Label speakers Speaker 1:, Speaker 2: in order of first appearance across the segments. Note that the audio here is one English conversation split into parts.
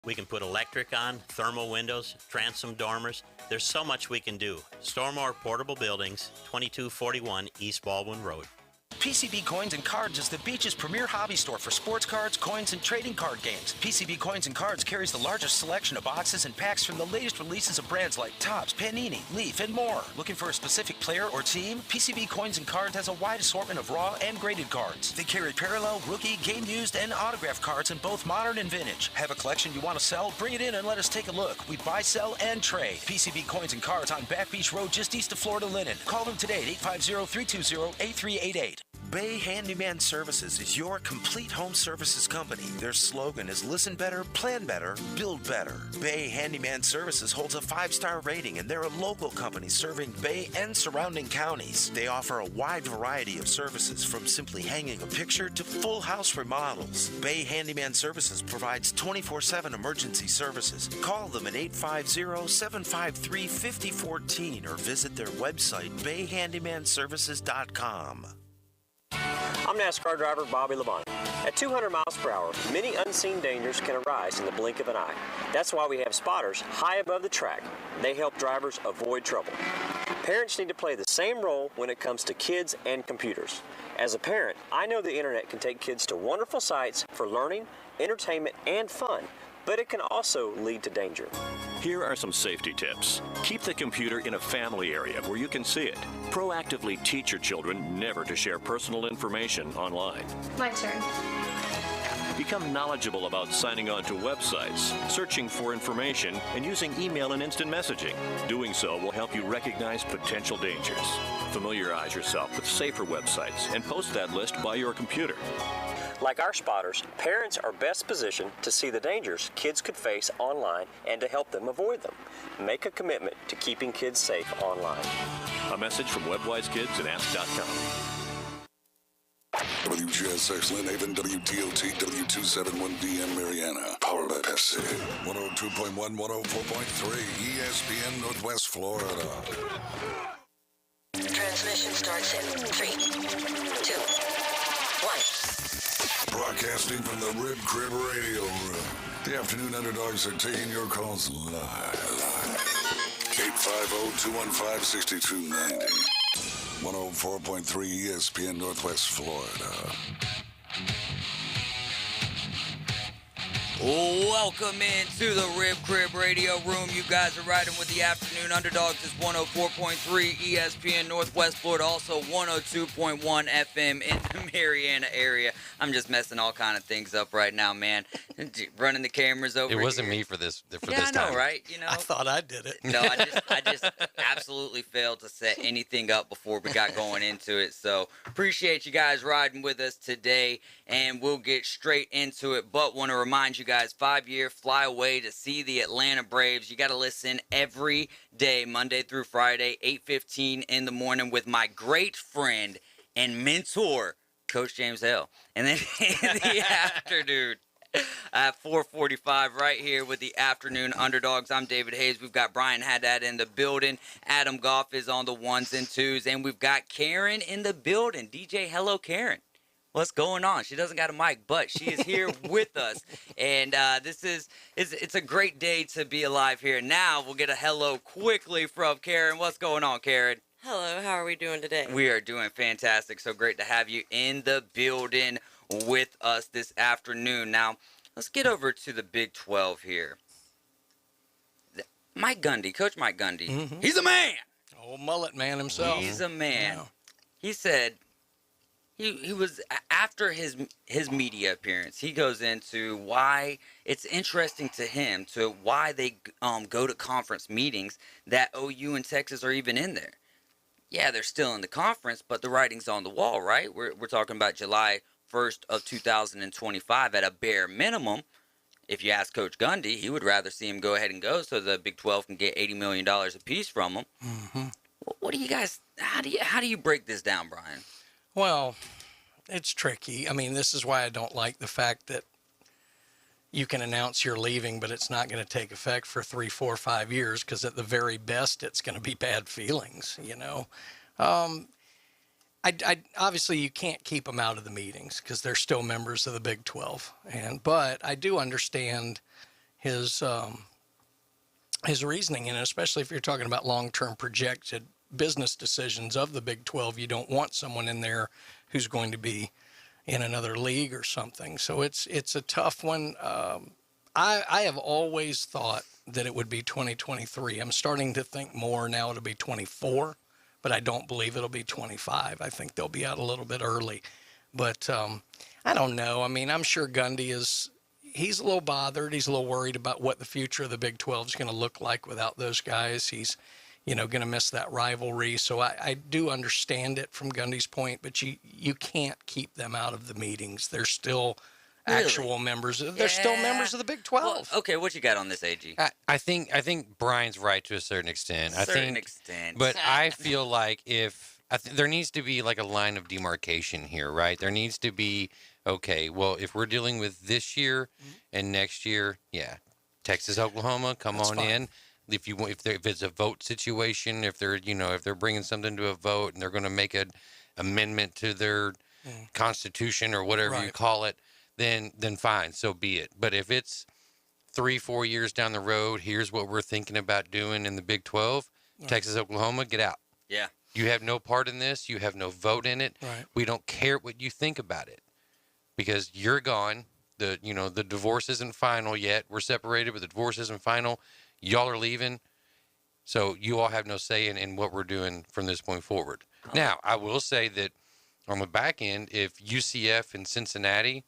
Speaker 1: We can put electric on, thermal windows, transom dormers. There's so much we can do. Stormore Portable Buildings, 2241 East Baldwin Road.
Speaker 2: PCB Coins and Cards is the beach's premier hobby store for sports cards, coins, and trading card games. PCB Coins and Cards carries the largest selection of boxes and packs from the latest releases of brands like Topps, Panini, Leaf, and more. Looking for a specific player or team? PCB Coins and Cards has a wide assortment of raw and graded cards. They carry parallel, rookie, game used, and autograph cards in both modern and vintage. Have a collection you want to sell? Bring it in and let us take a look. We buy, sell, and trade. PCB Coins and Cards on Back Beach Road just east of Florida Linen. Call them today at 850-320-8388. Bay Handyman Services is your complete home services company. Their slogan is listen better, plan better, build better. Bay Handyman Services holds a 5-star rating, and they're a local company serving Bay and surrounding counties. They offer a wide variety of services, from simply hanging a picture to full house remodels. Bay Handyman Services provides 24/7 emergency services. Call them at 850-753-5014 or visit their website, bayhandymanservices.com.
Speaker 3: I'm NASCAR driver Bobby Labonte. At 200 miles per hour, many unseen dangers can arise in the blink of an eye. That's why we have spotters high above the track. They help drivers avoid trouble. Parents need to play the same role when it comes to kids and computers. As a parent, I know the internet can take kids to wonderful sites for learning, entertainment, and fun, but it can also lead to danger.
Speaker 4: Here are some safety tips. Keep the computer in a family area where you can see it. Proactively teach your children never to share personal information online.
Speaker 5: My turn.
Speaker 4: Become knowledgeable about signing on to websites, searching for information, and using email and instant messaging. Doing so will help you recognize potential dangers. Familiarize yourself with safer websites and post that list by your computer.
Speaker 3: Like our spotters, parents are best positioned to see the dangers kids could face online and to help them avoid them. Make a commitment to keeping kids safe online.
Speaker 4: A message from WebWise Kids and Ask.com.
Speaker 6: WGSX Lynn Haven, WTOT, W271VM Mariana. Powered by Pepsi. 102.1, 104.3, ESPN Northwest Florida.
Speaker 7: Transmission starts in 3, 2, 1.
Speaker 6: Broadcasting from the Rib Crib Radio Room. The Afternoon Underdogs are taking your calls live. 850-215-6290. 104.3 ESPN Northwest Florida.
Speaker 8: Welcome into the Rib Crib Radio Room. You guys are riding with the Afternoon Underdogs. It's 104.3 ESPN Northwest Florida, also 102.1 FM in the Mariana area. I'm just messing all kind of things up right now, man. Running the cameras over.
Speaker 9: It wasn't
Speaker 8: here.
Speaker 9: me for this. For
Speaker 8: yeah,
Speaker 9: this
Speaker 8: I know,
Speaker 9: time.
Speaker 8: right? You know,
Speaker 10: I thought I did it.
Speaker 8: No, I just absolutely failed to set anything up before we got going into it. So appreciate you guys riding with us today, and we'll get straight into it. But want to remind you guys, 5-year fly away to see the Atlanta Braves. You got to listen every day, Monday through Friday, 8:15 in the morning, with my great friend and mentor, Coach James Hale. And then in the afternoon at 4:45 right here with the Afternoon Underdogs. I'm David Hayes. We've got Brian Haddad in the building. Adam Goff is on the ones and twos. And we've got Karen in the building. DJ, hello, Karen. What's going on? She doesn't got a mic, but she is here with us. And it's a great day to be alive here. Now we'll get a hello quickly from Karen. What's going on, Karen?
Speaker 11: Hello, how are we doing today?
Speaker 8: We are doing fantastic. So great to have you in the building with us this afternoon. Now, let's get over to the Big 12 here. Mike Gundy, Coach Mike Gundy, He's a man.
Speaker 10: Old mullet man himself.
Speaker 8: He's a man. Yeah. He said he was, after his media appearance, he goes into why it's interesting to him to why they go to conference meetings that OU and Texas are even in there. Yeah, they're still in the conference, but the writing's on the wall, right? We're talking about July 1st of 2025 at a bare minimum. If you ask Coach Gundy, he would rather see him go ahead and go so the Big 12 can get $80 million apiece from him. What do you guys, how do you break this down, Brian?
Speaker 10: Well, it's tricky. I mean, this is why I don't like the fact that you can announce you're leaving, but it's not going to take effect for 3, 4, 5 years, because at the very best, it's going to be bad feelings, you know. I obviously, you can't keep them out of the meetings because they're still members of the Big 12. But I do understand, his reasoning, and especially if you're talking about long-term projected business decisions of the Big 12, you don't want someone in there who's going to be in another league or something. So it's a tough one. I have always thought that it would be 2023. I'm starting to think more now it'll be 24, but I don't believe it'll be 25. I think they'll be out a little bit early. But I don't know. I mean, I'm sure Gundy he's a little bothered. He's a little worried about what the future of the Big 12 is going to look like without those guys. He's, going to miss that rivalry. So I do understand it from Gundy's point, but you can't keep them out of the meetings. They're still actual members. They're still members of the Big 12.
Speaker 8: Well, okay, what you got on this, AG?
Speaker 5: I think Brian's right to a certain extent.
Speaker 8: Extent.
Speaker 5: But I feel like there needs to be like a line of demarcation here, right? There needs to be, okay, well, if we're dealing with this year and next year, Texas, Oklahoma, come
Speaker 10: That's
Speaker 5: on
Speaker 10: fine.
Speaker 5: in. If it's a vote situation, if they're bringing something to a vote and they're going to make an amendment to their constitution or whatever you call it, then fine, so be it. But if it's 3-4 years down the road, here's what we're thinking about doing in the Big 12, Texas, Oklahoma, get out.
Speaker 8: Yeah.
Speaker 5: You have no part in this. You have no vote in it.
Speaker 10: Right.
Speaker 5: We don't care what you think about it because you're gone. The divorce isn't final yet. We're separated, but the divorce isn't final. Y'all are leaving. So you all have no say in what we're doing from this point forward. Now, I will say that on the back end, if UCF and Cincinnati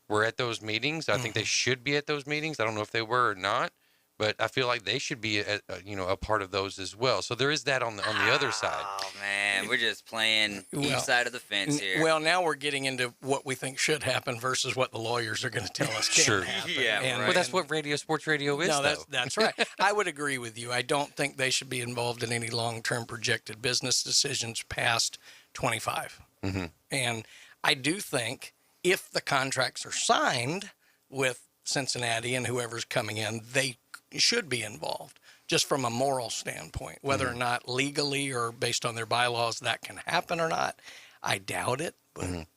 Speaker 5: were at those meetings, I think they should be at those meetings. I don't know if they were or not, but I feel like they should be a part of those as well. So there is that on the other side.
Speaker 8: Oh man, we're just playing each side of the fence here.
Speaker 10: Well, now we're getting into what we think should happen versus what the lawyers are going to tell us can't happen.
Speaker 8: Yeah,
Speaker 10: And-
Speaker 5: Well, that's what sports radio is,
Speaker 10: No,
Speaker 5: though.
Speaker 10: that's right. I would agree with you. I don't think they should be involved in any long-term projected business decisions past 25.
Speaker 5: Mm-hmm.
Speaker 10: And I do think if the contracts are signed with Cincinnati and whoever's coming in, they should be involved just from a moral standpoint. Whether or not legally or based on their bylaws that can happen or not, I doubt it. But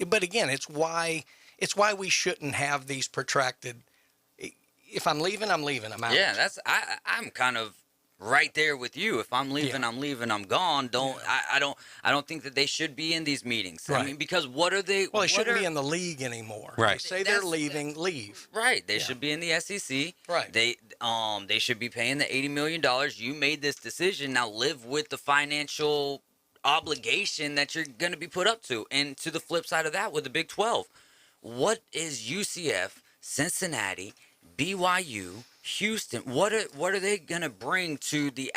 Speaker 10: but again, it's why we shouldn't have these protracted. If I'm leaving, I'm leaving. I'm out.
Speaker 8: Yeah, I'm kind of right there with you. If I'm leaving, I'm leaving. I'm gone. I don't think that they should be in these meetings.
Speaker 10: Right.
Speaker 8: I mean, because what are they?
Speaker 10: Well, they shouldn't be in the league anymore.
Speaker 5: Right.
Speaker 10: They say they're leaving, leave.
Speaker 8: Right. They should be in the SEC.
Speaker 10: Right.
Speaker 8: They should be paying the $80 million. You made this decision. Now live with the financial obligation that you're going to be put up to. And to the flip side of that, with the Big 12, what is UCF, Cincinnati, BYU, Houston? What are they going to bring to the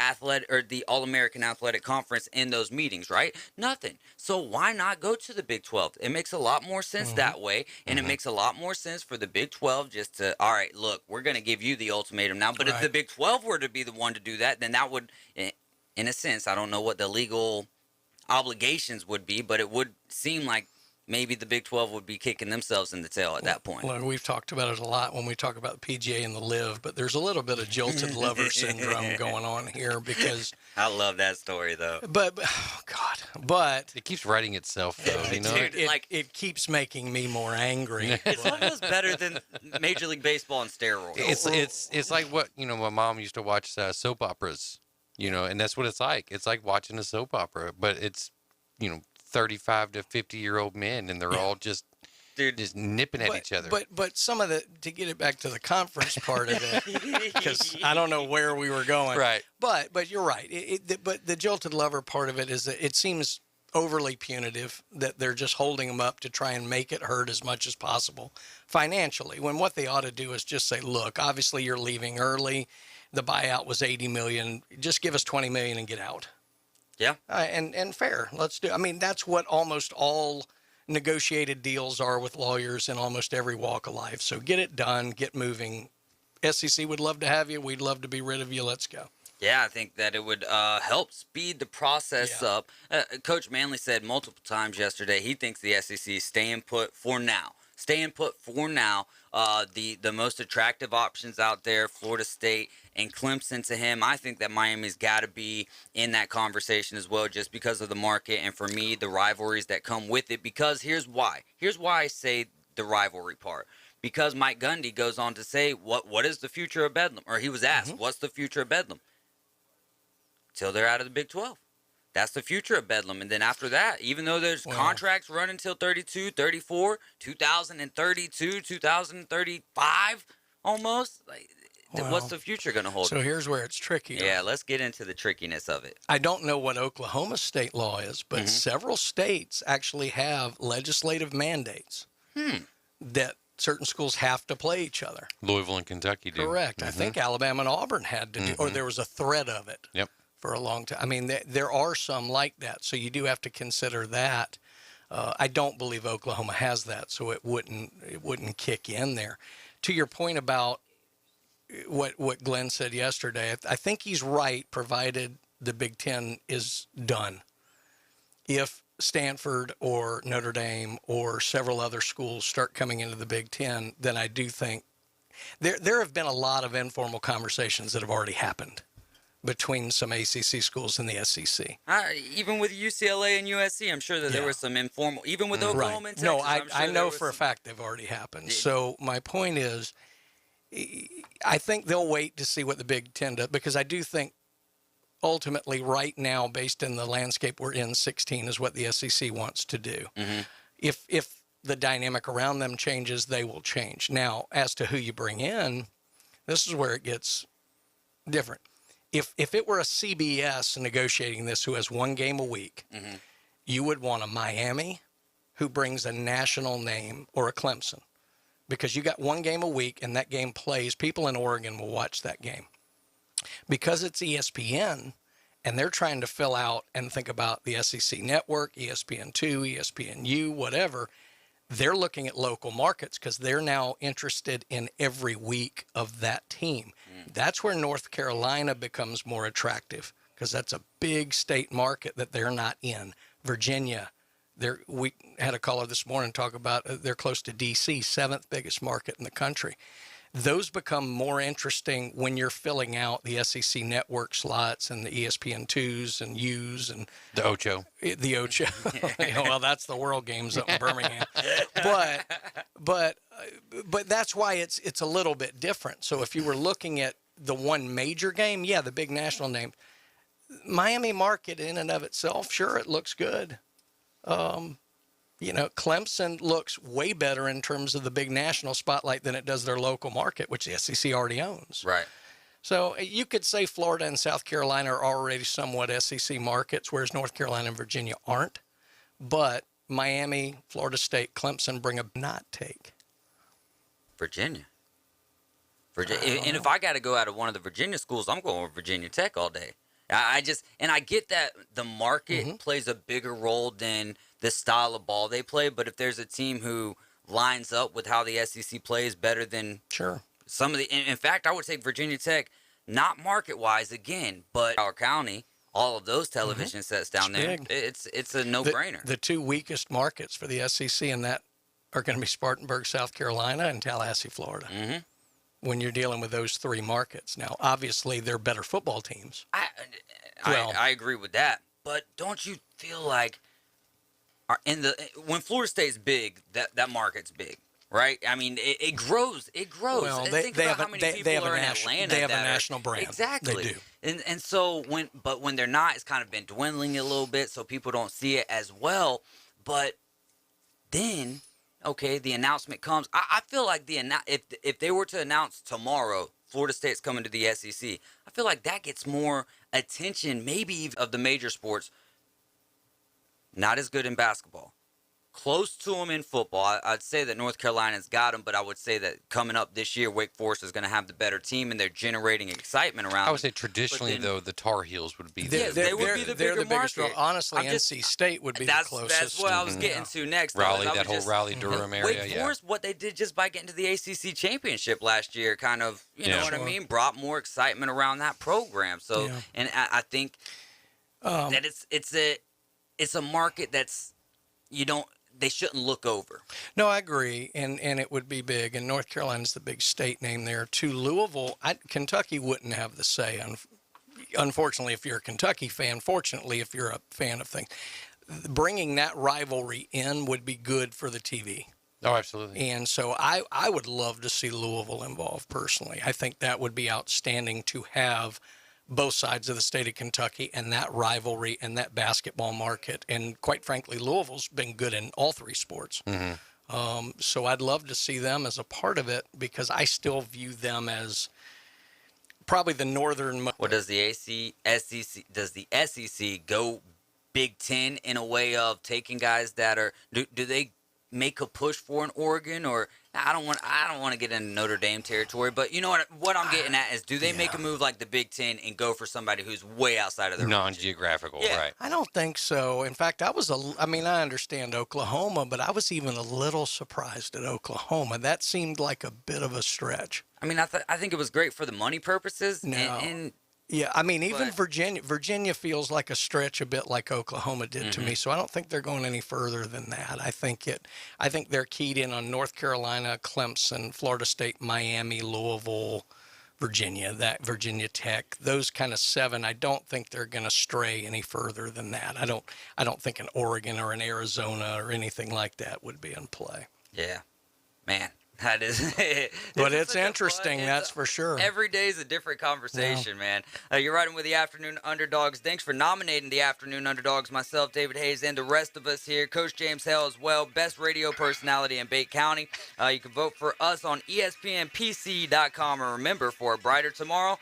Speaker 8: the All-American Athletic Conference in those meetings? Right? Nothing. So why not go to the Big 12? It makes a lot more sense that way, and it makes a lot more sense for the Big 12 just to, all right, look, we're going to give you the ultimatum now. But if the Big 12 were to be the one to do that, then that would, in a sense, I don't know what the legal obligations would be, but it would seem like maybe the Big 12 would be kicking themselves in the tail at that point.
Speaker 10: Well, we've talked about it a lot when we talk about the PGA and the LIV, but there's a little bit of jilted lover syndrome going on here because.
Speaker 8: I love that story though.
Speaker 10: But oh God, but
Speaker 5: it keeps writing itself though. You know,
Speaker 8: Dude,
Speaker 10: it keeps making me more angry.
Speaker 8: It's almost better than Major League Baseball on steroids.
Speaker 5: It's like what my mom used to watch soap operas, and that's what it's like. It's like watching a soap opera, but it's 35 to 50-year-old men, and they're all just nipping at each other.
Speaker 10: But some of to get it back to the conference part of it, because I don't know where we were going.
Speaker 5: Right.
Speaker 10: But you're right. But the jilted lover part of it is that it seems overly punitive, that they're just holding them up to try and make it hurt as much as possible financially, when what they ought to do is just say, look, obviously you're leaving early. The buyout was $80 million. Just give us $20 million and get out.
Speaker 8: Yeah.
Speaker 10: And fair. Let's do. I mean, that's what almost all negotiated deals are with lawyers in almost every walk of life. So get it done, get moving. SEC would love to have you. We'd love to be rid of you. Let's go.
Speaker 8: Yeah, I think that it would help speed the process up. Coach Manley said multiple times yesterday he thinks the SEC is staying put for now. Staying put for now. The most attractive options out there, Florida State and Clemson to him. I think that Miami's got to be in that conversation as well, just because of the market and for me, the rivalries that come with it. Because here's why. Here's why I say the rivalry part. because Mike Gundy goes on to say, what is the future of Bedlam? Or he was asked, what's the future of Bedlam? Till they're out of the Big 12. That's the future of Bedlam. And then after that, even though there's contracts run until 32, 34, 2032, 2035 almost, like, what's the future going to hold?
Speaker 10: So here's where it's tricky.
Speaker 8: Yeah, let's get into the trickiness of it.
Speaker 10: I don't know what Oklahoma state law is, but several states actually have legislative mandates that certain schools have to play each other.
Speaker 5: Louisville and Kentucky do.
Speaker 10: Correct. I think Alabama and Auburn had to do, or there was a threat of it.
Speaker 5: Yep.
Speaker 10: For a long time. I mean, there are some like that, so you do have to consider that. I don't believe Oklahoma has that, so it wouldn't kick in there. To your point about what Glenn said yesterday, I think he's right, provided the Big Ten is done. If Stanford or Notre Dame or several other schools start coming into the Big Ten, then I do think there have been a lot of informal conversations that have already happened between some ACC schools and the SEC.
Speaker 8: Even with UCLA and USC, I'm sure that there was some informal, even with Oklahoma and Texas.
Speaker 10: No, I know for a fact they've already happened. So my point is, I think they'll wait to see what the Big Ten does, because I do think ultimately right now, based in the landscape we're in, 16 is what the SEC wants to do. If the dynamic around them changes, they will change. Now, as to who you bring in, this is where it gets different. If it were a CBS negotiating this who has one game a week, you would want a Miami who brings a national name, or a Clemson, because you got one game a week and that game plays. People in Oregon will watch that game. Because it's ESPN and they're trying to fill out and think about the SEC network, ESPN2, ESPNU, whatever, they're looking at local markets because they're now interested in every week of that team. That's where North Carolina becomes more attractive, because that's a big state market that they're not in. Virginia, we had a caller this morning talk about they're close to D.C., 7th biggest market in the country. Those become more interesting when you're filling out the SEC network slots and the ESPN2s and U's and
Speaker 5: the Ocho.
Speaker 10: The Ocho. Well, that's the World Games up in Birmingham. But that's why it's a little bit different. So if you were looking at the one major game, the big national name, Miami market in and of itself, sure, it looks good. Clemson looks way better in terms of the big national spotlight than it does their local market, which the SEC already owns.
Speaker 8: Right.
Speaker 10: So you could say Florida and South Carolina are already somewhat SEC markets, whereas North Carolina and Virginia aren't. But Miami, Florida State, Clemson bring a not take.
Speaker 8: Virginia. And if I got to go out of one of the Virginia schools, I'm going with Virginia Tech all day. I get that the market plays a bigger role than the style of ball they play, but if there's a team who lines up with how the SEC plays better than some of the, in fact, I would take Virginia Tech, not market-wise again, but our county, all of those television sets down there, it's a no-brainer.
Speaker 10: The two weakest markets for the SEC in that are going to be Spartanburg, South Carolina, and Tallahassee, Florida. When you're dealing with those three markets. Now, obviously, they're better football teams.
Speaker 8: I agree with that, but don't you feel like when Florida State's big, that market's big, right? I mean, it grows. It grows.
Speaker 10: Well,
Speaker 8: Think about how many people are in Atlanta.
Speaker 10: They have a national brand.
Speaker 8: Exactly.
Speaker 10: They do.
Speaker 8: And so when they're not, it's kind of been dwindling a little bit, so people don't see it as well. But then, okay, the announcement comes. I feel like if they were to announce tomorrow Florida State's coming to the SEC, I feel like that gets more attention, maybe even of the major sports. Not as good in basketball. Close to them in football. I'd say that North Carolina's got them, but I would say that coming up this year, Wake Forest is going to have the better team, and they're generating excitement around.
Speaker 5: I would say traditionally, though, the Tar Heels would be
Speaker 8: they would be the bigger
Speaker 10: biggest.
Speaker 8: Market.
Speaker 10: Honestly, NC State would be the closest.
Speaker 8: That's what I was getting to next.
Speaker 5: Raleigh, that whole Raleigh-Durham area.
Speaker 8: Wake Forest, what they did just by getting to the ACC championship last year, kind of, you know what I mean, brought more excitement around that program. So, and I think that it's a market that's they shouldn't look over.
Speaker 10: No, I agree, and it would be big. And North Carolina's the big state name there too. Louisville, Kentucky wouldn't have the say. Unfortunately, if you're a Kentucky fan. Fortunately, if you're a fan of things, bringing that rivalry in would be good for the TV.
Speaker 5: Oh, absolutely.
Speaker 10: And so I would love to see Louisville involved personally. I think that would be outstanding to have both sides of the state of Kentucky and that rivalry and that basketball market. And quite frankly, Louisville's been good in all three sports. So I'd love to see them as a part of it because I still view them as probably the northern.
Speaker 8: Well, does the SEC go Big Ten in a way of taking guys that are do they make a push for an Oregon? Or I don't want to get into Notre Dame territory, but you know what I'm getting at is, do they make a move like the Big Ten and go for somebody who's way outside of their
Speaker 5: non-geographical, right?
Speaker 10: I don't think so. In fact, I understand Oklahoma, but I was even a little surprised at Oklahoma. That seemed like a bit of a stretch.
Speaker 8: I mean, I think it was great for the money purposes.
Speaker 10: Yeah, I mean, even Virginia feels like a stretch, a bit like Oklahoma did to me. So I don't think they're going any further than that. I think they're keyed in on North Carolina, Clemson, Florida State, Miami, Louisville, Virginia, Virginia Tech, those kind of 7. I don't think they're going to stray any further than that. I don't think an Oregon or an Arizona or anything like that would be in play.
Speaker 8: Yeah, man. That is,
Speaker 10: but it's interesting, that's for sure.
Speaker 8: Every day is a different conversation, man. You're riding with the Afternoon Underdogs. Thanks for nominating the Afternoon Underdogs, myself, David Hayes, and the rest of us here. Coach James Hale as well, best radio personality in Bate County. You can vote for us on ESPNPC.com. And remember, for a brighter tomorrow,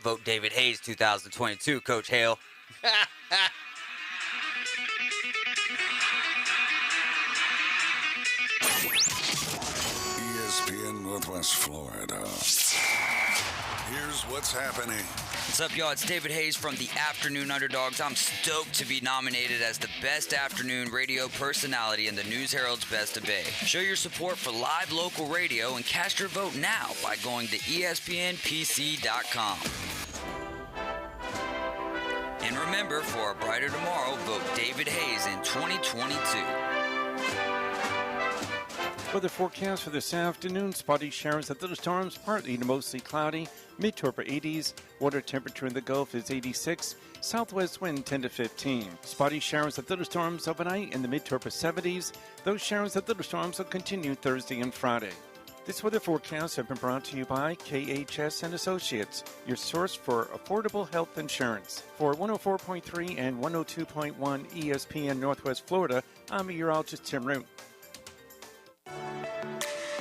Speaker 8: vote David Hayes 2022, Coach Hale.
Speaker 6: ESPN Northwest Florida. Here's what's happening.
Speaker 8: What's up, y'all? It's David Hayes from the Afternoon Underdogs. I'm stoked to be nominated as the best afternoon radio personality in the News Herald's Best of Bay. Show your support for live local radio and cast your vote now by going to ESPNPC.com. And remember, for a brighter tomorrow, vote David Hayes in 2022.
Speaker 9: Weather forecast for this afternoon: spotty showers and thunderstorms, partly to mostly cloudy, mid to upper 80s. Water temperature in the Gulf is 86. Southwest wind 10 to 15. Spotty showers and thunderstorms overnight in the mid to upper 70s. Those showers and thunderstorms will continue Thursday and Friday. This weather forecast has been brought to you by KHS and Associates, your source for affordable health insurance. For 104.3 and 102.1 ESPN Northwest Florida, I'm meteorologist Tim Root.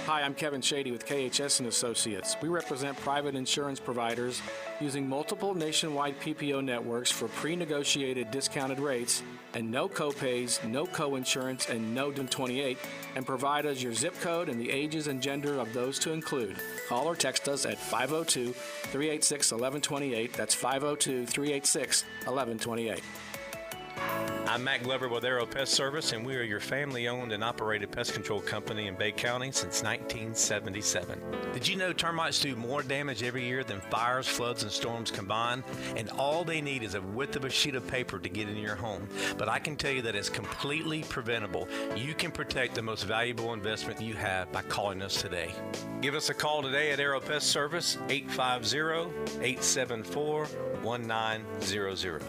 Speaker 12: Hi, I'm Kevin Shady with KHS and Associates. We represent private insurance providers using multiple nationwide PPO networks for pre-negotiated discounted rates and no copays, no co-insurance, and no DIM28, and provide us your zip code and the ages and gender of those to include. Call or text us at 502-386-1128. That's 502-386-1128.
Speaker 13: I'm Matt Glover with Aero Pest Service, and we are your family-owned and operated pest control company in Bay County since 1977. Did you know termites do more damage every year than fires, floods, and storms combined? And all they need is a width of a sheet of paper to get into your home. But I can tell you that it's completely preventable. You can protect the most valuable investment you have by calling us today. Give us a call today at Aero Pest Service, 850-874-1900.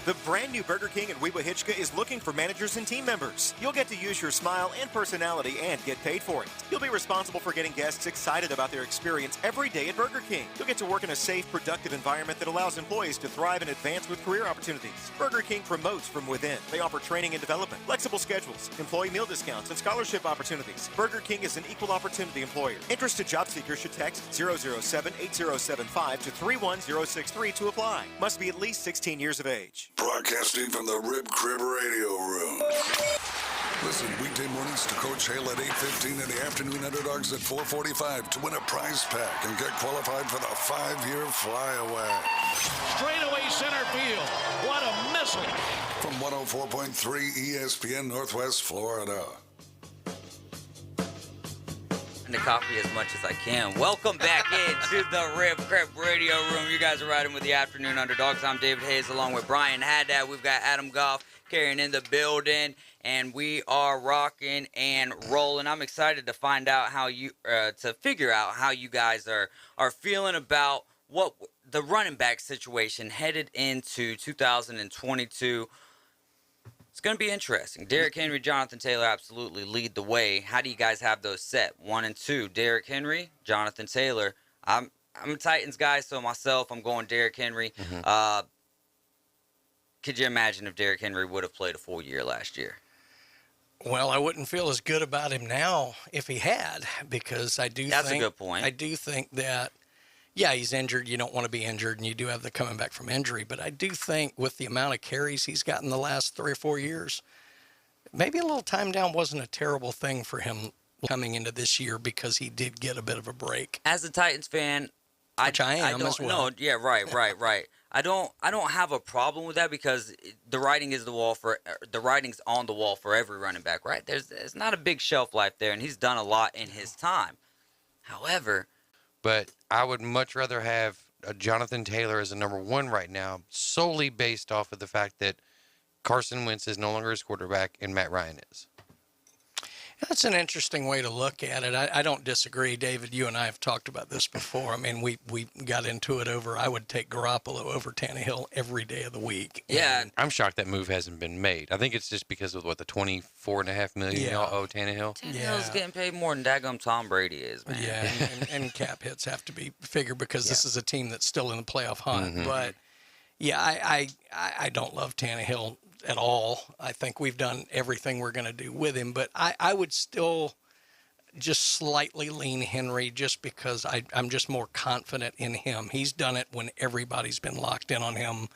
Speaker 14: The brand new Burger King in Weewa Hitchka is looking for managers and team members. You'll get to use your smile and personality and get paid for it. You'll be responsible for getting guests excited about their experience every day at Burger King. You'll get to work in a safe, productive environment that allows employees to thrive and advance with career opportunities. Burger King promotes from within. They offer training and development, flexible schedules, employee meal discounts, and scholarship opportunities. Burger King is an equal opportunity employer. Interested job seekers should text 007-8075 to 31063 to apply. Must be at least 16 years of age.
Speaker 6: Broadcasting from the Rib Crib Radio Room. Listen weekday mornings to Coach Hale at 8:15 and the Afternoon Underdogs at 4:45 to win a prize pack and get qualified for the 5-year flyaway.
Speaker 15: Straightaway center field. What a missile.
Speaker 6: From 104.3 ESPN Northwest Florida.
Speaker 8: The coffee as much as I can. Welcome back into the Rib Crib Radio Room. You guys are riding with the Afternoon Underdogs. I'm David Hayes along with Brian Haddad. We've got Adam Goff carrying in the building, and we are rocking and rolling. I'm excited to find out how you to figure out how you guys are feeling about what the running back situation headed into 2022. It's going to be interesting. Derrick Henry, Jonathan Taylor absolutely lead the way. How do you guys have those set? 1 and 2. Derrick Henry, Jonathan Taylor. I'm a Titans guy, so myself, I'm going Derrick Henry. Could you imagine if Derrick Henry would have played a full year last year?
Speaker 10: Well, I wouldn't feel as good about him now if he had, because I do
Speaker 8: That's
Speaker 10: think,
Speaker 8: a good point.
Speaker 10: I do think that, yeah, he's injured. You don't want to be injured, and you do have the coming back from injury. But I do think with the amount of carries he's gotten the last 3 or 4 years, maybe a little time down wasn't a terrible thing for him coming into this year, because he did get a bit of a break.
Speaker 8: As a Titans fan,
Speaker 10: Which I am as well.
Speaker 8: No, yeah, right. I don't have a problem with that, because the writing is the writing's on the wall for every running back, right? There's not a big shelf life there, and he's done a lot in his time. However,
Speaker 5: but I would much rather have Jonathan Taylor as a number 1 right now, solely based off of the fact that Carson Wentz is no longer his quarterback and Matt Ryan is.
Speaker 10: That's an interesting way to look at it. I don't disagree. David, you and I have talked about this before. I mean, we got into it over, I would take Garoppolo over Tannehill every day of the week.
Speaker 8: Yeah.
Speaker 5: And I'm shocked that move hasn't been made. I think it's just because of, the $24.5 million y'all owe Tannehill?
Speaker 8: Tannehill's getting paid more than daggum Tom Brady is, man.
Speaker 10: Yeah, and cap hits have to be figured, because this is a team that's still in the playoff hunt. But, yeah, I don't love Tannehill at all. I think we've done everything we're going to do with him, but I would still just slightly lean Henry, just because I'm just more confident in him. He's done it when everybody's been locked in on him.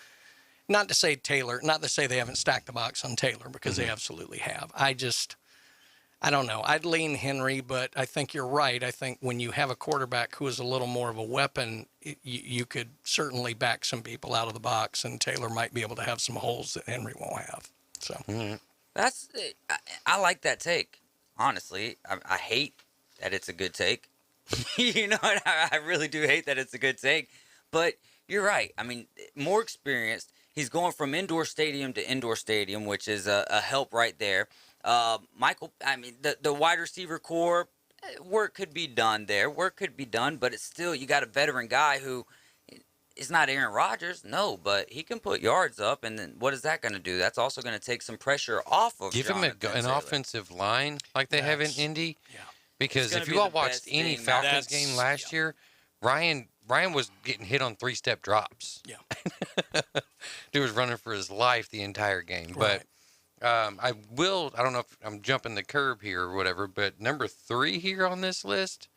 Speaker 10: Not to say they haven't stacked the box on Taylor, because they absolutely have. I don't know. I'd lean Henry, but I think you're right. I think when you have a quarterback who is a little more of a weapon, you could certainly back some people out of the box, and Taylor might be able to have some holes that Henry won't have. So
Speaker 8: I like that take. Honestly, I hate that it's a good take. You know what? I really do hate that it's a good take. But you're right. I mean, more experienced. He's going from indoor stadium to indoor stadium, which is a help right there. Michael, I mean, the wide receiver core, work could be done there. Work could be done, but it's still, you got a veteran guy who is not Aaron Rodgers, no, but he can put yards up, and then what is that going to do? That's also going to take some pressure off of
Speaker 5: Give him an offensive line like they have in Indy.
Speaker 10: Yeah.
Speaker 5: Because if you all watched any Falcons game last year, Ryan was getting hit on 3-step drops.
Speaker 10: Yeah.
Speaker 5: Dude was running for his life the entire game. But I don't know if I'm jumping the curb here or whatever, but number 3 here on this list,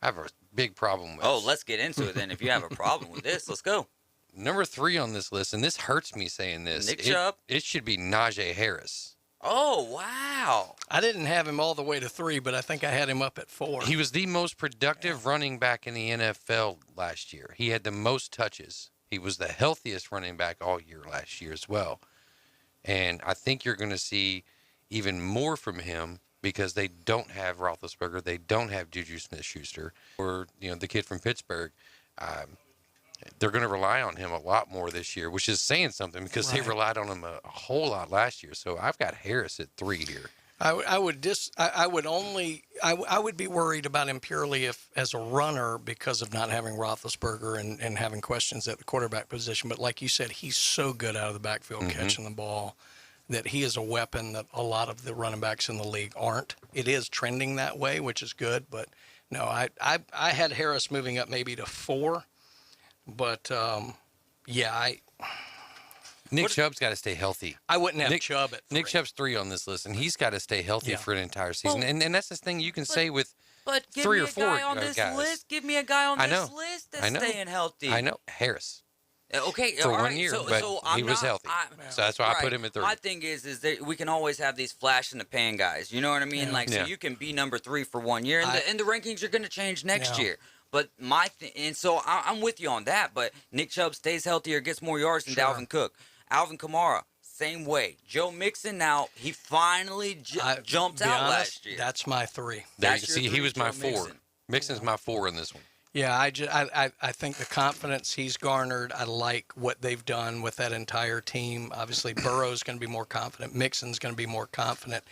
Speaker 5: I have a big problem with.
Speaker 8: Oh, let's get into it then. If you have a problem with this, let's go.
Speaker 5: Number 3 on this list, and this hurts me saying this.
Speaker 8: Nick Chubb?
Speaker 5: It should be Najee Harris.
Speaker 8: Oh, wow.
Speaker 10: I didn't have him all the way to 3, but I think I had him up at 4.
Speaker 5: He was the most productive running back in the NFL last year. He had the most touches. He was the healthiest running back all year last year as well. And I think you're going to see even more from him because they don't have Roethlisberger. They don't have Juju Smith-Schuster or, the kid from Pittsburgh. They're going to rely on him a lot more this year, which is saying something because they relied on him a whole lot last year. So I've got Harris at 3 here.
Speaker 10: I would be worried about him purely if as a runner because of not having Roethlisberger and having questions at the quarterback position. But like you said, he's so good out of the backfield catching the ball that he is a weapon that a lot of the running backs in the league aren't. It is trending that way, which is good. But no, I had Harris moving up maybe to 4. But
Speaker 5: Nick Chubb's got to stay healthy.
Speaker 10: I wouldn't have Chubb at 3.
Speaker 5: Nick Chubb's 3 on this list, and he's got to stay healthy for an entire season.
Speaker 8: Well,
Speaker 5: and that's the thing you can say with
Speaker 8: but
Speaker 5: 3 or 4
Speaker 8: guy on this
Speaker 5: guys.
Speaker 8: list. Give me a guy on this list that's staying healthy.
Speaker 5: I know. Harris.
Speaker 8: Okay,
Speaker 5: for
Speaker 8: all
Speaker 5: 1 year, but he was healthy. So that's why I put him at 3.
Speaker 8: My thing is that we can always have these flash in the pan guys. You know what I mean?
Speaker 5: Yeah.
Speaker 8: So you can be number 3 for 1 year, and the rankings are going to change next year. But so I'm with you on that. But Nick Chubb stays healthy or gets more yards than Dalvin Cook. Alvin Kamara, same way. Joe Mixon now, he finally jumped out last year.
Speaker 10: That's my 3.
Speaker 5: He was my 4. Mixon's my 4 in this one.
Speaker 10: Yeah, I think the confidence he's garnered, I like what they've done with that entire team. Obviously, Burrow's going to be more confident. Mixon's going to be more confident.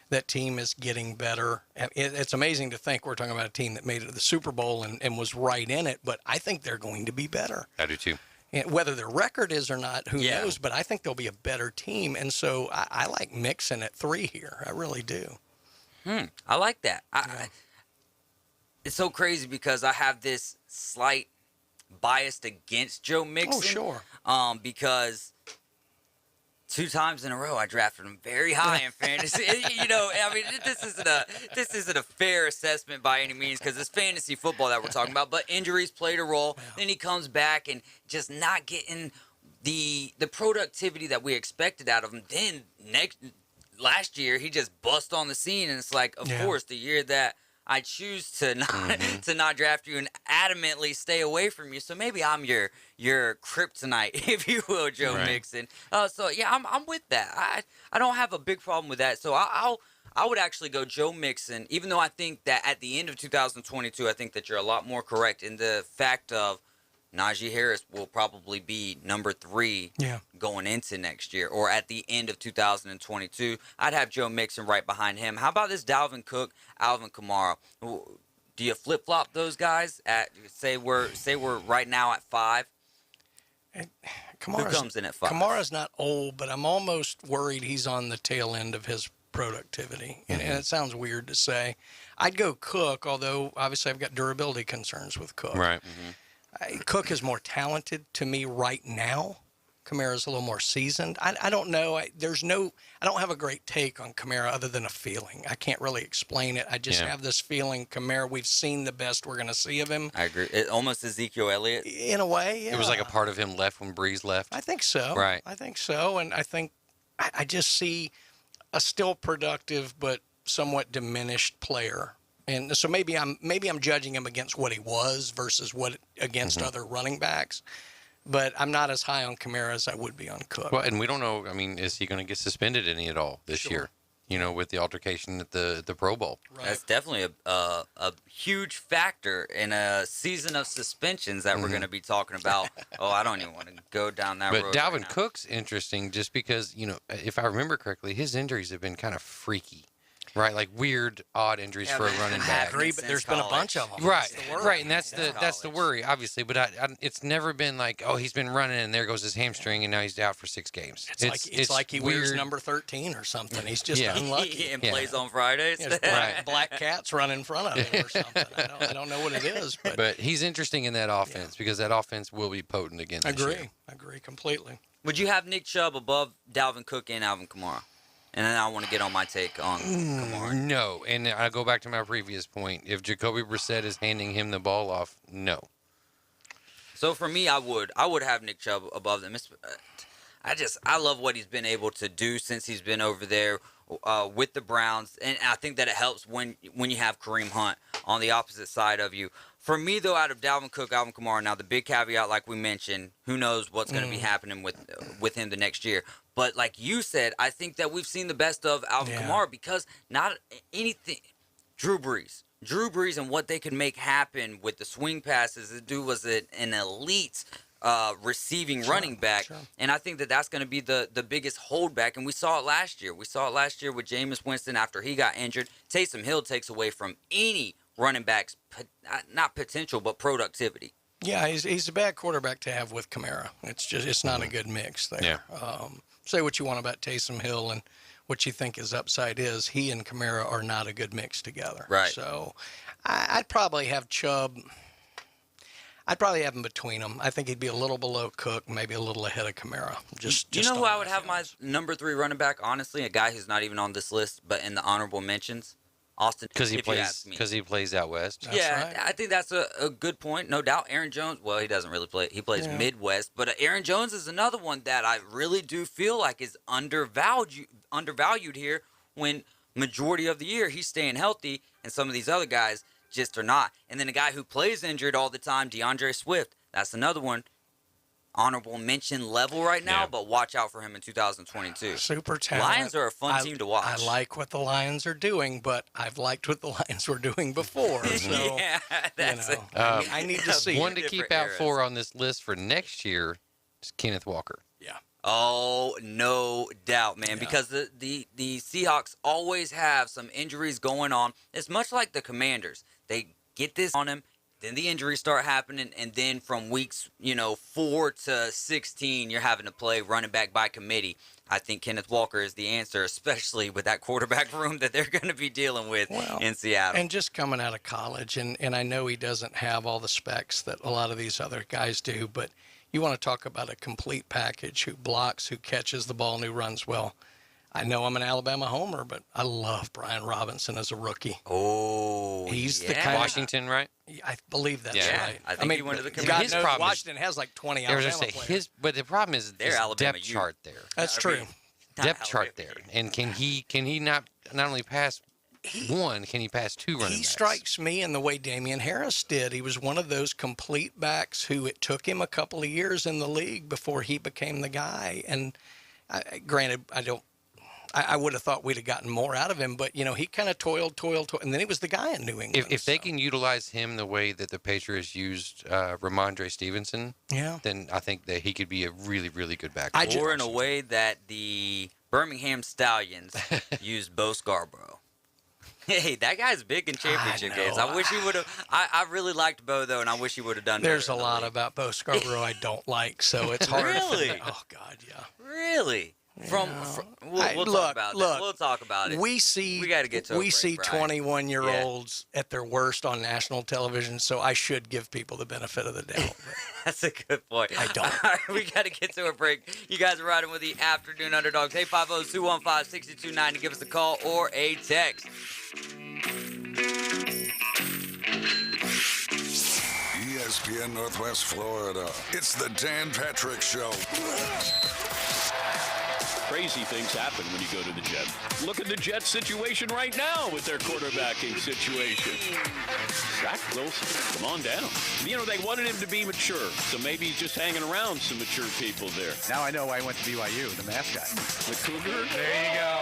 Speaker 10: That team is getting better. It's amazing to think we're talking about a team that made it to the Super Bowl and was right in it, but I think they're going to be better.
Speaker 5: I do too.
Speaker 10: And whether their record is or not, who knows? But I think they'll be a better team. And so I like Mixon at 3 here. I really do.
Speaker 8: I like that. It's so crazy because I have this slight bias against Joe Mixon.
Speaker 10: Oh, sure.
Speaker 8: Because 2 times in a row I drafted him very high in fantasy. I mean, this isn't a fair assessment by any means because it's fantasy football that we're talking about. But injuries played a role. Yeah. Then he comes back and just not getting the productivity that we expected out of him. Then last year he just bust on the scene, and it's like, of course, the year that I choose to not draft you and adamantly stay away from you. So maybe I'm your kryptonite, if you will, Joe Mixon. So yeah, I'm with that. I don't have a big problem with that. So I would actually go Joe Mixon, even though I think that at the end of 2022, I think that you're a lot more correct in the fact of Najee Harris will probably be number 3 going into next year, or at the end of 2022. I'd have Joe Mixon right behind him. How about this Dalvin Cook, Alvin Kamara? Do you flip flop those guys at say we're right now at 5? Who comes in at 5?
Speaker 10: Kamara's not old, but I'm almost worried he's on the tail end of his productivity. And it sounds weird to say. I'd go Cook, although obviously I've got durability concerns with Cook.
Speaker 5: Right.
Speaker 10: Cook is more talented to me right now. Kamara's a little more seasoned. I don't know. I don't have a great take on Kamara other than a feeling. I can't really explain it. I just have this feeling Kamara, we've seen the best we're going to see of him.
Speaker 8: I agree. Almost Ezekiel Elliott.
Speaker 10: In a way, yeah.
Speaker 5: It was like a part of him left when Breeze left.
Speaker 10: I think so.
Speaker 5: Right.
Speaker 10: I think so. And I think I just see a still productive but somewhat diminished player. And so maybe I'm judging him against what he was versus what against other running backs. But I'm not as high on Kamara as I would be on Cook.
Speaker 5: Well, and we don't know. I mean, is he going to get suspended any at all this year? With the altercation at the Pro Bowl.
Speaker 8: Right. That's definitely a huge factor in a season of suspensions that we're going to be talking about. I don't even want to go down that road.
Speaker 5: But Dalvin Cook's interesting just because, if I remember correctly, his injuries have been kind of freaky. Right, like weird, odd injuries for a running back.
Speaker 10: I agree, but there's been a bunch of them.
Speaker 5: Right, and that's the worry, obviously. But it's never been like, he's been running and there goes his hamstring and now he's out for 6 games.
Speaker 10: It's like he wears number 13 or something. He's just unlucky
Speaker 8: and plays on Fridays.
Speaker 10: Black cats run in front of him or something. I don't know what it is,
Speaker 5: but he's interesting in that offense because that offense will be potent again. This year.
Speaker 10: Agree completely.
Speaker 8: Would you have Nick Chubb above Dalvin Cook and Alvin Kamara? And then I want to get on my take on Kamara.
Speaker 5: No, and I go back to my previous point. If Jacoby Brissett is handing him the ball off, no.
Speaker 8: So for me, I would have Nick Chubb above them. I love what he's been able to do since he's been over there with the Browns, and I think that it helps when you have Kareem Hunt on the opposite side of you. For me, though, out of Dalvin Cook, Alvin Kamara, now the big caveat, like we mentioned, who knows what's going to be happening with him the next year. But like you said, I think that we've seen the best of Alvin Kamara because not anything. Drew Brees and what they could make happen with the swing passes. The dude was an elite receiving running back. Sure. And I think that that's going to be the biggest holdback. And we saw it last year. We saw it last year with Jameis Winston after he got injured. Taysom Hill takes away from any running back's, not potential, but productivity.
Speaker 10: Yeah, he's a bad quarterback to have with Kamara. It's not a good mix there.
Speaker 5: Yeah.
Speaker 10: Say what you want about Taysom Hill and what you think his upside is. He and Kamara are not a good mix together.
Speaker 8: Right.
Speaker 10: So I'd probably have Chubb. I'd probably have him between them. I think he'd be a little below Cook, maybe a little ahead of Kamara.
Speaker 8: You know who I would have my number 3 running back, honestly? A guy who's not even on this list, but in the honorable mentions. Austin,
Speaker 5: because he plays out west.
Speaker 10: That's right.
Speaker 8: I think that's a good point, no doubt. Aaron Jones, well, he doesn't really play. He plays Midwest, but Aaron Jones is another one that I really do feel like is undervalued here. When majority of the year he's staying healthy, and some of these other guys just are not. And then a guy who plays injured all the time, DeAndre Swift. That's another one. Honorable mention level right now, but watch out for him in 2022.
Speaker 10: Super talent.
Speaker 8: Lions are a fun team to watch.
Speaker 10: I like what the Lions are doing, but I've liked what the Lions were doing before. So, I need to see.
Speaker 5: One to keep out for on this list for next year is Kenneth Walker.
Speaker 10: Yeah.
Speaker 8: Oh, no doubt, man, because the Seahawks always have some injuries going on. It's much like the Commanders. They get this on him, Then the injuries start happening, and then from weeks, 4 to 16, you're having to play running back by committee. I think Kenneth Walker is the answer, especially with that quarterback room that they're going to be dealing with in Seattle.
Speaker 10: And just coming out of college, and I know he doesn't have all the specs that a lot of these other guys do, but you want to talk about a complete package, who blocks, who catches the ball, and who runs well. I know I'm an Alabama homer, but I love Brian Robinson as a rookie.
Speaker 8: Oh,
Speaker 10: he's the kind
Speaker 5: Washington, right?
Speaker 10: I believe that's right.
Speaker 8: I think he went to the committee.
Speaker 10: God knows Washington has like 20 Alabama players.
Speaker 5: But the problem is
Speaker 8: their
Speaker 5: depth chart there.
Speaker 10: That's true.
Speaker 5: Depth chart there, and can he not only pass one, can he pass two running backs?
Speaker 10: He strikes me in the way Damian Harris did. He was one of those complete backs who it took him a couple of years in the league before he became the guy. And granted, I would have thought we'd have gotten more out of him, but, he kind of toiled, and then he was the guy in New England.
Speaker 5: If they can utilize him the way that the Patriots used Ramondre Stevenson, then I think that he could be a really, really good back.
Speaker 8: Or in a way that the Birmingham Stallions used Bo Scarborough. Hey, that guy's big in championship games. I wish he would have. I really liked Bo, though, and I wish he would have done better.
Speaker 10: There's a lot about Bo Scarborough I don't like, so it's hard.
Speaker 8: Really?
Speaker 10: Oh, God, yeah.
Speaker 8: Really? We'll talk about that. We'll talk about it.
Speaker 10: We got to get to. We see 21-year-olds at their worst on national television, so I should give people the benefit of the doubt.
Speaker 8: That's a good point.
Speaker 10: I don't.
Speaker 8: All right, we got to get to a break. You guys are riding with the Afternoon Underdogs. 850-215-6229 to give us a call or a text.
Speaker 6: ESPN Northwest Florida. It's the Dan Patrick Show.
Speaker 16: Crazy things happen when you go to the Jets. Look at the Jets situation right now with their quarterbacking situation. Zach Wilson, come on down. They wanted him to be mature, so maybe he's just hanging around some mature people there.
Speaker 17: Now I know why I went to BYU, the mascot.
Speaker 16: The Cougar?
Speaker 17: There you go.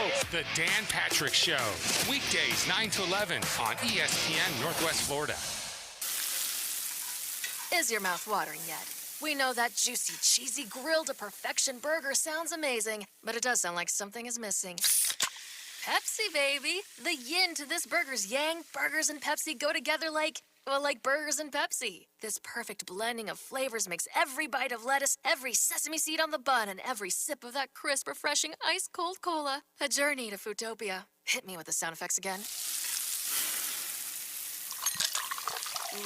Speaker 18: It's the Dan Patrick Show. Weekdays 9 to 11 on ESPN Northwest Florida.
Speaker 19: Is your mouth watering yet? We know that juicy, cheesy, grilled to perfection burger sounds amazing, but it does sound like something is missing. Pepsi, baby. The yin to this burger's yang. Burgers and Pepsi go together like burgers and Pepsi. This perfect blending of flavors makes every bite of lettuce, every sesame seed on the bun, and every sip of that crisp, refreshing, ice-cold cola a journey to Foodtopia. Hit me with the sound effects again.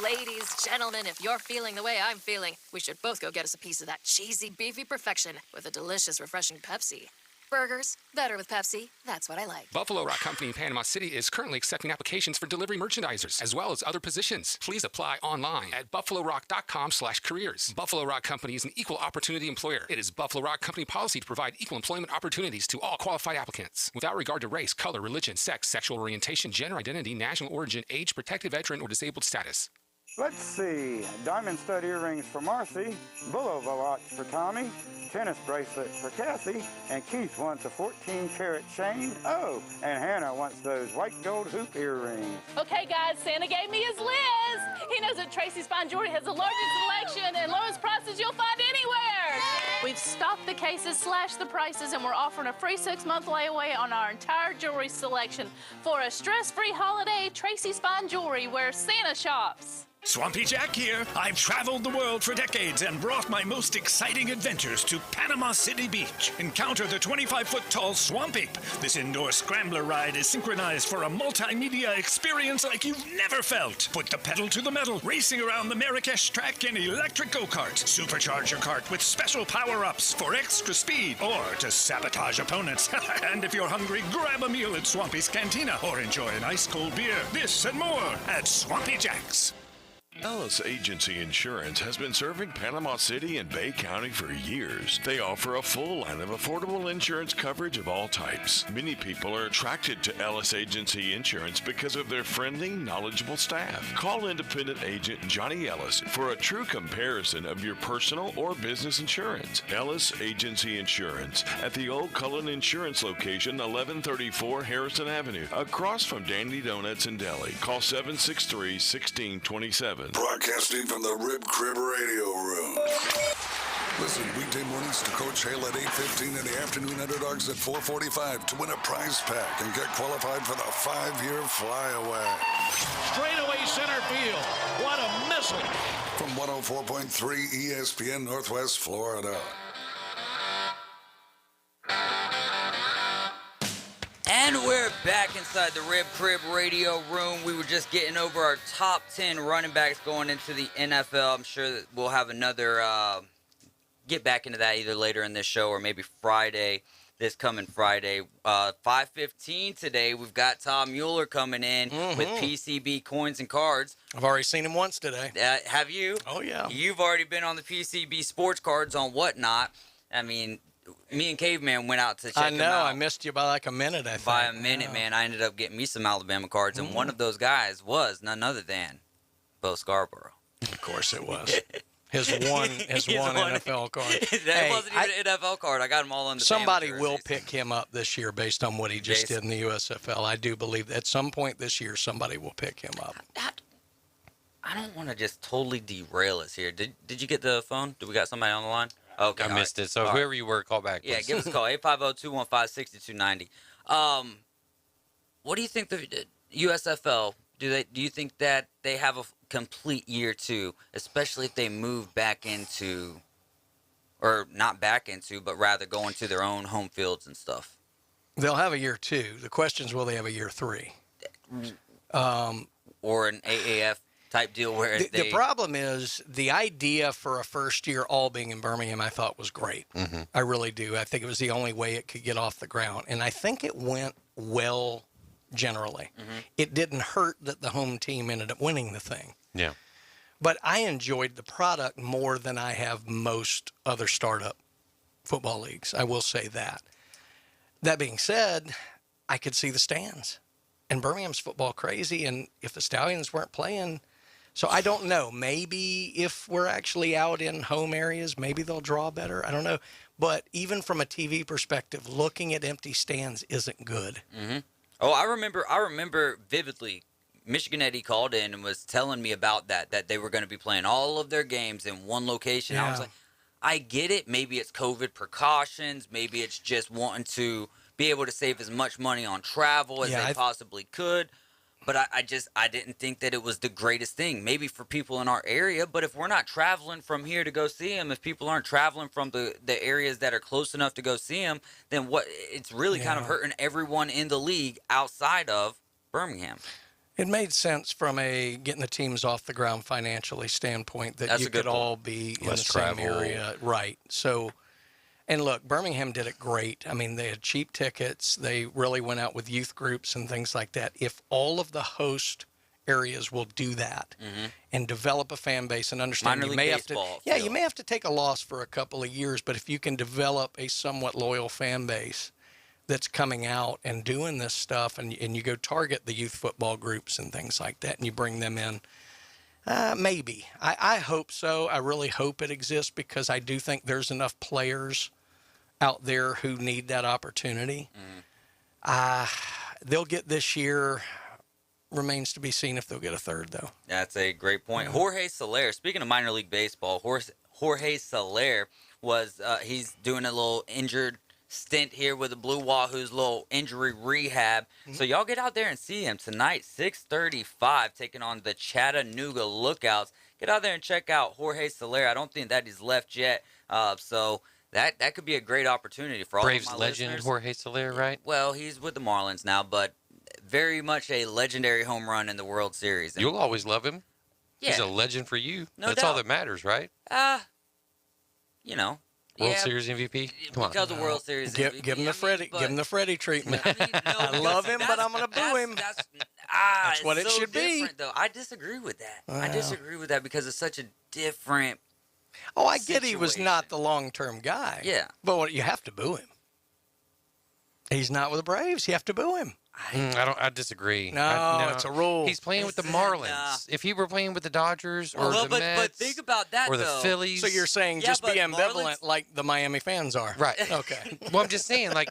Speaker 19: Ladies, gentlemen, if you're feeling the way I'm feeling, we should both go get us a piece of that cheesy, beefy perfection with a delicious, refreshing Pepsi. Burgers, better with Pepsi. That's what I like.
Speaker 18: Buffalo Rock Company in Panama City is currently accepting applications for delivery merchandisers, as well as other positions. Please apply online at buffalorock.com/careers. Buffalo Rock Company is an equal opportunity employer. It is Buffalo Rock Company policy to provide equal employment opportunities to all qualified applicants, without regard to race, color, religion, sex, sexual orientation, gender identity, national origin, age, protected veteran, or disabled status.
Speaker 20: Let's see. Diamond stud earrings for Marcy, Bulova watch for Tommy, tennis bracelet for Cassie, and Keith wants a 14-karat chain. Oh, and Hannah wants those white gold hoop earrings.
Speaker 21: Okay, guys, Santa gave me his list. He knows that Tracy's Fine Jewelry has the largest selection and lowest prices you'll find anywhere. We've stopped the cases, slashed the prices, and we're offering a free 6-month layaway on our entire jewelry selection. For a stress-free holiday, Tracy's Fine Jewelry, where Santa shops.
Speaker 22: Swampy Jack here. I've traveled the world for decades and brought my most exciting adventures to Panama City Beach. Encounter the 25-foot-tall Swamp Ape. This indoor scrambler ride is synchronized for a multimedia experience like you've never felt. Put the pedal to the metal, racing around the Marrakesh track in electric go-karts. Supercharge your cart with special power-ups for extra speed or to sabotage opponents. And if you're hungry, grab a meal at Swampy's Cantina or enjoy an ice-cold beer. This and more at Swampy Jack's.
Speaker 23: Ellis Agency Insurance has been serving Panama City and Bay County for years. They offer a full line of affordable insurance coverage of all types. Many people are attracted to Ellis Agency Insurance because of their friendly, knowledgeable staff. Call independent agent Johnny Ellis for a true comparison of your personal or business insurance. Ellis Agency Insurance at the Old Cullen Insurance location, 1134 Harrison Avenue, across from Dandy Donuts in Delhi. Call 763-1627.
Speaker 6: Broadcasting from the Rib Crib Radio Room. Listen weekday mornings to Coach Hale at 8:15 and the Afternoon Underdogs at 4:45 to win a prize pack and get qualified for the 5-year flyaway.
Speaker 15: Straightaway Straightaway center field. What a missile.
Speaker 6: From 104.3 ESPN Northwest Florida.
Speaker 8: And we're back inside the Rib Crib Radio Room. We were just getting over our top 10 running backs going into the NFL. I'm sure that we'll have another get back into that either later in this show or maybe Friday, this coming Friday. 5:15 today, we've got Tom Mueller coming in with PCB Coins and Cards.
Speaker 10: I've already seen him once today.
Speaker 8: Have you?
Speaker 10: Oh, yeah.
Speaker 8: You've already been on the PCB Sports Cards on Whatnot. I mean, me and Caveman went out to check him out.
Speaker 10: I missed you by like a minute, I think.
Speaker 8: By a minute, man. I ended up getting me some Alabama cards, and one of those guys was none other than Bo Scarborough.
Speaker 10: Of course it was. His one NFL card.
Speaker 8: That wasn't even an NFL card. I got them all on the
Speaker 10: Somebody will pick him up this year based on what he just did in the USFL. I do believe that at some point this year somebody will pick him up.
Speaker 8: I don't want to just totally derail us here. Did you get the phone? Do we got somebody on the line? Okay,
Speaker 5: I missed it. So whoever you were, call back.
Speaker 8: Yeah,
Speaker 5: Please.
Speaker 8: give us a call, 850-215-6290. What do you think the USFL, do you think that they have a complete year two, especially if they move back into, or not back into, but rather go into their own home fields and stuff?
Speaker 10: They'll have a year two. The question is, will they have a year three?
Speaker 8: Or an AAF type deal where
Speaker 10: the problem is the idea for a first year all being in Birmingham I thought was great. I really do. I think it was the only way it could get off the ground. And I think it went well generally. It didn't hurt that the home team ended up winning the thing.
Speaker 5: Yeah.
Speaker 10: But I enjoyed the product more than I have most other startup football leagues. I will say that. That being said, I could see the stands. And Birmingham's football crazy. And if the Stallions weren't playing... So I don't know. Maybe if we're actually out in home areas, maybe they'll draw better. I don't know. But even from a TV perspective, looking at empty stands isn't good.
Speaker 8: Oh, I remember vividly. Michigan Eddie called in and was telling me about that they were going to be playing all of their games in one location.
Speaker 10: Yeah.
Speaker 8: I was like, I get it. Maybe it's COVID precautions. Maybe it's just wanting to be able to save as much money on travel as they possibly could. But I didn't think that it was the greatest thing. Maybe for people in our area, but if we're not traveling from here to go see them, if people aren't traveling from the areas that are close enough to go see them, then it's really kind of hurting everyone in the league outside of Birmingham.
Speaker 10: It made sense from a getting the teams off the ground financially standpoint that you could all be in the same area. Right. So, and look, Birmingham did it great. I mean, they had cheap tickets. They really went out with youth groups and things like that. If all of the host areas will do that and develop a fan base and understand you may have to, you may have to take a loss for a couple of years, but if you can develop a somewhat loyal fan base that's coming out and doing this stuff and you go target the youth football groups and things like that and you bring them in, maybe. I hope so. I really hope it exists because I do think there's enough players out there who need that opportunity. They'll get this year. Remains to be seen if they'll get a third, though.
Speaker 8: That's a great point. Jorge Soler, speaking of minor league baseball, Jorge Soler was he's doing a little injured stint here with the Blue Wahoos, little injury rehab. So y'all get out there and see him tonight, 6:35, taking on the Chattanooga Lookouts. Get out there and check out Jorge Soler. I don't think that he's left yet. So that could be a great opportunity for all
Speaker 5: Braves
Speaker 8: of my
Speaker 5: legend
Speaker 8: listeners.
Speaker 5: Jorge Soler, right?
Speaker 8: Well, he's with the Marlins now, but very much a legendary home run in the World Series.
Speaker 5: You'll always love him.
Speaker 8: Yeah.
Speaker 5: He's a legend for you.
Speaker 8: No
Speaker 5: That's
Speaker 8: doubt.
Speaker 5: all that matters, right?
Speaker 8: You know.
Speaker 5: World Series MVP? Come on.
Speaker 8: Because of World Series MVP.
Speaker 10: Give him the Freddie. Give him the Freddie treatment. I love him, but I'm going to boo him. That's what it
Speaker 8: so
Speaker 10: should be.
Speaker 8: Though. I disagree with that. I disagree with that because it's such a different
Speaker 10: I get he was not the long-term guy.
Speaker 8: Yeah.
Speaker 10: But you have to boo him. He's not with the Braves. You have to boo him.
Speaker 5: I disagree.
Speaker 10: No, it's a rule.
Speaker 5: He's playing with the Marlins. If he were playing with the Dodgers or the Mets,
Speaker 8: but think about that,
Speaker 5: or the
Speaker 8: though.
Speaker 5: Phillies.
Speaker 10: So you're saying just be ambivalent like the Miami fans are.
Speaker 5: Right.
Speaker 10: Okay.
Speaker 5: Well, I'm just saying, like,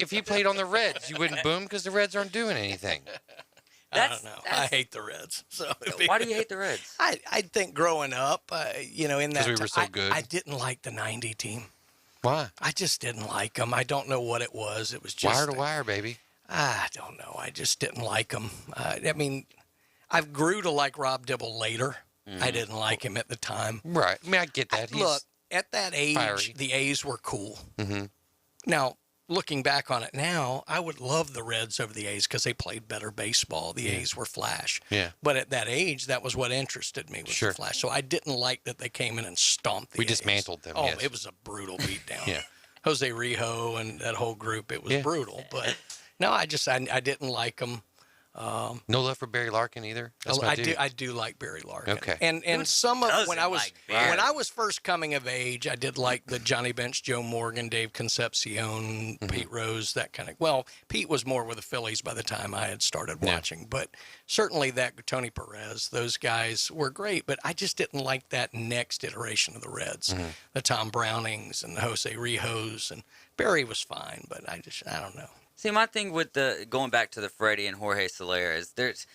Speaker 5: if he played on the Reds, you wouldn't boo him because the Reds aren't doing anything.
Speaker 10: I don't know. I hate the Reds. So
Speaker 8: why do you hate the Reds?
Speaker 10: I think growing up, in that
Speaker 5: because we were so good.
Speaker 10: I didn't like the '90 team.
Speaker 5: Why?
Speaker 10: I just didn't like them. I don't know what it was. It was just
Speaker 5: wire to wire, baby.
Speaker 10: I don't know. I just didn't like them. I mean, I've grew to like Rob Dibble later. I didn't like him at the time.
Speaker 5: Right. I mean, I get that.
Speaker 10: Look, at that age,
Speaker 5: fiery.
Speaker 10: the A's were cool.
Speaker 5: Mm-hmm.
Speaker 10: Now, looking back on it now, I would love the Reds over the A's because they played better baseball. The A's were flash.
Speaker 5: Yeah.
Speaker 10: But at that age, that was what interested me, was the flash. So I didn't like that they came in and stomped the A's.
Speaker 5: dismantled them,
Speaker 10: Oh,
Speaker 5: yes.
Speaker 10: it was a brutal beatdown.
Speaker 5: Yeah.
Speaker 10: Jose Rijo and that whole group, it was brutal. But no, I didn't like them.
Speaker 5: No love for Barry Larkin either. That's my dude.
Speaker 10: I do like Barry Larkin.
Speaker 5: Okay.
Speaker 10: And some of when I was
Speaker 8: like Barry?
Speaker 10: when I was first coming of age, I did like the Johnny Bench, Joe Morgan, Dave Concepcion, Pete Rose, that kind of. Well, Pete was more with the Phillies by the time I had started watching, but certainly that Tony Perez, those guys were great. But I just didn't like that next iteration of the Reds, the Tom Brownings and the Jose Rijos, and Barry was fine, but I don't know.
Speaker 8: See, my thing with going back to the Freddie and Jorge Soler is there's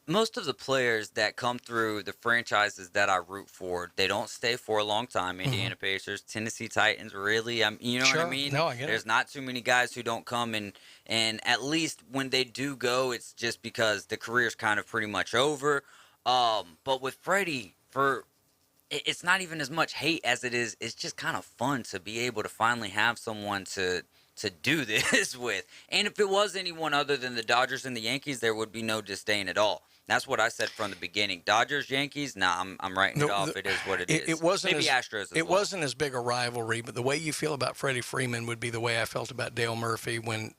Speaker 8: most of the players that come through the franchises that I root for, they don't stay for a long time. Indiana Pacers, Tennessee Titans, really, you know what I mean?
Speaker 10: No, I get it.
Speaker 8: There's not too many guys who don't come and at least when they do go, it's just because the career's kind of pretty much over. But with Freddie, it's not even as much hate as it is. It's just kind of fun to be able to finally have someone to do this with. And if it was anyone other than the Dodgers and the Yankees, there would be no disdain at all. That's what I said from the beginning. Dodgers, Yankees, I'm writing it off. It is what it is.
Speaker 10: It wasn't
Speaker 8: Maybe
Speaker 10: as,
Speaker 8: Astros as
Speaker 10: It
Speaker 8: well.
Speaker 10: wasn't as big a rivalry, but the way you feel about Freddie Freeman would be the way I felt about Dale Murphy when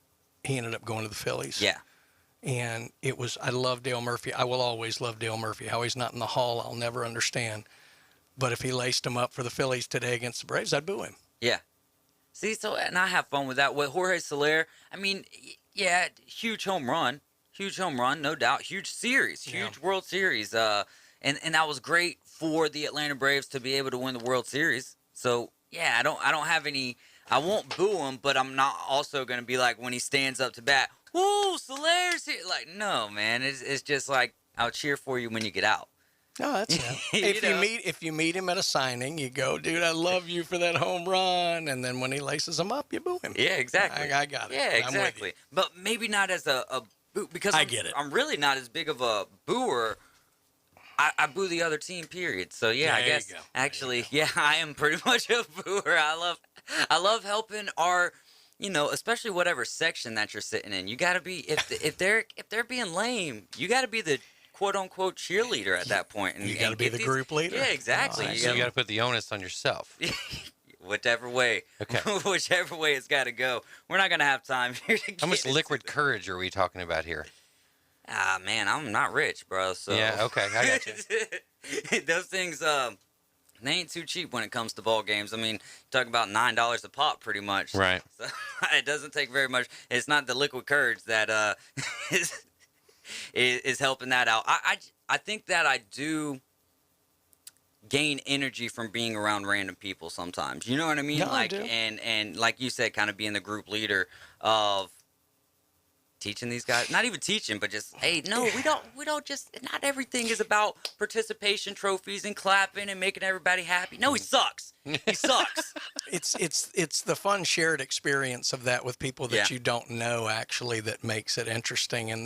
Speaker 10: he ended up going to the Phillies.
Speaker 8: Yeah.
Speaker 10: And I love Dale Murphy. I will always love Dale Murphy. How he's not in the Hall, I'll never understand. But if he laced him up for the Phillies today against the Braves, I'd boo him.
Speaker 8: Yeah. See, and I have fun with that. With Jorge Soler, I mean, yeah, huge home run, no doubt. Huge series, huge World Series. And that was great for the Atlanta Braves to be able to win the World Series. So, yeah, I don't have any, I won't boo him, but I'm not also going to be like when he stands up to bat, woo, Soler's here. Like, no, man, it's just like, I'll cheer for you when you get out.
Speaker 10: No, that's if you meet him at a signing, you go, dude, I love you for that home run, and then when he laces him up, you boo him.
Speaker 8: Yeah, exactly.
Speaker 10: I got it.
Speaker 8: Yeah,
Speaker 10: I'm with you.
Speaker 8: exactly. But maybe not as a boo, because
Speaker 10: I get it.
Speaker 8: I'm really not as big of a booer. I boo the other team, period. So yeah, I
Speaker 10: There you
Speaker 8: guess
Speaker 10: go.
Speaker 8: actually, yeah, I am pretty much a booer. I love helping our, especially whatever section that you're sitting in. You got to be if they're being lame, you got to be the quote unquote cheerleader at that point. And
Speaker 10: You got to be the group leader.
Speaker 8: Yeah, exactly.
Speaker 5: So you got to put the onus on yourself.
Speaker 8: Whichever way.
Speaker 5: Okay.
Speaker 8: Whichever way it's got to go. We're not going to have time here to
Speaker 5: How much liquid courage are we talking about here?
Speaker 8: Ah, man, I'm not rich, bro. So
Speaker 5: Yeah, okay, I got you.
Speaker 8: Those things, they ain't too cheap when it comes to ball games. I mean, talk about $9 a pop, pretty much.
Speaker 5: Right.
Speaker 8: So it doesn't take very much. It's not the liquid courage that is helping that out. I think that I do gain energy from being around random people sometimes. You know what I mean?
Speaker 10: No, I
Speaker 8: like
Speaker 10: do.
Speaker 8: and like you said, kind of being the group leader of teaching these guys, not even teaching, but just, hey, no, we don't just, not everything is about participation trophies and clapping and making everybody happy. No, he sucks. He sucks.
Speaker 10: It's the fun shared experience of that with people that
Speaker 8: Yeah.
Speaker 10: you don't know actually that makes it interesting, and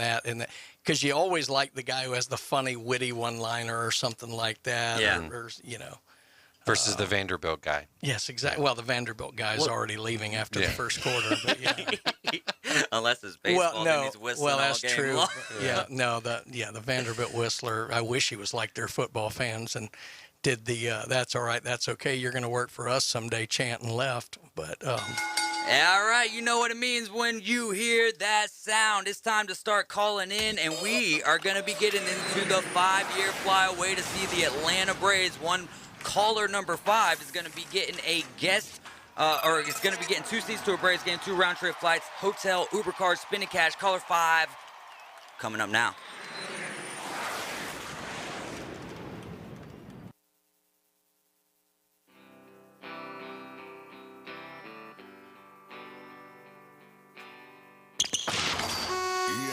Speaker 10: because you always like the guy who has the funny, witty one-liner or something like that.
Speaker 8: Yeah.
Speaker 10: Or
Speaker 5: Versus the Vanderbilt guy.
Speaker 10: Yes, exactly. Well, the Vanderbilt guy is already leaving after the first quarter, but yeah.
Speaker 8: Unless it's baseball, then he's whistling
Speaker 10: that's
Speaker 8: all game
Speaker 10: true.
Speaker 8: long.
Speaker 10: The Vanderbilt whistler. I wish he was like their football fans and did the "That's all right, that's okay, you're going to work for us someday" chant and left. But
Speaker 8: All right, you know what it means when you hear that sound. It's time to start calling in, and we are going to be getting into the 5-year flyaway to see the Atlanta Braves. One caller number 5 is going to be getting a guest, or is going to be getting 2 seats to a Braves game, 2 round-trip flights, hotel, Uber cards, spending cash. Caller 5 coming up now.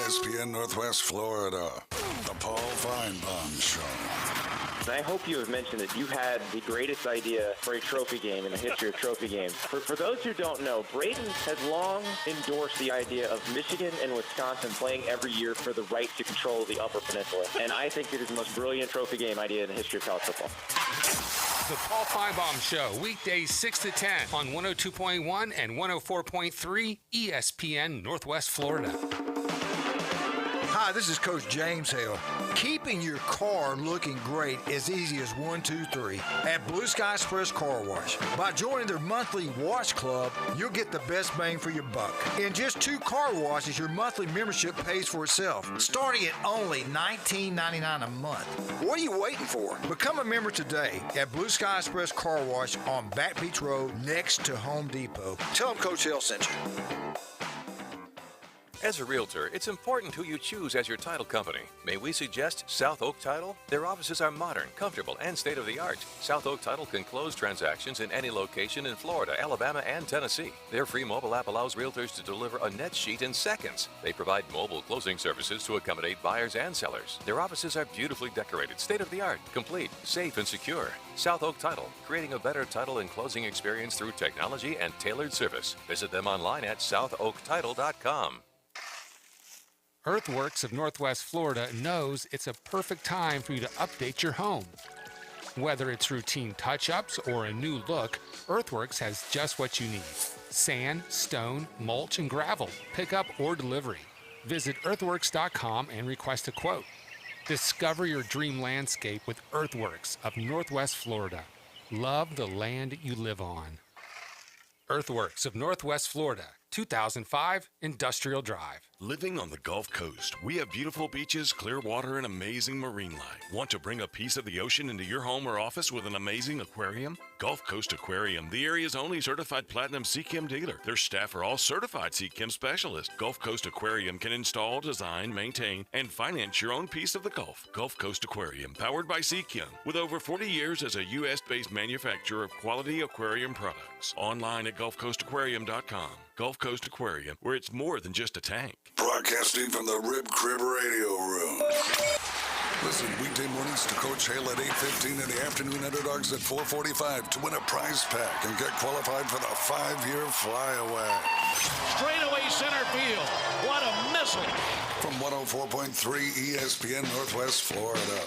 Speaker 6: ESPN Northwest Florida, the Paul Feinbaum Show.
Speaker 1: And I hope you have mentioned that you had the greatest idea for a trophy game in the history of trophy games. For those who don't know, Braden has long endorsed the idea of Michigan and Wisconsin playing every year for the right to control the Upper Peninsula. And I think it is the most brilliant trophy game idea in the history of college football.
Speaker 18: The Paul Feinbaum Show, weekdays 6 to 10 on 102.1 and 104.3 ESPN Northwest Florida.
Speaker 2: Hi, this is Coach James Hale. Keeping your car looking great is easy as 1, 2, 3 at Blue Sky Express Car Wash. By joining their monthly wash club, you'll get the best bang for your buck. In just 2 car washes, your monthly membership pays for itself, starting at only $19.99 a month. What are you waiting for? Become a member today at Blue Sky Express Car Wash on Back Beach Road next to Home Depot. Tell them Coach Hale sent you.
Speaker 3: As a realtor, it's important who you choose as your title company. May we suggest South Oak Title? Their offices are modern, comfortable, and state-of-the-art. South Oak Title can close transactions in any location in Florida, Alabama, and Tennessee. Their free mobile app allows realtors to deliver a net sheet in seconds. They provide mobile closing services to accommodate buyers and sellers. Their offices are beautifully decorated, state-of-the-art, complete, safe, and secure. South Oak Title, creating a better title and closing experience through technology and tailored service. Visit them online at southoaktitle.com.
Speaker 18: Earthworks of Northwest Florida knows it's a perfect time for you to update your home. Whether it's routine touch-ups or a new look, Earthworks has just what you need. Sand, stone, mulch, and gravel, pickup or delivery. Visit earthworks.com and request a quote. Discover your dream landscape with Earthworks of Northwest Florida. Love the land you live on. Earthworks of Northwest Florida, 2005 Industrial Drive.
Speaker 23: Living on the Gulf Coast, we have beautiful beaches, clear water, and amazing marine life. Want to bring a piece of the ocean into your home or office with an amazing aquarium? Gulf Coast Aquarium, the area's only certified platinum CCHEM dealer. Their staff are all certified CCHEM specialists. Gulf Coast Aquarium can install, design, maintain, and finance your own piece of the Gulf. Gulf Coast Aquarium, powered by CCHEM, with over 40 years as a U.S.-based manufacturer of quality aquarium products. Online at gulfcoastaquarium.com. Gulf Coast Aquarium, where it's more than just a tank.
Speaker 6: Broadcasting from the Rib Crib Radio Room. Listen weekday mornings to Coach Hale at 8:15 and the Afternoon Underdogs at 4:45 to win a prize pack and get qualified for the 5-year flyaway.
Speaker 15: Straightaway center field. What a missile.
Speaker 6: From 104.3 ESPN Northwest Florida.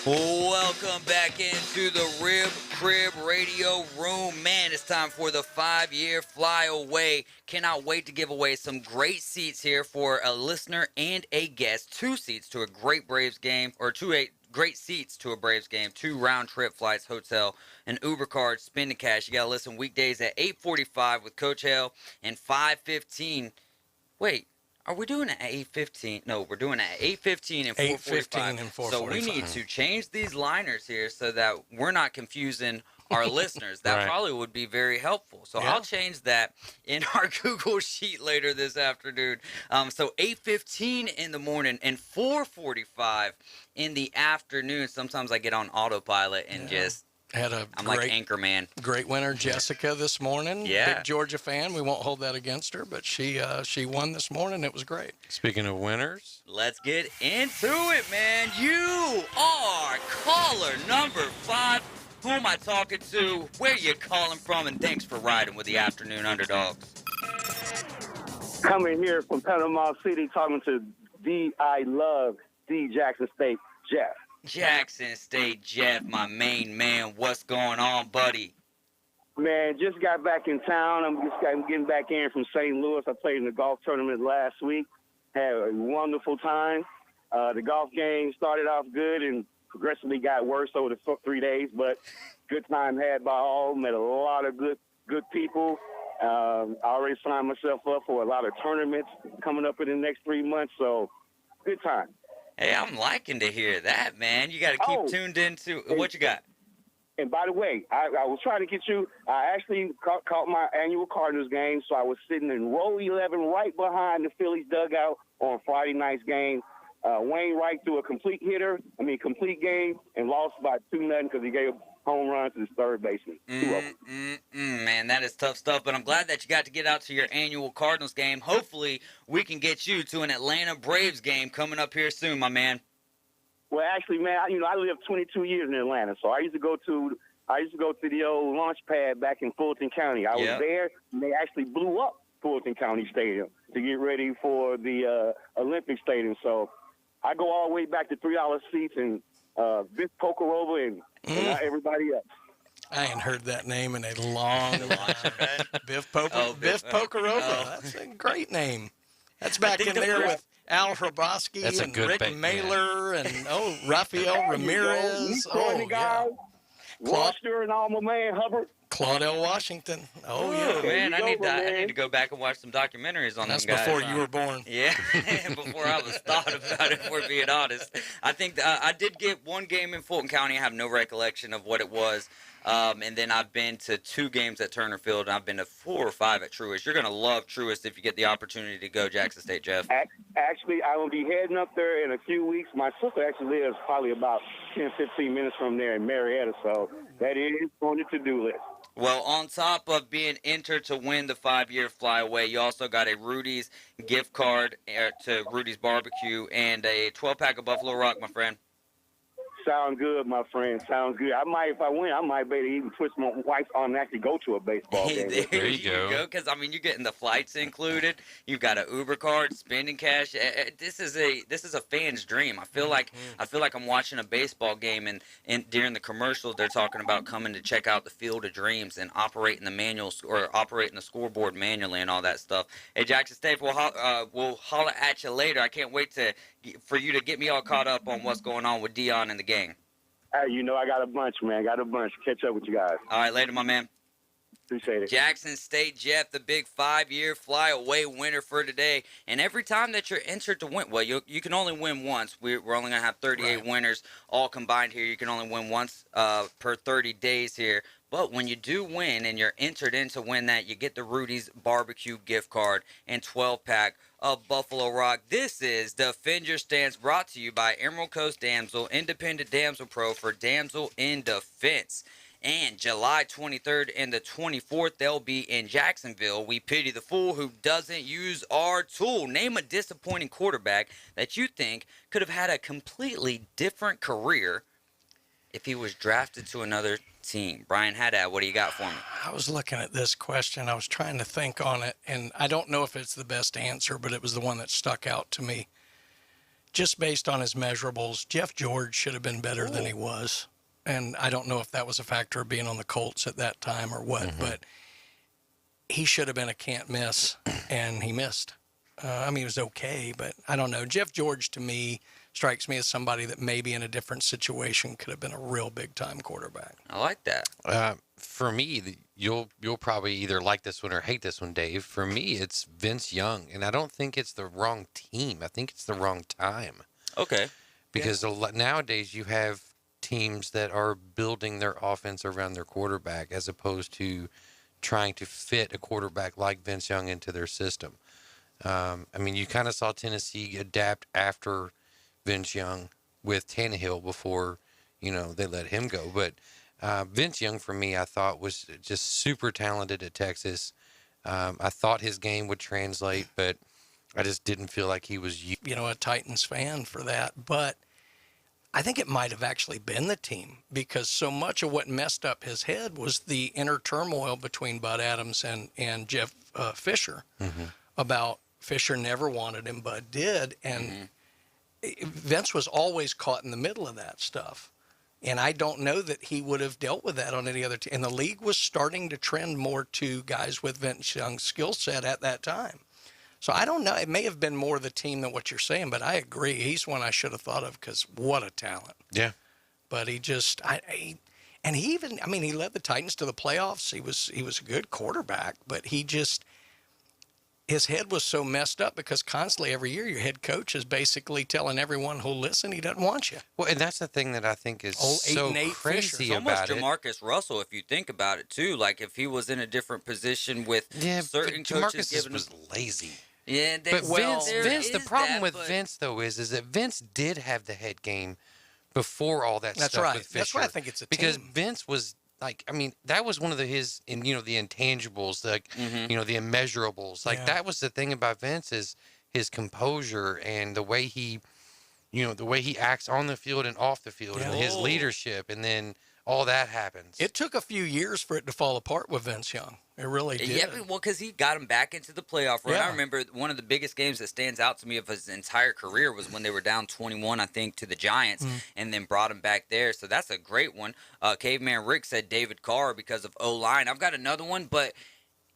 Speaker 8: Welcome back into the Rib Crib Radio Room. Man, it's time for the 5-year flyaway. Cannot wait to give away some great seats here for a listener and a guest. 2 seats to a great Braves game, or great seats to a Braves game. 2 round-trip flights, hotel, and Uber card, spin the cash. You got to listen weekdays at 8:45 with Coach Hale and 5:15. Wait. Are we doing it at 8:15? No, we're doing it at 8:15 and 4:45. So we need to change these liners here so that we're not confusing our listeners. That
Speaker 5: Right.
Speaker 8: probably would be very helpful. So I'll change that in our Google Sheet later this afternoon. So 8:15 in the morning and 4:45 in the afternoon. Sometimes I get on autopilot and just... I'm like Anchorman.
Speaker 10: Great winner, Jessica, this morning.
Speaker 8: Yeah.
Speaker 10: Big Georgia fan. We won't hold that against her, but she won this morning. It was great.
Speaker 5: Speaking of winners,
Speaker 8: let's get into it, man. You are caller number 5. Who am I talking to? Where you calling from? And thanks for riding with the Afternoon Underdogs.
Speaker 24: Coming here from Panama City, talking to I love D. Jackson State, Jeff.
Speaker 8: Jackson State Jeff, my main man. What's going on, buddy?
Speaker 24: Man, just got back in town. I'm getting back in from St. Louis. I played in the golf tournament last week. Had a wonderful time. The golf game started off good and progressively got worse over the 3 days, but good time had by all. Met a lot of good people. I already signed myself up for a lot of tournaments coming up in the next 3 months, so good time.
Speaker 8: Hey, I'm liking to hear that, man. You got to keep tuned into what you got.
Speaker 24: And by the way, I was trying to get you. I actually caught my annual Cardinals game, so I was sitting in row 11 right behind the Phillies dugout on Friday night's game. Wayne Wright threw a complete game and lost by 2-0 because he gave home run to the third baseman.
Speaker 8: Man, that is tough stuff, but I'm glad that you got to get out to your annual Cardinals game. Hopefully, we can get you to an Atlanta Braves game coming up here soon, my man.
Speaker 24: Well, actually, man, I lived 22 years in Atlanta, so I used to go to the old launch pad back in Fulton County. I was there, and they actually blew up Fulton County Stadium to get ready for the Olympic Stadium. So I go all the way back to $3 seats and Vic Pokerova and everybody else.
Speaker 10: I ain't heard that name in a long time. Biff Pokerova. That's a great name. That's back in there with Al Hrabosky and Rick Mailer and Rafael Ramirez.
Speaker 24: Washington and all my man Hubbard.
Speaker 10: Claudel Washington. Oh, yeah.
Speaker 8: Man, I need to go back and watch some documentaries on
Speaker 10: That's
Speaker 8: them guys.
Speaker 10: before you were born.
Speaker 8: Yeah, before I was thought about it, if we're being honest. I think I did get one game in Fulton County. I have no recollection of what it was. And then I've been to 2 games at Turner Field, and I've been to 4 or 5 at Truist. You're going to love Truist if you get the opportunity to go Jackson State, Jeff.
Speaker 24: Actually, I will be heading up there in a few weeks. My sister actually lives probably about 10, 15 minutes from there in Marietta, so that is on the to-do list.
Speaker 8: Well, on top of being entered to win the 5-year flyaway, you also got a Rudy's gift card to Rudy's Barbecue and a 12-pack of Buffalo Rock, my friend.
Speaker 24: Sound good, my friend. Sounds good. If I win, I might be able to even twist my wife's arm and actually go to a baseball game.
Speaker 8: There you go. Because, you're getting the flights included. You've got an Uber card, spending cash. This is a fan's dream. I feel like I'm watching a baseball game, and during the commercials, they're talking about coming to check out the Field of Dreams and operating the scoreboard manually and all that stuff. Hey, Jackson State, we'll holler at you later. I can't wait for you to get me all caught up on what's going on with Dion and the gang.
Speaker 24: Hey, I got a bunch, man. Catch up with you guys.
Speaker 8: All right, later, my man.
Speaker 24: Appreciate it.
Speaker 8: Jackson State Jeff, the big 5-year flyaway winner for today. And every time that you're entered to win, well, you can only win once. We're only going to have 38 winners all combined here. You can only win once per 30 days here. But when you do win and you're entered in to win that, you get the Rudy's Barbecue gift card and 12-pack of Buffalo Rock. This is Defend Your Stance, brought to you by Emerald Coast Damsel, Independent Damsel Pro for Damsel in Defense. And July 23rd and the 24th, they'll be in Jacksonville. We pity the fool who doesn't use our tool. Name a disappointing quarterback that you think could have had a completely different career if he was drafted to another team. Brian Haddad, what do you got for me?
Speaker 10: I was looking at this question. I was trying to think on it, and I don't know if it's the best answer, but it was the one that stuck out to me. Just based on his measurables, Jeff George should have been better than he was. And I don't know if that was a factor of being on the Colts at that time or what, but he should have been a can't miss, and he missed. He was okay, but I don't know. Jeff George, to me, strikes me as somebody that maybe in a different situation could have been a real big-time quarterback.
Speaker 8: I like that.
Speaker 5: For me, you'll probably either like this one or hate this one, Dave. For me, it's Vince Young, and I don't think it's the wrong team. I think it's the wrong time.
Speaker 8: Okay.
Speaker 5: Because nowadays you have teams that are building their offense around their quarterback as opposed to trying to fit a quarterback like Vince Young into their system. You kind of saw Tennessee adapt after Vince Young with Tannehill before, they let him go. But Vince Young, for me, I thought was just super talented at Texas. I thought his game would translate, but I just didn't feel like he was,
Speaker 10: a Titans fan for that. But I think it might have actually been the team, because so much of what messed up his head was the inner turmoil between Bud Adams and Jeff Fisher about Fisher never wanted him, Bud did. And Vince was always caught in the middle of that stuff. And I don't know that he would have dealt with that on any other team. And the league was starting to trend more to guys with Vince Young's skill set at that time. So I don't know. It may have been more the team than what you're saying, but I agree. He's one I should have thought of, because what a talent.
Speaker 5: Yeah.
Speaker 10: But he just, he led the Titans to the playoffs. He was a good quarterback, but his head was so messed up because constantly every year your head coach is basically telling everyone who'll listen he doesn't want you.
Speaker 5: Well, and that's the thing that I think is so crazy
Speaker 8: about
Speaker 5: it.
Speaker 8: Jamarcus Russell, if you think about it too. Like if he was in a different position with certain coaches giving
Speaker 5: was lazy.
Speaker 8: Yeah,
Speaker 5: but Vince. The problem with Vince though is that Vince did have the head game before all that stuff with Fisher.
Speaker 10: That's why I think it's a team.
Speaker 5: Because Vince was that was one of his, the intangibles, the immeasurables. That was the thing about Vince is his composure and the way he the way he acts on the field and off the field, and his leadership, and then all that happens.
Speaker 10: It took a few years for it to fall apart with Vince Young. It really did.
Speaker 8: Yeah, well, because he got him back into the playoff run.
Speaker 10: Yeah.
Speaker 8: I remember one of the biggest games that stands out to me of his entire career was when they were down 21, I think, to the Giants, and then brought him back there. So that's a great one. Caveman Rick said David Carr because of O-line. I've got another one, but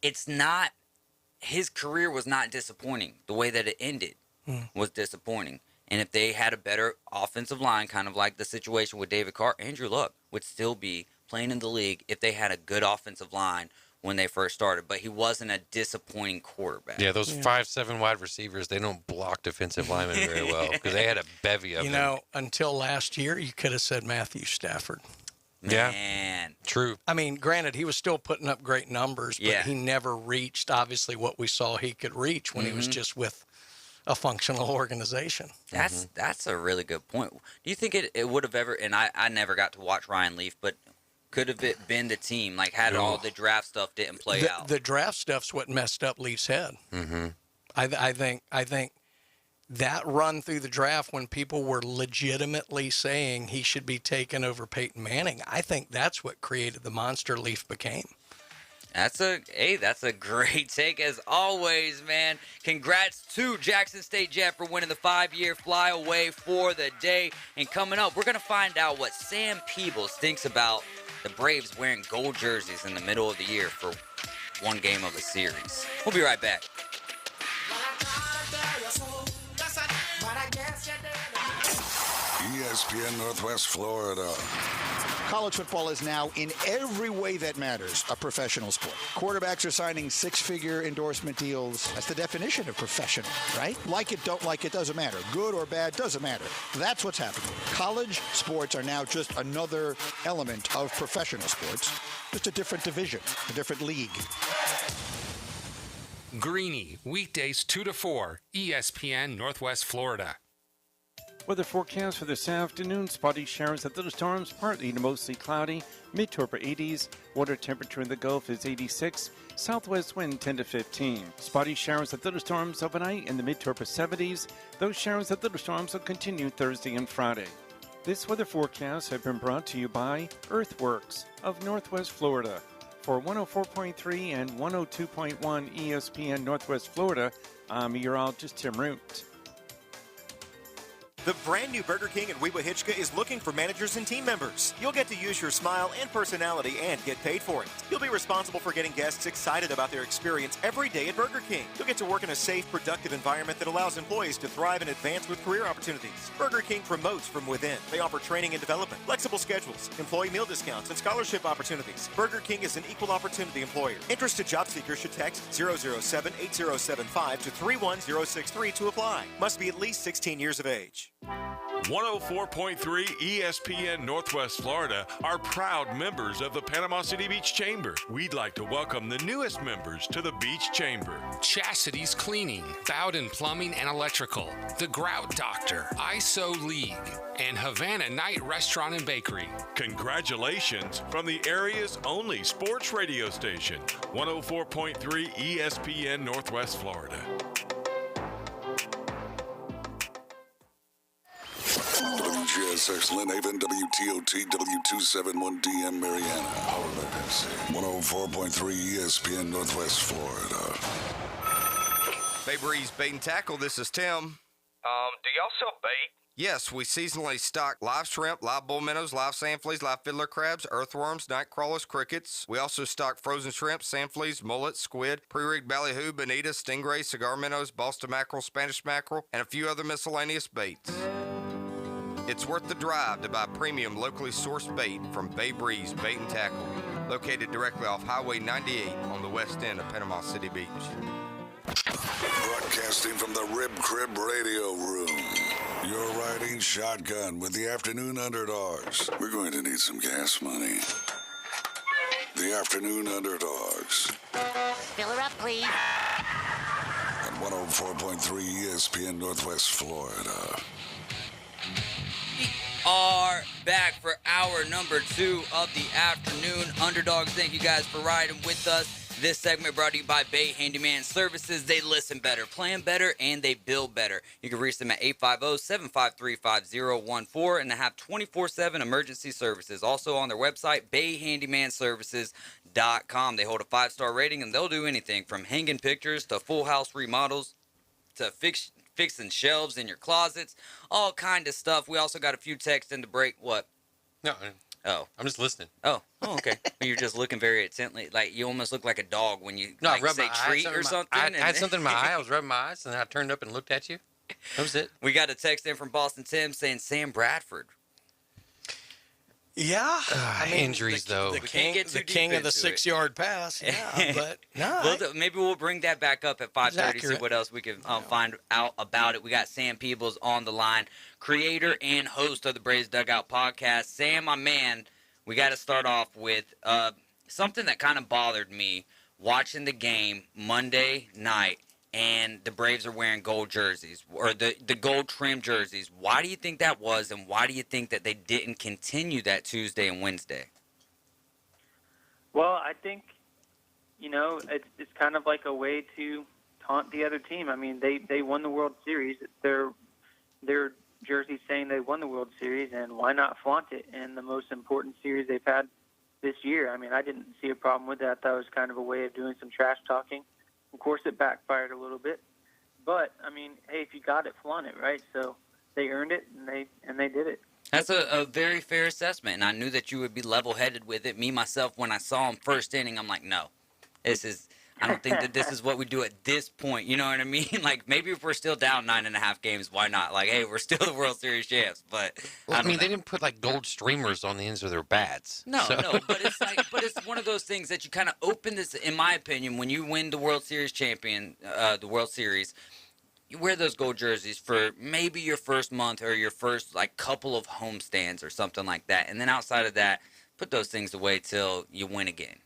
Speaker 8: it's not – his career was not disappointing. The way that it ended was disappointing. And if they had a better offensive line, kind of like the situation with David Carr, Andrew Luck would still be playing in the league if they had a good offensive line when they first started. But he wasn't a disappointing quarterback.
Speaker 5: Yeah, those 5'7" wide receivers, they don't block defensive linemen very well because they had a bevy of them.
Speaker 10: Until last year, you could have said Matthew Stafford.
Speaker 8: Man.
Speaker 5: True.
Speaker 10: I mean, granted, he was still putting up great numbers, but he never reached, obviously, what we saw he could reach when he was just with a functional organization.
Speaker 8: That's a really good point. Do you think it would have ever, and I never got to watch Ryan Leaf, but could have it been the team, like had all the draft stuff didn't play out?
Speaker 10: The draft stuff's what messed up Leaf's head. I think that run through the draft when people were legitimately saying he should be taken over Peyton Manning, I think that's what created the monster Leaf became.
Speaker 8: That's a great take as always, man. Congrats to Jackson State Jet for winning the 5-year flyaway for the day. And coming up, we're going to find out what Sam Peebles thinks about the Braves wearing gold jerseys in the middle of the year for one game of a series. We'll be right back.
Speaker 6: ESPN Northwest Florida.
Speaker 4: College football is now, in every way that matters, a professional sport. Quarterbacks are signing six-figure endorsement deals. That's the definition of professional, right? Like it, don't like it, doesn't matter. Good or bad, doesn't matter. That's what's happening. College sports are now just another element of professional sports, just a different division, a different league.
Speaker 18: Greeny, weekdays 2 to 4, ESPN Northwest Florida.
Speaker 7: Weather forecast for this afternoon: spotty showers and thunderstorms, partly to mostly cloudy, mid to upper 80s. Water temperature in the Gulf is 86. Southwest wind 10 to 15. Spotty showers and thunderstorms overnight in the mid to upper 70s. Those showers and thunderstorms will continue Thursday and Friday. This weather forecast has been brought to you by Earthworks of Northwest Florida. For 104.3 and 102.1 ESPN Northwest Florida, I'm meteorologist Tim Root.
Speaker 14: The brand new Burger King in Weewa Hitchka is looking for managers and team members. You'll get to use your smile and personality and get paid for it. You'll be responsible for getting guests excited about their experience every day at Burger King. You'll get to work in a safe, productive environment that allows employees to thrive and advance with career opportunities. Burger King promotes from within. They offer training and development, flexible schedules, employee meal discounts, and scholarship opportunities. Burger King is an equal opportunity employer. Interested job seekers should text 007-8075 to 31063 to apply. Must be at least 16 years of age.
Speaker 23: 104.3 ESPN Northwest Florida are proud members of the Panama City Beach Chamber. We'd like to welcome the newest members to the Beach Chamber.
Speaker 18: Chastity's Cleaning, Bowden Plumbing and Electrical, The Grout Doctor, ISO League, and Havana Night Restaurant and Bakery.
Speaker 23: Congratulations from the area's only sports radio station, 104.3 ESPN Northwest Florida.
Speaker 6: WGSX Lynn Haven, WTOT, W271DM Mariana, Powered by Pepsi, 104.3 ESPN Northwest Florida.
Speaker 9: Bay Breeze Bait and Tackle, this is Tim.
Speaker 11: Do y'all sell bait?
Speaker 9: Yes, we seasonally stock live shrimp, live bull minnows, live sand fleas, live fiddler crabs, earthworms, night crawlers, crickets. We also stock frozen shrimp, sand fleas, mullets, squid, pre-rigged ballyhoo, bonita, stingray, cigar minnows, Boston mackerel, Spanish mackerel, and a few other miscellaneous baits. It's worth the drive to buy premium locally sourced bait from Bay Breeze Bait and Tackle, located directly off Highway 98 on the west end of Panama City Beach.
Speaker 6: Broadcasting from the Rib Crib Radio Room. You're riding shotgun with the Afternoon Underdogs. We're going to need some gas money. The Afternoon Underdogs.
Speaker 25: Fill her up, please.
Speaker 6: At 104.3 ESPN Northwest Florida.
Speaker 8: Are back for hour number 2 of the Afternoon Underdogs. Thank you guys for riding with us This segment brought to you by Bay Handyman Services. They listen better, plan better, and they build better. You can reach them at 850-753-5014, and they have 24/7 emergency services. Also on their website, bayhandymanservices.com. They hold a 5-star rating, and they'll do anything from hanging pictures to full house remodels to fixing shelves in your closets, all kind of stuff. We also got a few texts in the break. What?
Speaker 5: No.
Speaker 8: Oh.
Speaker 5: I'm just listening.
Speaker 8: Oh, okay. You're just looking very intently. Like, you almost look like a dog when you
Speaker 5: No, I
Speaker 8: like,
Speaker 5: rubbed
Speaker 8: say
Speaker 5: my eye,
Speaker 8: treat or something.
Speaker 5: I had something in my eye. I was rubbing my eyes, and then I turned up and looked at you. That was it.
Speaker 8: We got a text in from Boston Tim saying Sam Bradford.
Speaker 10: Yeah.
Speaker 5: Injuries, though.
Speaker 10: The king of the 6-yard pass. Yeah, but no.
Speaker 8: Well, maybe we'll bring that back up at 5:30. See
Speaker 10: accurate.
Speaker 8: what else we can find out about it. We got Sam Peebles on the line, creator and host of the Braves Dugout podcast. Sam, my man, we got to start off with something that kind of bothered me watching the game Monday night. And the Braves are wearing gold jerseys, or the gold trim jerseys. Why do you think that was, and why do you think that they didn't continue that Tuesday and Wednesday?
Speaker 12: Well, I think, it's kind of like a way to taunt the other team. I mean, they won the World Series. Their jersey saying they won the World Series, and why not flaunt it in the most important series they've had this year? I mean, I didn't see a problem with that. That was kind of a way of doing some trash talking. Of course, it backfired a little bit, but I mean, hey, if you got it, flaunt it, right? So they earned it, and they did it.
Speaker 8: That's a very fair assessment, and I knew that you would be level-headed with it. Me, myself, when I saw him first inning, I'm like, no, I don't think that this is what we do at this point. You know what I mean? Like, maybe if we're still down 9.5 games, why not? Like, hey, we're still the World Series champs, but
Speaker 5: I mean, they didn't put like gold streamers on the ends of their bats.
Speaker 8: No, but it's one of those things that you kind of open this. In my opinion, when you win the World Series the World Series, you wear those gold jerseys for maybe your first month or your first like couple of homestands or something like that, and then outside of that, put those things away till you win again.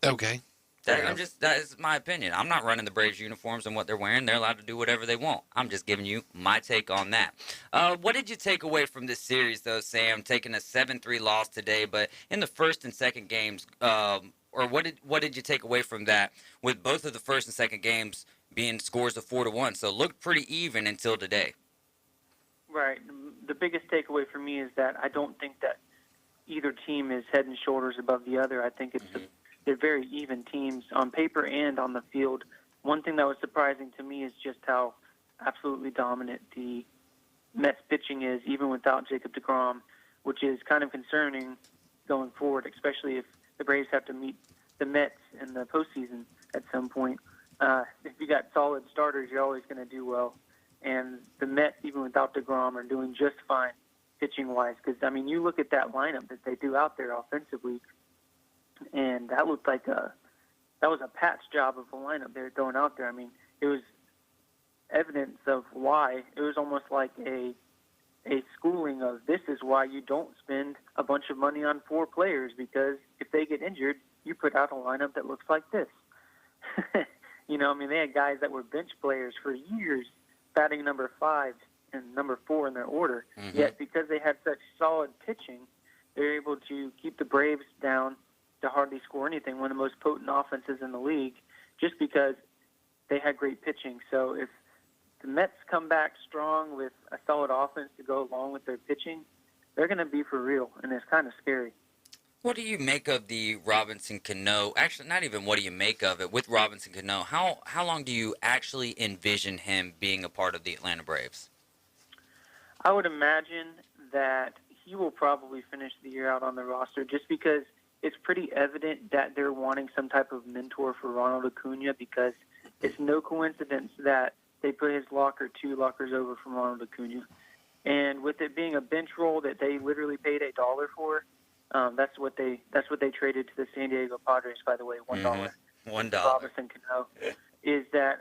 Speaker 5: Okay.
Speaker 8: That is my opinion. I'm not running the Braves uniforms and what they're wearing. They're allowed to do whatever they want. I'm just giving you my take on that. What did you take away from this series, though, Sam? Taking a 7-3 loss today, but in the first and second games, or what did you take away from that? With both of the first and second games being scores of 4-1, so it looked pretty even until today.
Speaker 12: Right. The biggest takeaway for me is that I don't think that either team is head and shoulders above the other. I think they're very even teams on paper and on the field. One thing that was surprising to me is just how absolutely dominant the Mets pitching is, even without Jacob deGrom, which is kind of concerning going forward, especially if the Braves have to meet the Mets in the postseason at some point. If you got solid starters, you're always going to do well. And the Mets, even without deGrom, are doing just fine pitching-wise. Because, I mean, you look at that lineup that they do out there offensively, and that looked like that was a patch job of a lineup they were throwing out there. I mean, it was evidence of why. It was almost like a schooling of this is why you don't spend a bunch of money on 4 players, because if they get injured, you put out a lineup that looks like this. I mean, they had guys that were bench players for years, batting number 5 and number 4 in their order. Mm-hmm. Yet because they had such solid pitching, they were able to keep the Braves down to hardly score anything, one of the most potent offenses in the league, just because they had great pitching. So if the Mets come back strong with a solid offense to go along with their pitching, they're going to be for real, and it's kind of scary.
Speaker 8: What do you make of the Robinson Cano? Actually, not even what do you make of it. With Robinson Cano, how long do you actually envision him being a part of the Atlanta Braves?
Speaker 12: I would imagine that he will probably finish the year out on the roster, just because it's pretty evident that they're wanting some type of mentor for Ronald Acuna, because it's no coincidence that they put his locker 2 lockers over from Ronald Acuna. And with it being a bench role that they literally paid $1 for, that's what they traded to the San Diego Padres, by the way, $1.
Speaker 8: $1.
Speaker 12: Robinson Cano, is that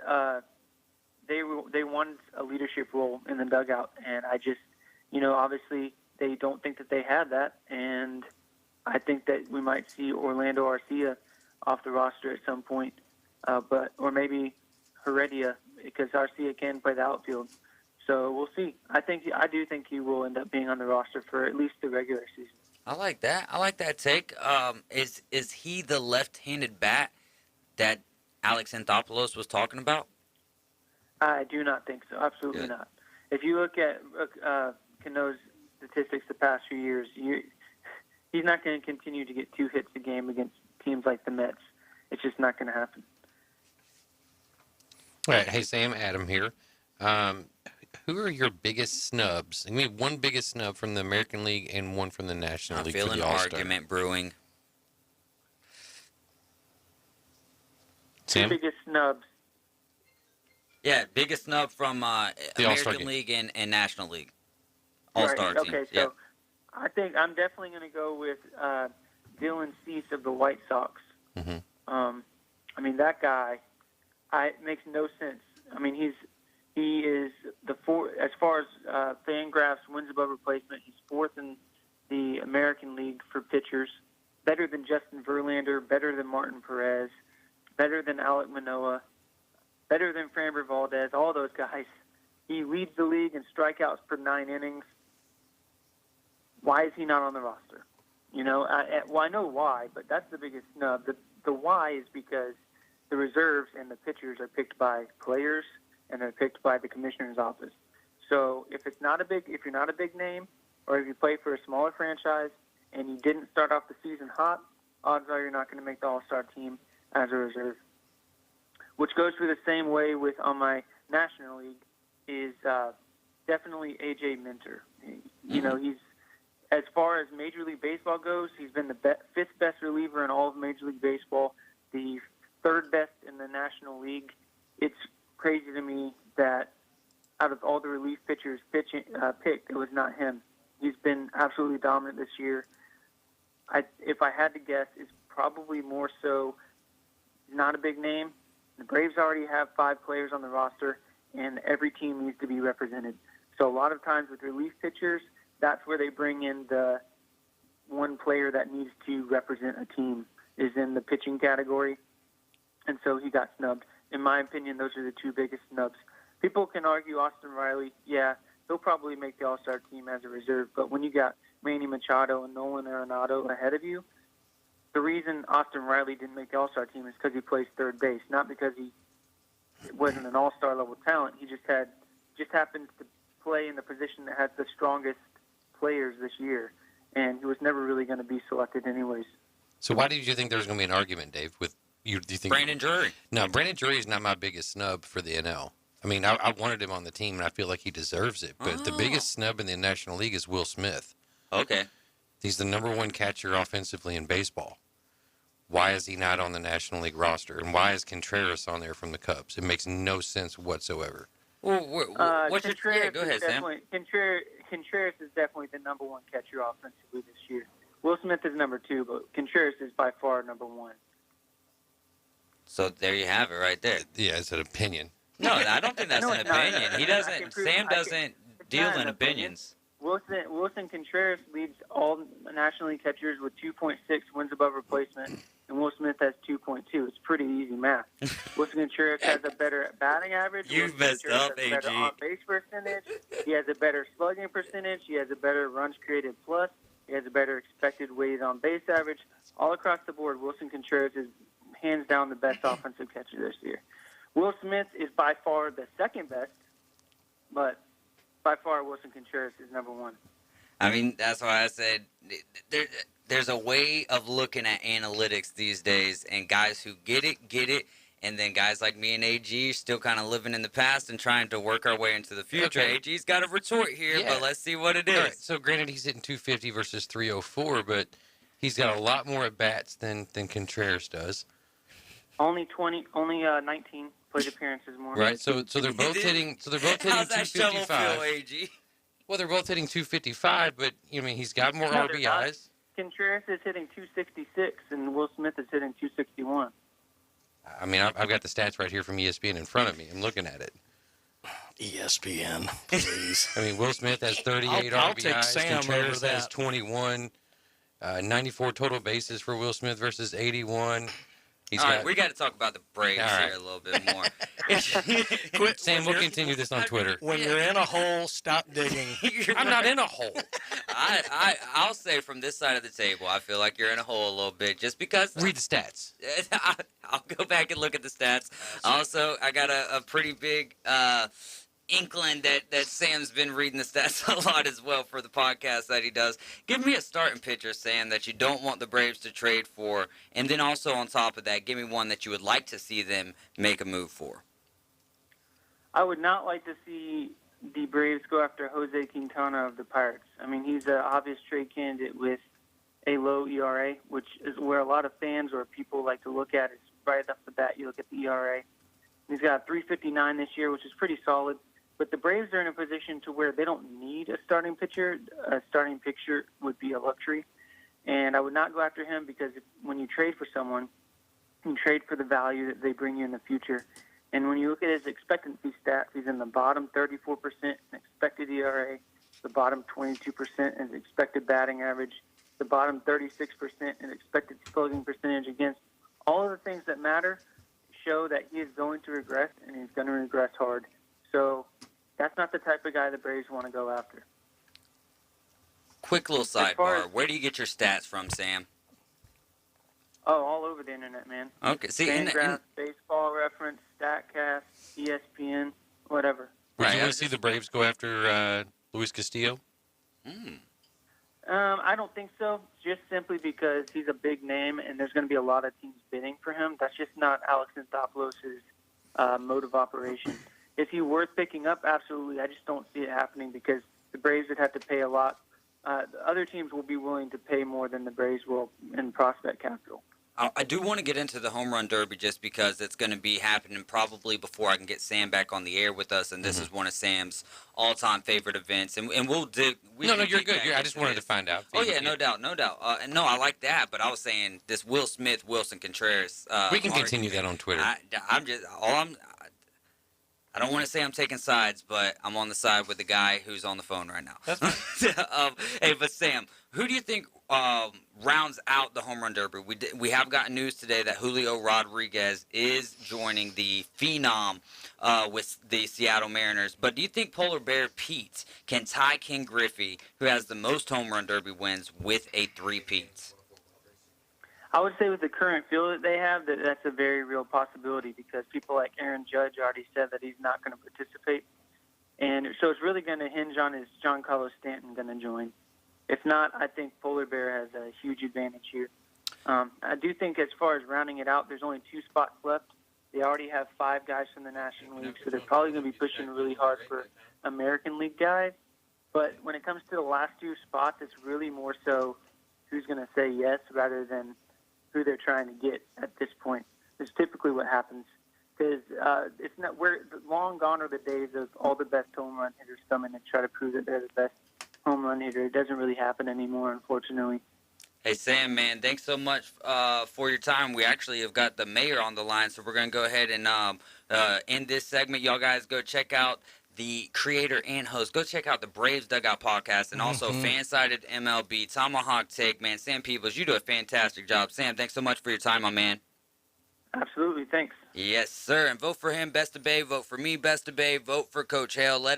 Speaker 12: they wanted a leadership role in the dugout, and I just, obviously they don't think that they had that, and I think that we might see Orlando Arcia off the roster at some point, or maybe Heredia, because Arcia can play the outfield. So we'll see. I do think he will end up being on the roster for at least the regular season.
Speaker 8: I like that. I like that take. Is he the left-handed bat that Alex Anthopoulos was talking about?
Speaker 12: I do not think so. Absolutely not. If you look at Cano's statistics the past few years, he's not going to continue to get 2 hits a game against teams like the Mets. It's just not going to happen.
Speaker 5: All right. Hey, Sam, Adam here. Who are your biggest snubs? Give me one biggest snub from the American League and one from the National League. I feel
Speaker 8: an argument brewing.
Speaker 5: Sam?
Speaker 12: Biggest snubs.
Speaker 8: Yeah, biggest snub from
Speaker 5: All-Star
Speaker 8: American
Speaker 5: game.
Speaker 8: League and National League. All-Star
Speaker 12: Right.
Speaker 8: team.
Speaker 12: Okay, so I think I'm definitely going to go with Dylan Cease of the White Sox.
Speaker 5: Mm-hmm.
Speaker 12: I mean, that guy, it makes no sense. I mean, he is as far as Fangraphs wins above replacement, he's 4th in the American League for pitchers, better than Justin Verlander, better than Martin Perez, better than Alek Manoah, better than Framber Valdez, all those guys. He leads the league in strikeouts per 9 innings. Why is he not on the roster? You know, I know why, but that's the biggest snub. The why is because the reserves and the pitchers are picked by players and they're picked by the commissioner's office. So if you're not a big name, or if you play for a smaller franchise and you didn't start off the season hot, odds are you're not going to make the All-Star team as a reserve. Which goes through the same way with on my National League is definitely A.J. Minter. You know, he's, as far as Major League Baseball goes, he's been the 5th best reliever in all of Major League Baseball, the 3rd best in the National League. It's crazy to me that out of all the relief pitchers picked, it was not him. He's been absolutely dominant this year. If I had to guess, it's probably more so not a big name. The Braves already have 5 players on the roster, and every team needs to be represented. So a lot of times with relief pitchers, that's where they bring in the one player that needs to represent a team is in the pitching category. And so he got snubbed. In my opinion, those are the 2 biggest snubs. People can argue Austin Riley, he'll probably make the All-Star team as a reserve. But when you got Manny Machado and Nolan Arenado ahead of you, the reason Austin Riley didn't make the All-Star team is because he plays third base, not because he wasn't an All-Star level talent. He just happened to play in the position that has the strongest players this year, and he was never really going to be selected anyways.
Speaker 5: So why did you think there was going to be an argument, Dave, with you? Do you think
Speaker 8: Brandon Drury?
Speaker 5: No, Brandon Drury is not my biggest snub for the NL. I mean, I wanted him on the team, and I feel like he deserves it. But the biggest snub in the National League is Will Smith.
Speaker 8: Okay.
Speaker 5: He's the #1 catcher offensively in baseball. Why is he not on the National League roster? And why is Contreras on there from the Cubs? It makes no sense whatsoever.
Speaker 8: Well, what's your
Speaker 12: Contreras
Speaker 8: go ahead, Sam.
Speaker 12: Contreras is definitely the #1 catcher offensively this year. Will Smith is #2, but Contreras is by far #1.
Speaker 8: So there you have it right there.
Speaker 5: Yeah, it's an opinion.
Speaker 8: No, I don't think that's
Speaker 12: No,
Speaker 8: an
Speaker 12: it's not.
Speaker 8: opinion. He doesn't. Sam doesn't deal in opinions.
Speaker 12: Wilson Contreras leads all National League catchers with 2.6 wins above replacement, and Will Smith has 2.2. It's pretty easy math. Wilson Contreras has a better batting average.
Speaker 8: You
Speaker 12: Wilson
Speaker 8: messed
Speaker 12: Contreras
Speaker 8: up,
Speaker 12: has a better
Speaker 8: AG.
Speaker 12: on-base percentage. He has a better slugging percentage. He has a better runs created plus. He has a better expected weighted on base average. All across the board, Wilson Contreras is hands down the best offensive catcher this year. Will Smith is by far the second best, but by far Wilson Contreras is #1.
Speaker 8: I mean, that's why I said there's a way of looking at analytics these days, and guys who get it, and then guys like me and AG still kind of living in the past and trying to work our way into the future.
Speaker 5: Okay.
Speaker 8: AG's got a retort here,
Speaker 5: Yeah.
Speaker 8: but let's see what it is.
Speaker 5: All right, so granted, he's hitting 250 versus 304, but he's got a lot more at bats than Contreras does.
Speaker 12: Only 19 plate appearances more.
Speaker 5: Right. So they're both hitting. So they're both hitting
Speaker 8: How's that shovel
Speaker 5: 255.
Speaker 8: feel, AG?
Speaker 5: Well, they're both hitting 255, but I mean, he's got more
Speaker 12: No, they're not.
Speaker 5: RBIs.
Speaker 12: Contreras is hitting 266, and Will Smith is hitting 261.
Speaker 5: I mean, I've got the stats right here from ESPN in front of me. I'm looking at it.
Speaker 10: ESPN, please.
Speaker 5: I mean, Will Smith has 38
Speaker 10: I'll
Speaker 5: RBIs.
Speaker 10: take Sam
Speaker 5: Contreras
Speaker 10: over
Speaker 5: has
Speaker 10: that.
Speaker 5: 21. 94 total bases for Will Smith versus 81.
Speaker 8: All right, we got to talk about the Braves here a little bit more.
Speaker 5: Sam, we'll continue this on Twitter.
Speaker 10: When you're in a hole, stop digging.
Speaker 5: I'm not in a hole.
Speaker 8: I'll say from this side of the table, I feel like you're in a hole a little bit just because.
Speaker 5: Read the stats.
Speaker 8: I'll go back and look at the stats. Also, I got a pretty big inkling that Sam's been reading the stats a lot as well for the podcast that he does. Give me a starting pitcher, Sam, that you don't want the Braves to trade for, and then also on top of that, give me one that you would like to see them make a move for.
Speaker 12: I would not like to see the Braves go after Jose Quintana of the Pirates. I mean, he's an obvious trade candidate with a low ERA, which is where a lot of fans or people like to look at. Is right off the bat, you look at the ERA. He's got 3.59 this year, which is pretty solid. But the Braves are in a position to where they don't need a starting pitcher. A starting pitcher would be a luxury. And I would not go after him because when you trade for someone, you trade for the value that they bring you in the future. And when you look at his expectancy stats, he's in the bottom 34% in expected ERA, the bottom 22% in expected batting average, the bottom 36% in expected slugging percentage against. All of the things that matter show that he is going to regress, and he's going to regress hard. So that's not the type of guy the Braves want to go after.
Speaker 8: Quick little sidebar. Where do you get your stats from, Sam?
Speaker 12: Oh, all over the internet, man.
Speaker 8: Okay. See,
Speaker 12: Fangraphs, Baseball Reference, StatCast, ESPN, whatever.
Speaker 5: Would you want to see the Braves go after Luis Castillo?
Speaker 12: I don't think so, just simply because he's a big name and there's going to be a lot of teams bidding for him. That's just not Alex Anthopoulos' mode of operation. Is he worth picking up? Absolutely. I just don't see it happening because the Braves would have to pay a lot. The other teams will be willing to pay more than the Braves will in prospect capital.
Speaker 8: I do want to get into the home run derby just because it's going to be happening probably before I can get Sam back on the air with us, and this is one of Sam's all-time favorite events. And we'll dig.
Speaker 5: No, you're good. I just wanted to find out.
Speaker 8: Oh yeah, no doubt. And no, I like that, but I was saying this Will Smith, Wilson Contreras.
Speaker 5: We can continue that on Twitter.
Speaker 8: I don't want to say I'm taking sides, but I'm on the side with the guy who's on the phone right now.
Speaker 5: That's fine.
Speaker 8: Hey, but Sam, who do you think rounds out the home run derby? We have gotten news today that Julio Rodriguez is joining the Phenom with the Seattle Mariners. But do you think Polar Bear Pete can tie Ken Griffey, who has the most home run derby wins, with a three-peat?
Speaker 12: I would say with the current field that they have, that's a very real possibility because people like Aaron Judge already said that he's not going to participate. And so it's really going to hinge on is Giancarlo Stanton going to join. If not, I think Polar Bear has a huge advantage here. I do think as far as rounding it out, there's only 2 spots left. They already have 5 guys from the National League, so they're probably going to be pushing really hard for American League guys. But when it comes to the last 2 spots, it's really more so who's going to say yes rather than who they're trying to get at this point. It's typically what happens because it's not. We're long gone are the days of all the best home run hitters coming and try to prove that they're the best home run hitter. It doesn't really happen anymore, unfortunately.
Speaker 8: Hey, Sam, man, thanks so much for your time. We actually have got the mayor on the line, so we're going to go ahead and end this segment. Y'all guys go check out the creator and host. Go check out the Braves Dugout podcast and also Fansided MLB, Tomahawk Take, man. Sam Peebles, you do a fantastic job. Sam, thanks so much for your time, my man.
Speaker 12: Absolutely, thanks.
Speaker 8: Yes, sir. And vote for him, Best of Bay. Vote for me, Best of Bay. Vote for Coach Hale.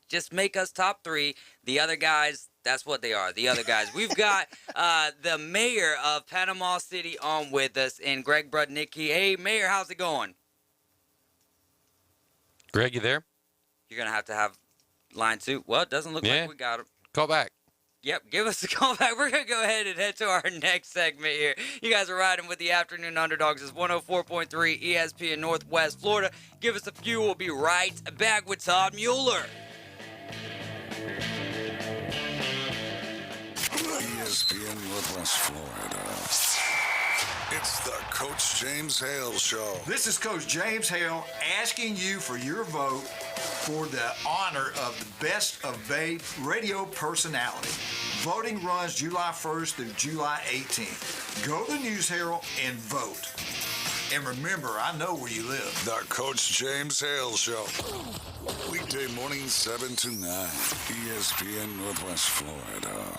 Speaker 8: Just make us top 3. The other guys, that's what they are. The other guys. We've got the mayor of Panama City on with us, and Greg Brudnicki. Hey, Mayor, how's it going?
Speaker 5: Greg, you there?
Speaker 8: You're going to have line 2. Well, it doesn't look like we got him.
Speaker 5: Call back.
Speaker 8: Yep, give us a call back. We're going to go ahead and head to our next segment here. You guys are riding with the Afternoon Underdogs. It's 104.3 ESPN Northwest Florida. Give us a few. We'll be right back with Todd Mueller.
Speaker 6: ESPN Northwest Florida. It's the Coach James Hale Show.
Speaker 2: This is Coach James Hale asking you for your vote for the honor of the Best of Bay radio personality. Voting runs July 1st through July 18th. Go to the News Herald and vote. And remember, I know where you live.
Speaker 6: The Coach James Hale Show. Weekday mornings 7 to 9. ESPN Northwest Florida.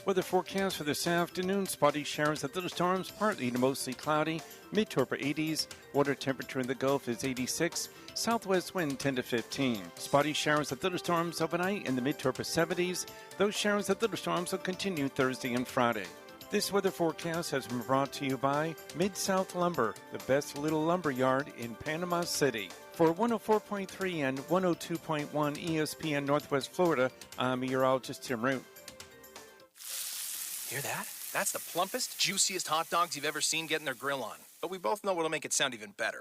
Speaker 7: Weather forecast for this afternoon. Spotty showers and thunderstorms, partly to mostly cloudy. Mid to upper 80s. Water temperature in the Gulf is 86. Southwest wind 10 to 15. Spotty showers and thunderstorms overnight in the mid to upper 70s. Those showers and thunderstorms will continue Thursday and Friday. This weather forecast has been brought to you by Mid-South Lumber, the best little lumber yard in Panama City. For 104.3 and 102.1 ESPN Northwest Florida, I'm meteorologist Tim Root.
Speaker 13: Hear that? That's the plumpest, juiciest hot dogs you've ever seen getting their grill on. But we both know what'll make it sound even better.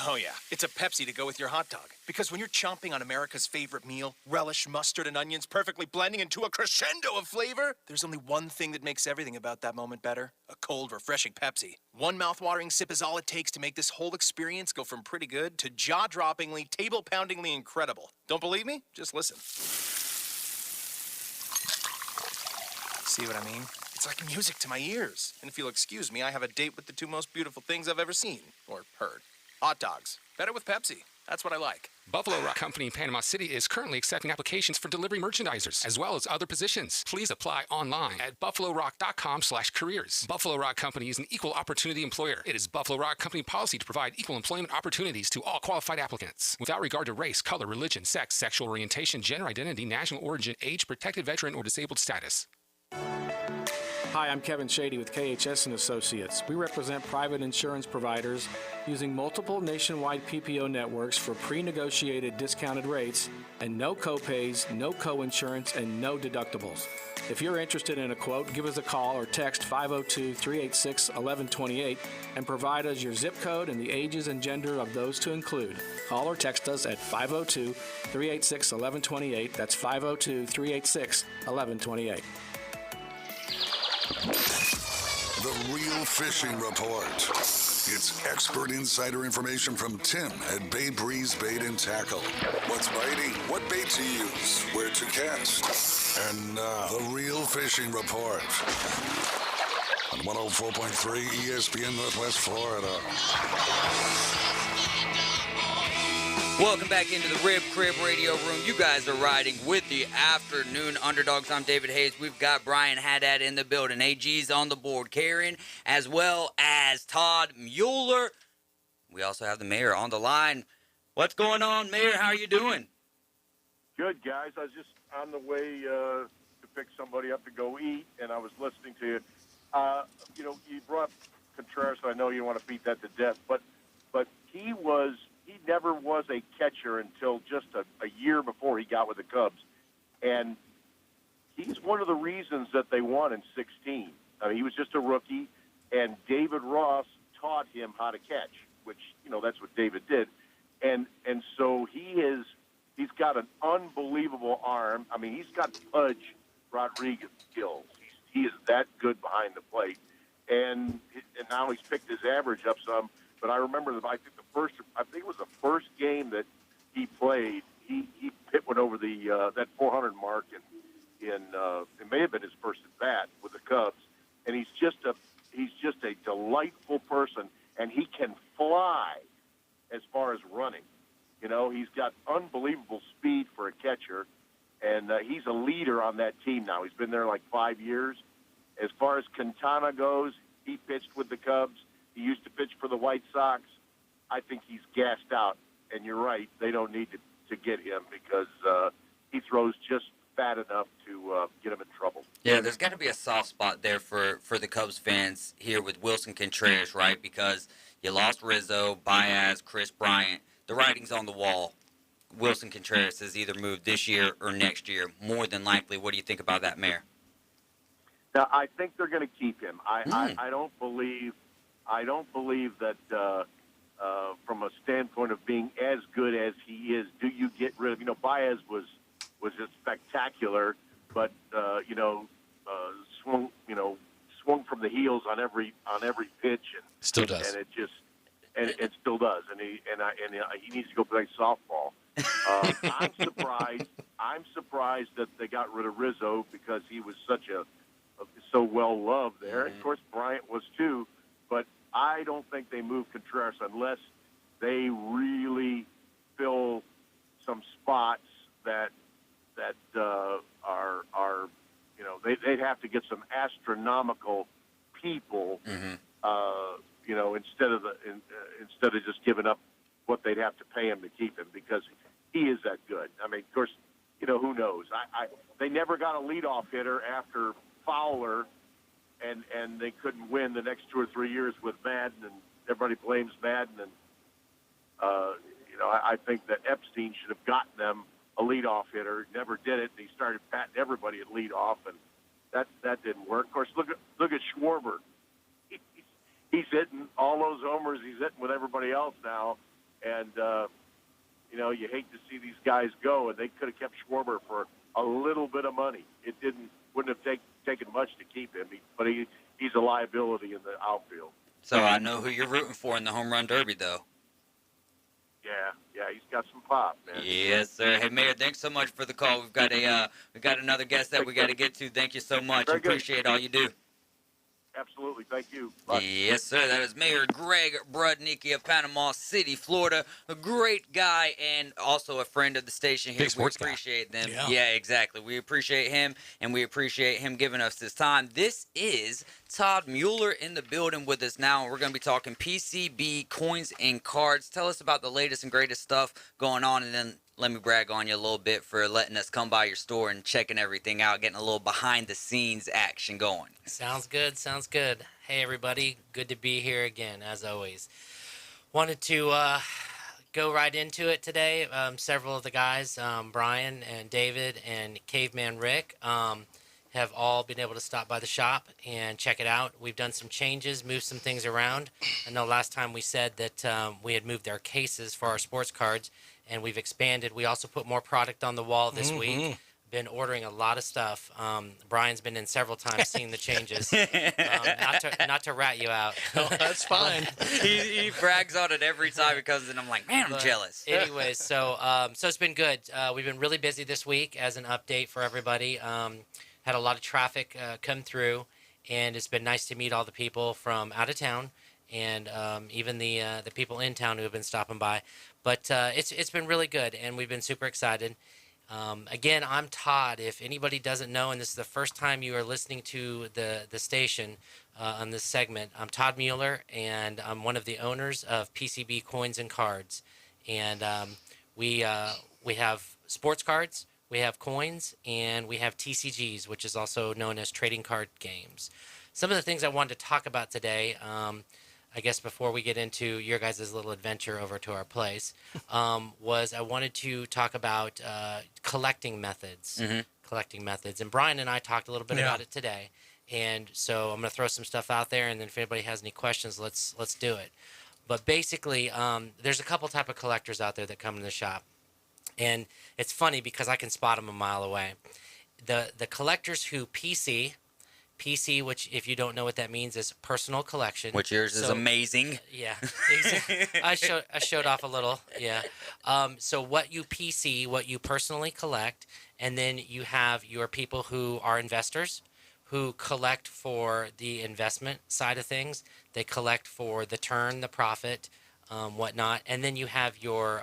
Speaker 13: Oh yeah, it's a Pepsi to go with your hot dog. Because when you're chomping on America's favorite meal, relish, mustard, and onions perfectly blending into a crescendo of flavor, there's only one thing that makes everything about that moment better. A cold, refreshing Pepsi. One mouth-watering sip is all it takes to make this whole experience go from pretty good to jaw-droppingly, table-poundingly incredible. Don't believe me? Just listen. See what I mean? It's like music to my ears. And if you'll excuse me, I have a date with the two most beautiful things I've ever seen or heard. Hot dogs. Better with Pepsi. That's what I like.
Speaker 18: Buffalo Rock Company in Panama City is currently accepting applications for delivery merchandisers, as well as other positions. Please apply online at buffalorock.com/careers. Buffalo Rock Company is an equal opportunity employer. It is Buffalo Rock Company policy to provide equal employment opportunities to all qualified applicants, without regard to race, color, religion, sex, sexual orientation, gender identity, national origin, age, protected veteran, or disabled status.
Speaker 16: Hi, I'm Kevin Shady with KHS & Associates. We represent private insurance providers using multiple nationwide PPO networks for pre-negotiated discounted rates and no co-pays, no co-insurance, and no deductibles. If you're interested in a quote, give us a call or text 502-386-1128 and provide us your zip code and the ages and gender of those to include. Call or text us at 502-386-1128. That's 502-386-1128.
Speaker 6: The Real Fishing Report. It's expert insider information from Tim at Bay Breeze Bait and Tackle. What's biting? What bait to use? Where to cast? And now, the Real Fishing Report on 104.3 ESPN Northwest Florida.
Speaker 8: Welcome back into the Rib Crib Radio Room. You guys are riding with the Afternoon Underdogs. I'm David Hayes. We've got Brian Haddad in the building. AG's on the board. Karen, as well as Todd Mueller. We also have the mayor on the line. What's going on, Mayor? How are you doing?
Speaker 17: Good, guys. I was just on the way to pick somebody up to go eat, and I was listening to you. You brought Contreras, so I know you want to beat that to death, but he never was a catcher until just a year before he got with the Cubs. And he's one of the reasons that they won in 16. I mean, he was just a rookie, and David Ross taught him how to catch, which, that's what David did. And so he's got an unbelievable arm. I mean, he's got Pudge Rodriguez skills. He is that good behind the plate. And now he's picked his average up some. But I remember I think it was the first game that he played. He hit one over that 400 mark, and it may have been his first at bat with the Cubs. And he's just a delightful person, and he can fly as far as running. He's got unbelievable speed for a catcher, and he's a leader on that team now. He's been there like 5 years. As far as Quintana goes, he pitched with the Cubs. He used to pitch for the White Sox. I think he's gassed out, and you're right. They don't need to get him because he throws just fat enough to get him in trouble.
Speaker 8: Yeah, there's got to be a soft spot there for the Cubs fans here with Wilson Contreras, right? Because you lost Rizzo, Baez, Chris Bryant. The writing's on the wall. Wilson Contreras has either moved this year or next year, more than likely. What do you think about that, Mayor?
Speaker 17: Now, I think they're going to keep him. I don't believe that from a standpoint of being as good as he is, do you get rid of, Baez was just spectacular, but, swung from the heels on every pitch. And
Speaker 5: still does.
Speaker 17: And it still does. And he needs to go play softball. I'm surprised that they got rid of Rizzo because he was so well loved there. And of course, Bryant was too. But I don't think they move Contreras unless they really fill some spots that are they'd have to get some astronomical people, instead of just giving up what they'd have to pay him to keep him, because he is that good. I mean, of course, who knows? They never got a leadoff hitter after Fowler, and they couldn't win the next 2 or 3 years with Madden, and everybody blames Madden. And I think that Epstein should have gotten them a leadoff hitter. Never did it, and he started patting everybody at leadoff, and that didn't work. Of course, look at Schwarber. He's hitting all those homers. He's hitting with everybody else now, and you hate to see these guys go, and they could have kept Schwarber for a little bit of money. It wouldn't have taken much to keep him, but he's a liability in the outfield.
Speaker 8: So I know who you're rooting for in the home run derby, though.
Speaker 17: Yeah, he's got some pop, man.
Speaker 8: Yes, sir. Hey, Mayor, thanks so much for the call. We've got another guest that we got to get to. Thank you so much. Appreciate all you do.
Speaker 17: Absolutely. Thank you. Bye.
Speaker 8: Yes, sir. That is Mayor Greg Brudnicki of Panama City, Florida. A great guy and also a friend of the station here.
Speaker 5: Big sports
Speaker 8: we appreciate them.
Speaker 5: Yeah.
Speaker 8: Yeah, exactly. We appreciate him, and we appreciate him giving us this time. This is Todd Mueller in the building with us now, and we're going to be talking PCB coins and cards. Tell us about the latest and greatest stuff going on, and then let me brag on you a little bit for letting us come by your store and checking everything out, getting a little behind-the-scenes action going.
Speaker 1: Sounds good. Hey, everybody. Good to be here again, as always. Wanted to go right into it today. Several of the guys, Brian and David and Caveman Rick, have all been able to stop by the shop and check it out. We've done some changes, moved some things around. I know last time we said that we had moved our cases for our sports cards, and we've expanded. We also put more product on the wall this week. Been ordering a lot of stuff. Brian's been in several times seeing the changes. Not to rat you out.
Speaker 10: No, that's fine.
Speaker 8: he brags on it every time he comes in. I'm like, man, I'm jealous.
Speaker 1: Anyways, so it's been good. We've been really busy this week as an update for everybody. Had a lot of traffic come through, and it's been nice to meet all the people from out of town and even the people in town who have been stopping by. But it's been really good, and we've been super excited. Again, I'm Todd. If anybody doesn't know, and this is the first time you are listening to the station on this segment, I'm Todd Mueller, and I'm one of the owners of PCB Coins and Cards. And we have sports cards, we have coins, and we have TCGs, which is also known as trading card games. Some of the things I wanted to talk about today, I guess before we get into your guys' little adventure over to our place, was I wanted to talk about collecting methods. And Brian and I talked a little bit about it today. And so I'm going to throw some stuff out there, and then if anybody has any questions, let's do it. But basically, there's a couple type of collectors out there that come in the shop. And it's funny because I can spot them a mile away. The collectors who PC, which if you don't know what that means, is personal collection.
Speaker 8: Which yours is amazing.
Speaker 1: Yeah, I showed off a little. Yeah. So what you PC, what you personally collect, and then you have your people who are investors, who collect for the investment side of things. They collect for the turn, the profit, whatnot, and then you have your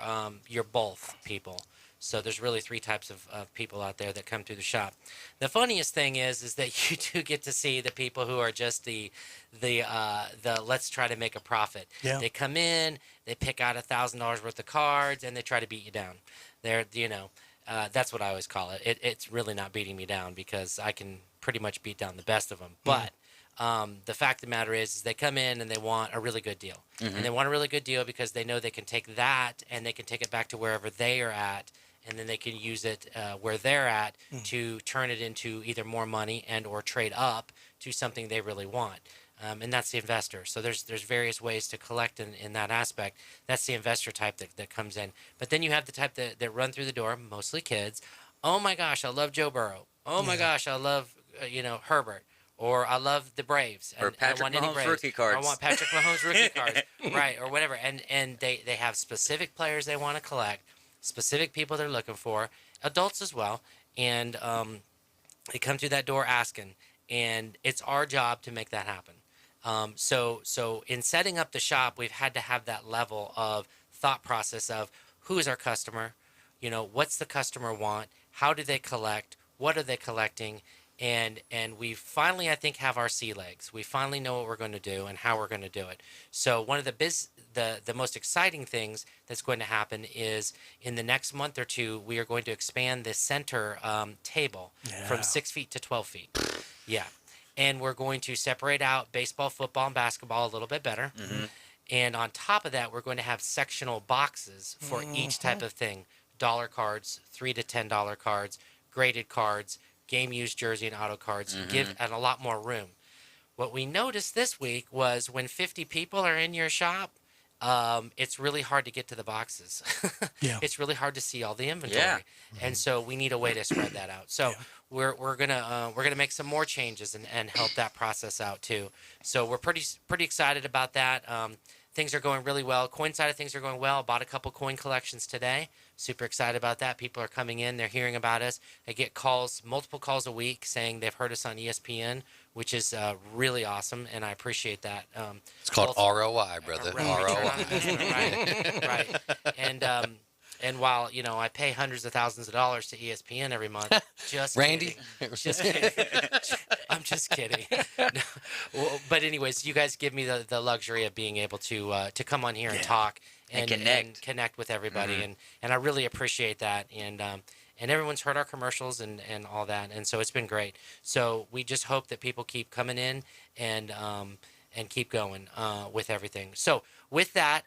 Speaker 1: both people. So there's really three types of people out there that come through the shop. The funniest thing is that you do get to see the people who are just the let's try to make a profit.
Speaker 10: Yeah.
Speaker 1: They come in, they pick out $1,000 worth of cards, and they try to beat you down. That's what I always call it. It's really not beating me down because I can pretty much beat down the best of them. But the fact of the matter is they come in and they want a really good deal. And they want a really good deal because they know they can take that and they can take it back to wherever they are at, and then they can use it where they're at to turn it into either more money and or trade up to something they really want. And that's the investor. So there's various ways to collect in that aspect. That's the investor type that comes in. But then you have the type that run through the door, mostly kids. Oh my gosh, I love Joe Burrow. Oh my gosh, I love Herbert. Or I love the Braves.
Speaker 8: Or Patrick Mahomes rookie cards.
Speaker 1: I want Patrick Mahomes rookie cards. Right, or whatever. And they have specific players they want to collect, specific people they're looking for, adults as well. And they come through that door asking. And it's our job to make that happen. So in setting up the shop, we've had to have that level of thought process of who is our customer, what's the customer want, how do they collect, what are they collecting, and we finally, I think, have our sea legs. We finally know what we're going to do and how we're going to do it. So one of the most exciting things that's going to happen is in the next month or two, we are going to expand the center table from 6 feet to 12 feet. Yeah. And we're going to separate out baseball, football, and basketball a little bit better. And on top of that, we're going to have sectional boxes for each type of thing. Dollar cards, $3 to $10 cards, graded cards, game used jersey and auto cards, and a lot more room. What we noticed this week was when 50 people are in your shop, it's really hard to get to the boxes. It's really hard to see all the inventory, and so we need a way to spread that out. So we're gonna make some more changes and help that process out too. So we're pretty excited about that. Things are going really well. Coin side of things are going well. Bought a couple coin collections today. Super excited about that. People are coming in. They're hearing about us. I get calls, multiple calls a week saying they've heard us on ESPN, which is really awesome, and I appreciate that.
Speaker 5: It's called ROI, brother. ROI.
Speaker 1: Right. And while, I pay hundreds of thousands of dollars to ESPN every month, just
Speaker 5: Randy?
Speaker 1: kidding. Just kidding. I'm just kidding. No. Well, but anyways, you guys give me the luxury of being able to come on here and talk and connect with everybody, and I really appreciate that. And everyone's heard our commercials and all that, and so it's been great. So we just hope that people keep coming in and keep going with everything. So with that,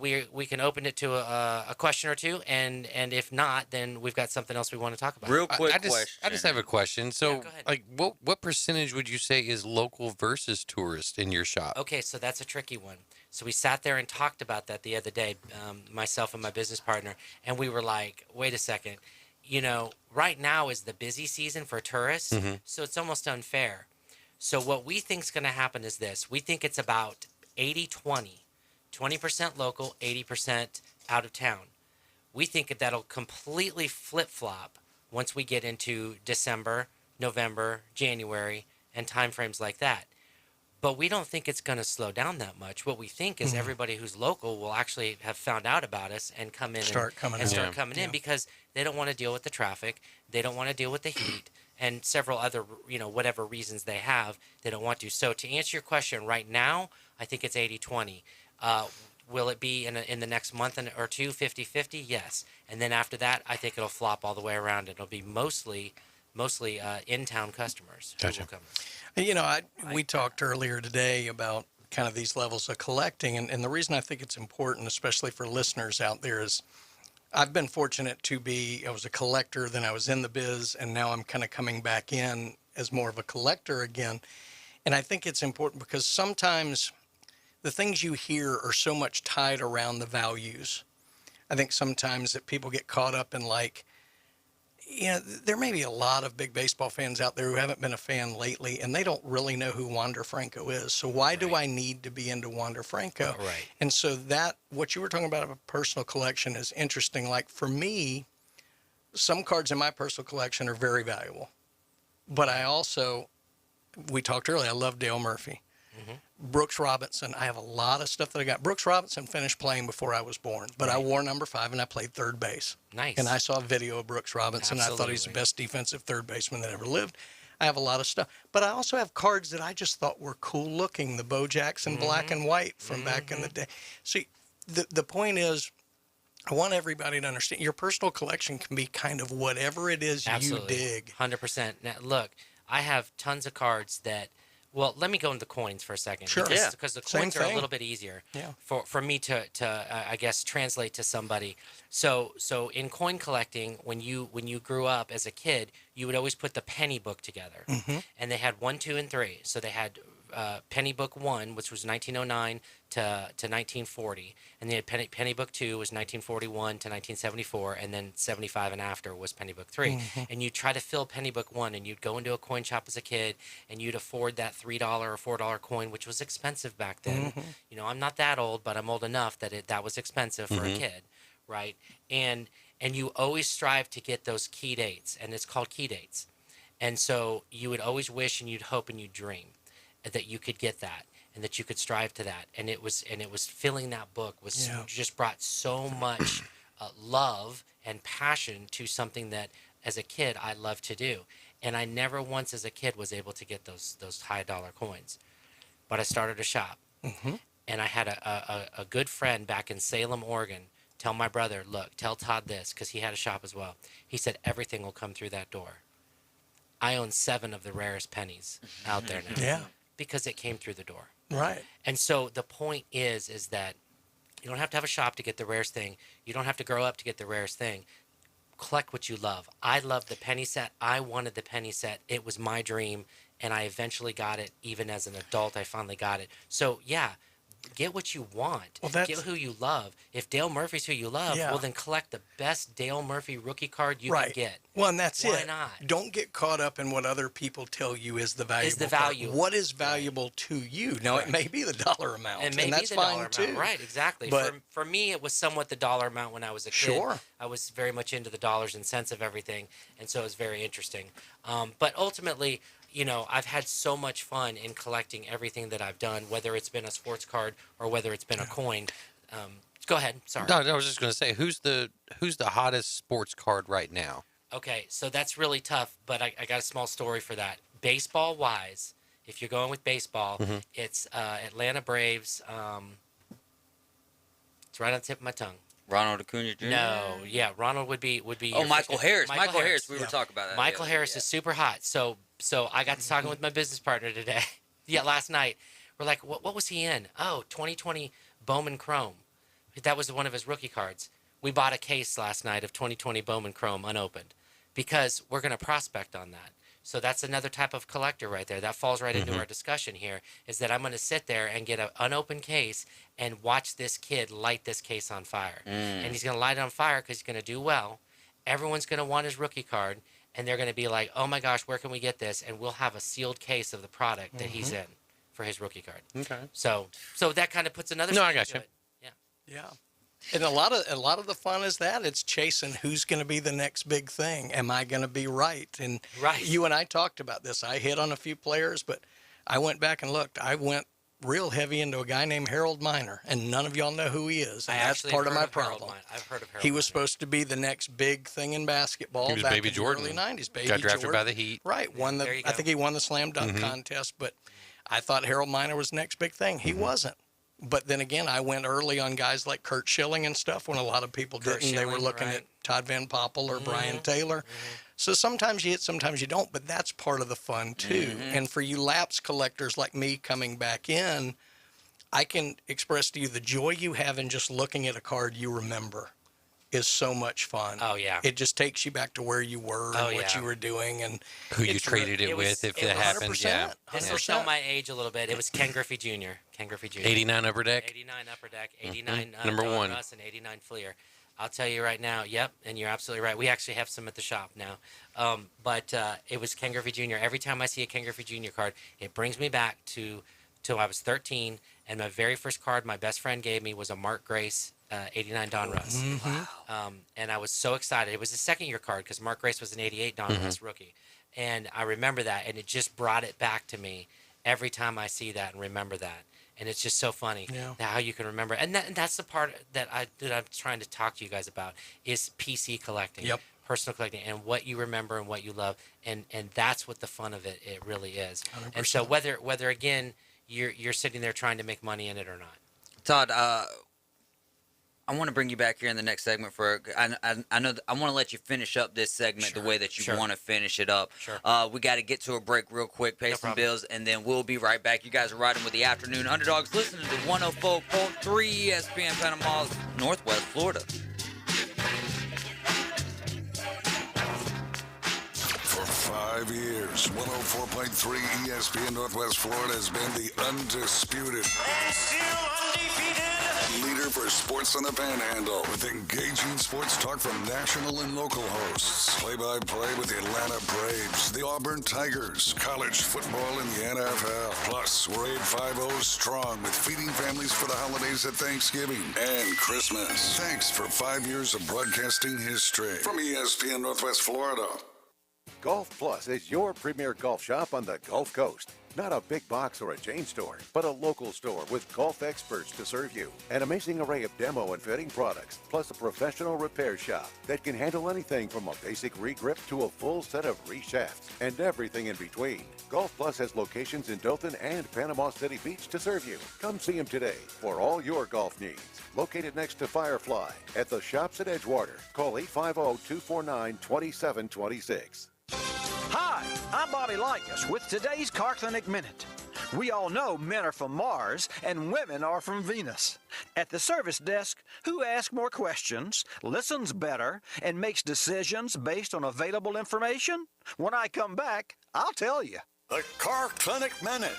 Speaker 1: we can open it to a question or two, and if not, then we've got something else we want to talk about.
Speaker 8: Real quick
Speaker 5: question. I just have a question. So, like, what percentage would you say is local versus tourist in your shop?
Speaker 1: Okay, so that's a tricky one. So we sat there and talked about that the other day, myself and my business partner, and we were like, wait a second. Right now is the busy season for tourists, so it's almost unfair. So what we think is going to happen is this. We think it's about 80-20. 20% local, 80% out of town. We think that'll completely flip-flop once we get into December, November, January, and timeframes like that. But we don't think it's going to slow down that much. What we think is everybody who's local will actually have found out about us and come in
Speaker 10: start coming
Speaker 1: in because they don't want to deal with the traffic. They don't want to deal with the heat and several other, whatever reasons they have, they don't want to. So to answer your question, right now, I think it's 80-20. Will it be in the next month or two, 50-50? Yes. And then after that, I think it'll flop all the way around. It'll be mostly in-town customers who will come.
Speaker 10: We talked earlier today about kind of these levels of collecting, and the reason I think it's important, especially for listeners out there, is I've been fortunate I was a collector, then I was in the biz, and now I'm kind of coming back in as more of a collector again. And I think it's important because sometimes the things you hear are so much tied around the values. I think sometimes that people get caught up in there may be a lot of big baseball fans out there who haven't been a fan lately, and they don't really know who Wander Franco is. So why do I need to be into Wander Franco?
Speaker 1: Right.
Speaker 10: And so what you were talking about a personal collection is interesting. Like for me, some cards in my personal collection are very valuable. But we talked earlier, I love Dale Murphy. Brooks Robinson, I have a lot of stuff that I got. Brooks Robinson finished playing before I was born, but I wore number 5 and I played third base.
Speaker 1: Nice.
Speaker 10: And I saw a video of Brooks Robinson.
Speaker 1: Absolutely.
Speaker 10: I thought he's the best defensive third baseman that ever lived. I have a lot of stuff. But I also have cards that I just thought were cool looking, the Bo Jackson black and white from back in the day. See, the point is, I want everybody to understand your personal collection can be kind of whatever it is you dig.
Speaker 1: 100%. Now, look, I have tons of cards that. Well, let me go into the coins for a second.
Speaker 10: Sure.
Speaker 1: Because the coins are a little bit easier for me to I guess translate to somebody. So in coin collecting, when you grew up as a kid, you would always put the penny book together, and they had 1, 2, and 3. So they had penny book 1, which was 1909 to 1940, and they had penny book 2 was 1941 to 1974, and then 75 and after was penny book 3. And you try to fill penny book 1, and you'd go into a coin shop as a kid, and you'd afford that $3 or $4 coin, which was expensive back then. I'm not that old, but I'm old enough that was expensive for a kid, right? And you always strive to get those key dates, and it's called key dates. And so you would always wish and you'd hope and you'd dream that you could get that and that you could strive to that. And it was filling that book was just brought so much love and passion to something that as a kid I loved to do. And I never once as a kid was able to get those high dollar coins. But I started a shop.
Speaker 10: Mm-hmm.
Speaker 1: And I had a good friend back in Salem, Oregon, tell my brother, look, tell Todd this, because he had a shop as well. He said, everything will come through that door. I own 7 of the rarest pennies out there now.
Speaker 10: Yeah.
Speaker 1: Because it came through the door.
Speaker 10: Right.
Speaker 1: And so the point is that you don't have to have a shop to get the rarest thing. You don't have to grow up to get the rarest thing. Collect what you love. I love the penny set. I wanted the penny set. It was my dream, and I eventually got it. Even as an adult, I finally got it. So, yeah, get what you want.
Speaker 10: Well,
Speaker 1: get who you love. If Dale Murphy's who you love,
Speaker 10: Yeah.
Speaker 1: well, then collect the best Dale Murphy rookie card you
Speaker 10: Right.
Speaker 1: can get.
Speaker 10: Well, and that's
Speaker 1: Why
Speaker 10: it.
Speaker 1: not?
Speaker 10: Don't get caught up in what other people tell you is the value.
Speaker 1: value.
Speaker 10: What is valuable to you? Now, it may be the dollar amount,
Speaker 1: It may
Speaker 10: and
Speaker 1: be
Speaker 10: that's
Speaker 1: the
Speaker 10: fine
Speaker 1: dollar
Speaker 10: too.
Speaker 1: amount. Right, exactly.
Speaker 10: But
Speaker 1: For me, it was somewhat the dollar amount when I was a kid.
Speaker 10: Sure.
Speaker 1: I was very much into the dollars and cents of everything, and so it was very interesting. But ultimately, you know, I've had so much fun in collecting everything that I've done, whether it's been a sports card or whether it's been a coin. Go ahead. Sorry.
Speaker 5: No, I was just going to say, who's the hottest sports card right now?
Speaker 1: Okay, so that's really tough, but I got a small story for that. Baseball-wise, if you're going with baseball,
Speaker 5: Mhm.
Speaker 1: it's Atlanta Braves. It's right on the tip of my tongue.
Speaker 8: Ronald Acuna Jr.?
Speaker 1: No, yeah, Ronald would be.
Speaker 8: Oh,
Speaker 1: your
Speaker 8: Michael
Speaker 1: first-
Speaker 8: Harris. Michael Harris. We were
Speaker 1: Yeah.
Speaker 8: talking about that.
Speaker 1: Michael Harris is super hot. So I got to talking with my business partner today. Yeah, last night. We're like, what was he in? Oh, 2020 Bowman Chrome. That was one of his rookie cards. We bought a case last night of 2020 Bowman Chrome unopened because we're going to prospect on that. So that's another type of collector right there. That falls right into
Speaker 5: Mhm.
Speaker 1: our discussion here, is that I'm going to sit there and get an unopened case and watch this kid light this case on fire. And he's going to light it on fire because he's going to do well. Everyone's going to want his rookie card, and they're going to be like, oh my gosh, where can we get this? And we'll have a sealed case of the product that he's in for his rookie card.
Speaker 5: Okay.
Speaker 1: So that kind of puts another
Speaker 5: No, I
Speaker 1: spin
Speaker 5: got
Speaker 1: to
Speaker 5: you.
Speaker 1: it. Yeah.
Speaker 10: Yeah. And a lot of the fun is that it's chasing who's going to be the next big thing. Am I going to be right? And
Speaker 1: Right.
Speaker 10: you and I talked about this. I hit on a few players, but I went back and looked. I went real heavy into a guy named Harold Miner, and none of y'all know who he is. And
Speaker 1: I
Speaker 10: that's
Speaker 1: actually
Speaker 10: part of
Speaker 1: heard
Speaker 10: my
Speaker 1: of Harold
Speaker 10: problem.
Speaker 1: Miner. I've heard of Harold
Speaker 10: He was supposed to be the next big thing in basketball.
Speaker 5: He was
Speaker 10: back
Speaker 5: Baby
Speaker 10: in
Speaker 5: Jordan.
Speaker 10: the early '90s. Baby
Speaker 5: Got drafted
Speaker 10: Jordan.
Speaker 5: by the Heat.
Speaker 10: Right. Won
Speaker 1: There you
Speaker 10: I
Speaker 1: go.
Speaker 10: think he won the slam dunk
Speaker 5: Mhm.
Speaker 10: contest, but I thought Harold Miner was the next big thing. He wasn't. But then again, I went early on guys like Kurt Schilling and stuff when a lot of people
Speaker 1: Kurt
Speaker 10: didn't. They were
Speaker 1: Schilling,
Speaker 10: looking
Speaker 1: right.
Speaker 10: at Todd Van Poppel or Brian Taylor. So sometimes you hit, sometimes you don't, but that's part of the fun too. And for you lapsed collectors like me coming back in, I can express to you the joy you have in just looking at a card you remember is so much fun.
Speaker 1: Oh, yeah.
Speaker 10: It just takes you back to where you were
Speaker 1: Oh,
Speaker 10: and what
Speaker 1: yeah.
Speaker 10: you were doing and
Speaker 5: Who you
Speaker 10: it's
Speaker 5: traded it
Speaker 1: it was-
Speaker 5: with, if
Speaker 1: it
Speaker 5: that
Speaker 1: was
Speaker 5: happened. Yeah.
Speaker 10: 100%.
Speaker 1: This will show my age a little bit. It was Ken Griffey Jr. Ken Griffey Jr.
Speaker 5: 89 Upper Deck.
Speaker 1: 89 Upper Deck, 89
Speaker 5: Number
Speaker 1: Don
Speaker 5: one.
Speaker 1: Russ, and 89 Fleer. I'll tell you right now, yep, and you're absolutely right. We actually have some at the shop now. But it was Ken Griffey Jr. Every time I see a Ken Griffey Jr. card, it brings me back to I was 13, and my very first card my best friend gave me was a Mark Grace 89 Don Russ. And I was so excited. It was a second-year card because Mark Grace was an 88 Don Russ rookie. And I remember that, and it just brought it back to me every time I see that and remember that. And it's just so funny how you can remember. And that's the part that I'm trying to talk to you guys about is PC collecting.
Speaker 10: Yep.
Speaker 1: Personal collecting and what you remember and what you love. And that's what the fun of it really is.
Speaker 10: 100%.
Speaker 1: And so whether again, you're sitting there trying to make money in it or not.
Speaker 8: Todd, I want to bring you back here in the next segment for. I know I want to let you finish up this segment the way that you want to finish it up.
Speaker 1: Sure.
Speaker 8: We got to get to a break real quick, pay some bills, and then we'll be right back. You guys are riding with the Afternoon Underdogs. Listening to 104.3 ESPN Panama, Northwest Florida.
Speaker 6: For 5 years, 104.3 ESPN Northwest Florida has been the undisputed
Speaker 15: And still undefeated.
Speaker 6: leader for sports on the Panhandle, with engaging sports talk from national and local hosts. Play-by-play with the Atlanta Braves, the Auburn Tigers, college football, and the NFL. Plus, we're 850 strong with feeding families for the holidays at Thanksgiving and Christmas. Thanks for 5 years of broadcasting history. From ESPN Northwest Florida.
Speaker 3: Golf Plus is your premier golf shop on the Gulf Coast. Not a big box or a chain store, but a local store with golf experts to serve you. An amazing array of demo and fitting products, plus a professional repair shop that can handle anything from a basic re-grip to a full set of re-shafts and everything in between. Golf Plus has locations in Dothan and Panama City Beach to serve you. Come see them today for all your golf needs. Located next to Firefly at the shops at Edgewater. Call 850-249-2726.
Speaker 19: Hi, I'm Bobby Likas with today's Car Clinic Minute. We all know men are from Mars and women are from Venus. At the service desk, who asks more questions, listens better, and makes decisions based on available information? When I come back, I'll tell you.
Speaker 20: The Car Clinic Minute.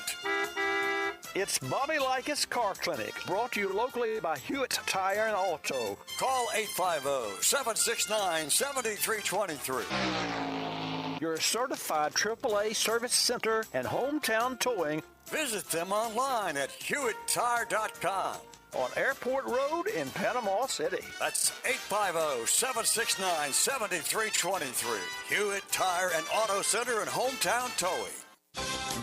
Speaker 19: It's Bobby Likas Car Clinic, brought to you locally by Hewitt Tire and Auto.
Speaker 20: Call 850-769-7323.
Speaker 19: Your certified AAA service center and hometown towing.
Speaker 20: Visit them online at HewittTire.com.
Speaker 19: On Airport Road in Panama City.
Speaker 20: That's 850-769-7323. Hewitt Tire and Auto Center and hometown towing.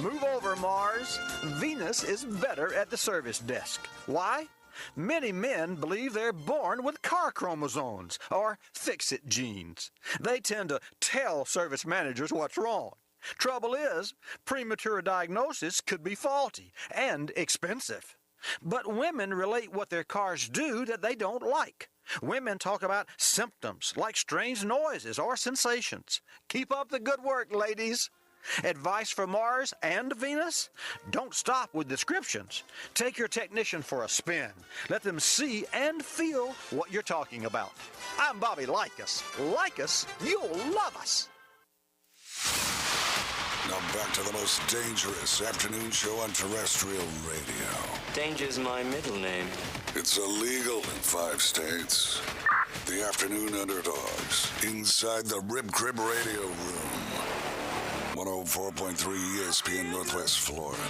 Speaker 19: Move over, Mars. Venus is better at the service desk. Why? Many men believe they're born with car chromosomes or fix-it genes. They tend to tell service managers what's wrong. Trouble is, premature diagnosis could be faulty and expensive. But women relate what their cars do that they don't like. Women talk about symptoms like strange noises or sensations. Keep up the good work, ladies. Advice for Mars and Venus? Don't stop with descriptions. Take your technician for a spin. Let them see and feel what you're talking about. I'm Bobby Likas. Like us, you'll love us.
Speaker 6: Now back to the most dangerous afternoon show on terrestrial radio.
Speaker 21: Danger's my middle name.
Speaker 6: It's illegal in 5 states. The Afternoon Underdogs, inside the Rib Crib Radio Room. 104.3 ESPN Northwest Florida.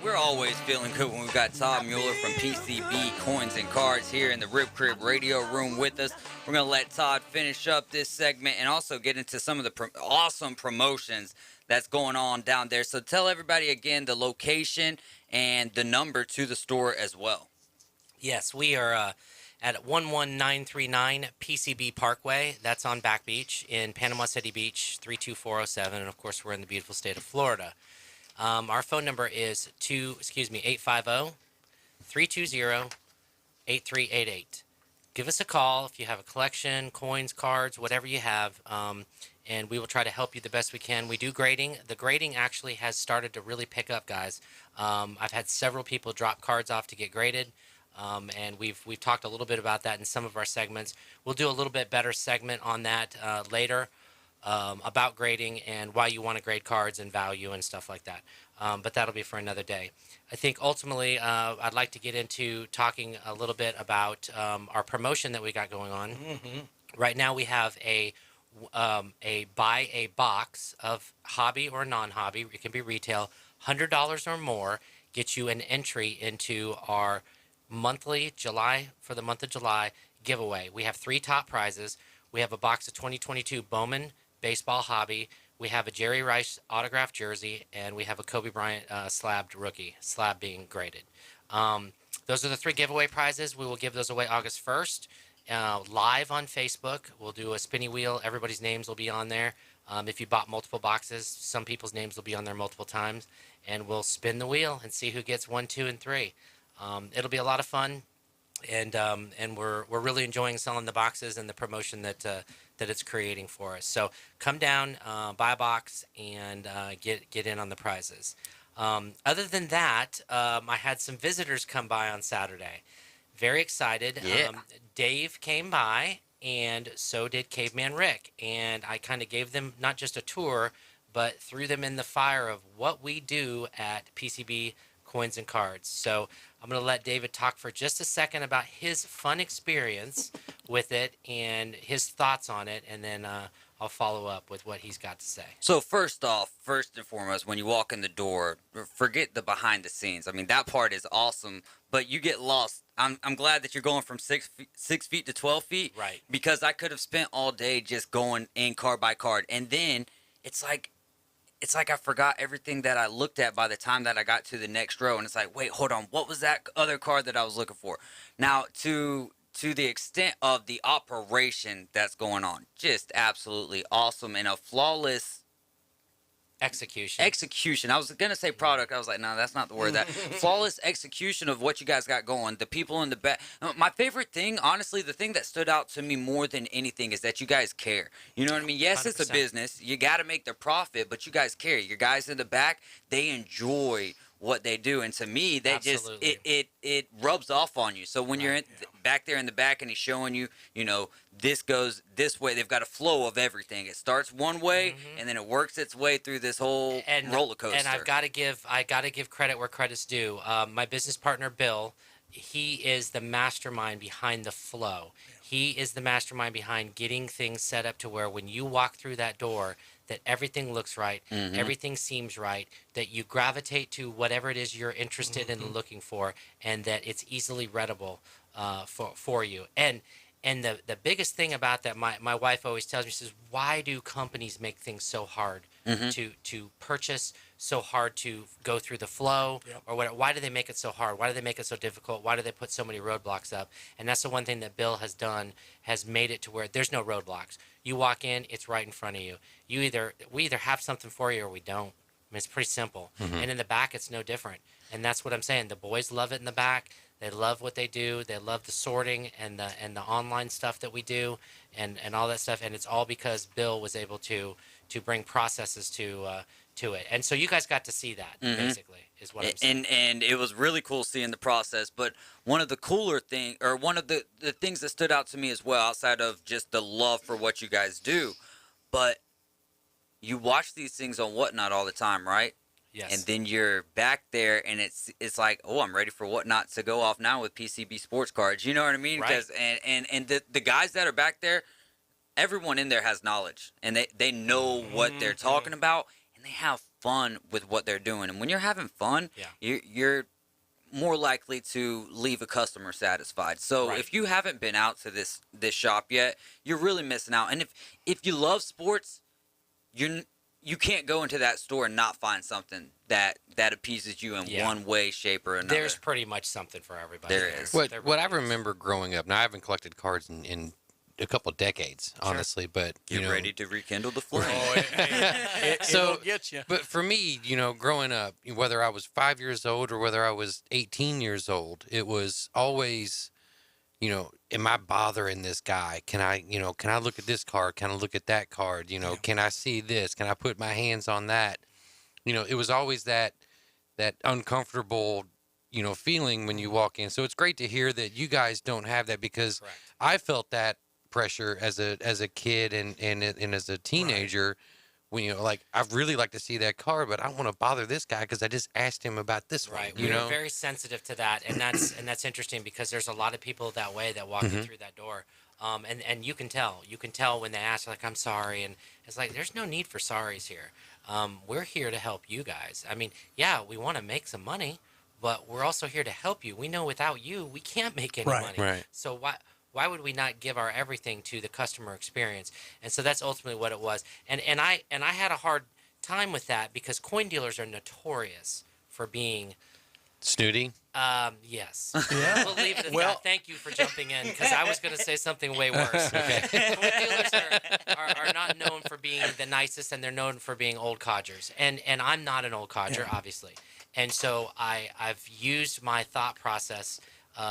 Speaker 8: We're always feeling good when we've got Todd Mueller from PCB Coins and Cards here in the Rib Crib Radio Room with us. We're going to let Todd finish up this segment and also get into some of the awesome promotions that's going on down there. So tell everybody again the location and the number to the store as well.
Speaker 1: Yes, we are at 11939 PCB Parkway. That's on Back Beach in Panama City Beach, 32407. And, of course, we're in the beautiful state of Florida. Our phone number is 850-320-8388. Give us a call if you have a collection, coins, cards, whatever you have, and we will try to help you the best we can. We do grading. The grading actually has started to really pick up, guys. I've had several people drop cards off to get graded. And we've talked a little bit about that in some of our segments. We'll do a little bit better segment on that later about grading and why you want to grade cards and value and stuff like that. But that'll be for another day. I think ultimately I'd like to get into talking a little bit about our promotion that we got going on.
Speaker 10: Mm-hmm.
Speaker 1: Right now we have a buy a box of hobby or non-hobby. It can be retail. $100 or more gets you an entry into our monthly for the month of July giveaway. We have 3 top prizes. We have a box of 2022 Bowman baseball hobby. We have a Jerry Rice autographed jersey, and we have a Kobe Bryant slabbed rookie, slab being graded. Those are the 3 giveaway prizes. We will give those away August 1st live on Facebook. We'll do a spinny wheel. Everybody's names will be on there. If you bought multiple boxes, some people's names will be on there multiple times, and we'll spin the wheel and see who gets 1, 2, and 3. It'll be a lot of fun, and we're really enjoying selling the boxes and the promotion that it's creating for us. So come down, buy a box, and get in on the prizes. Other than that, I had some visitors come by on Saturday. Very excited.
Speaker 8: Yeah.
Speaker 1: Dave came by, and so did Caveman Rick, and I kind of gave them not just a tour, but threw them in the fire of what we do at PCB Coins and Cards. So I'm going to let David talk for just a second about his fun experience with it and his thoughts on it, and then I'll follow up with what he's got to say.
Speaker 8: So first and foremost, when you walk in the door, forget the behind the scenes. I mean, that part is awesome, but you get lost. I'm glad that you're going from 6 feet to 12 feet.
Speaker 1: Right.
Speaker 8: Because I could have spent all day just going in card by card. And then it's like it's like I forgot everything that I looked at by the time that I got to the next row. And it's like, wait, hold on. What was that other card that I was looking for? Now, to the extent of the operation that's going on, just absolutely awesome and a flawless execution. I was gonna say product. I was like, no, that's not the word. That flawless execution of what you guys got going. The people in the back. My favorite thing, honestly, the thing that stood out to me more than anything is that you guys care. You know what I mean? Yes, 100%. It's a business. You got to make the profit, but you guys care. Your guys in the back, they enjoy what they do, and to me, they Absolutely. Just it rubs off on you. So when you're back there in the back and he's showing you, this goes this way. They've got a flow of everything. It starts one way and then it works its way through this whole roller coaster.
Speaker 1: And I got to give credit where credit's due. My business partner Bill, he is the mastermind behind the flow. He is the mastermind behind getting things set up to where when you walk through that door, that everything looks right, everything seems right, that you gravitate to whatever it is you're interested in looking for, and that it's easily readable for you. And the biggest thing about that, my wife always tells me, she says, why do companies make things so hard to purchase, so hard to go through the flow, or what? Why do they make it so hard? Why do they make it so difficult? Why do they put so many roadblocks up? And that's the one thing that Bill has done, has made it to where there's no roadblocks. You walk in, it's right in front of you. We either have something for you or we don't. I mean, it's pretty simple. And in the back, it's no different. And that's what I'm saying. The boys love it in the back. They love what they do. They love the sorting and the online stuff that we do and all that stuff. And it's all because Bill was able to bring processes to it. And so you guys got to see that, basically, is what I'm saying.
Speaker 8: And it was really cool seeing the process. But one of the cooler things, or one of the things that stood out to me as well, outside of just the love for what you guys do, but you watch these things on Whatnot all the time, right?
Speaker 1: Yes.
Speaker 8: And then you're back there, and it's like, oh, I'm ready for Whatnot to go off now with PCB sports cards. You know what I mean?
Speaker 1: Right.
Speaker 8: And the guys that are back there, everyone in there has knowledge, and they know what they're talking about, and they have fun with what they're doing. And when you're having fun, you're more likely to leave a customer satisfied. So if you haven't been out to this shop yet, you're really missing out. And if you love sports, you can't go into that store and not find something that appeases you in one way, shape, or another.
Speaker 1: There's pretty much something for everybody.
Speaker 8: There is.
Speaker 5: What I remember growing up, now I haven't collected cards in a couple decades, honestly, but
Speaker 8: Get ready to rekindle the flame.
Speaker 10: It'll get you.
Speaker 5: But for me, growing up, whether I was 5 years old or whether I was 18 years old, it was always, am I bothering this guy? Can I look at this card? Can I look at that card? Can I see this? Can I put my hands on that? It was always that uncomfortable, feeling when you walk in. So it's great to hear that you guys don't have that, because I felt that pressure as a kid and as a teenager. When I'd really like to see that card, but I don't want to bother this guy because I just asked him about this one.
Speaker 1: We were very sensitive to that, and that's interesting, because there's a lot of people that way that walk in through that door, and you can tell when they ask, like, I'm sorry, and it's like, there's no need for sorries here. We're here to help you guys. I mean, we want to make some money, but we're also here to help you. We know without you, we can't make any money.
Speaker 5: Right.
Speaker 1: So why would we not give our everything to the customer experience? And so that's ultimately what it was. And I had a hard time with that, because coin dealers are notorious for being
Speaker 5: snooty.
Speaker 1: Yes. We'll leave it at that. Thank you for jumping in, because I was going to say something way worse. Coin dealers are not known for being the nicest, and they're known for being old codgers. And I'm not an old codger, obviously. And so I've used my thought process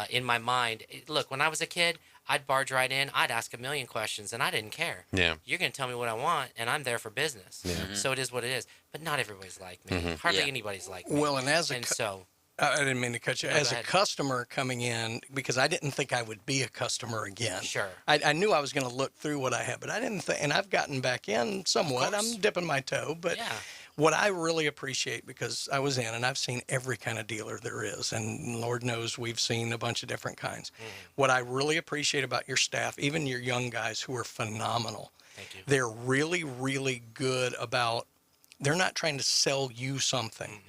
Speaker 1: in my mind. Look, when I was a kid, I'd barge right in. I'd ask a million questions, and I didn't care.
Speaker 5: Yeah.
Speaker 1: You're going to tell me what I want, and I'm there for business.
Speaker 5: Yeah.
Speaker 1: So it is what it is. But not everybody's like me. Hardly anybody's like me.
Speaker 10: Well, and
Speaker 1: so
Speaker 10: I didn't mean to cut you. As a customer coming in, because I didn't think I would be a customer again.
Speaker 1: Sure.
Speaker 10: I knew I was going to look through what I had, but I didn't think, and I've gotten back in somewhat. I'm dipping my toe, but what I really appreciate, because I was in and I've seen every kind of dealer there is, and Lord knows we've seen a bunch of different kinds. What I really appreciate about your staff, even your young guys who are phenomenal,
Speaker 1: thank you.
Speaker 10: They're really, really good about, they're not trying to sell you something.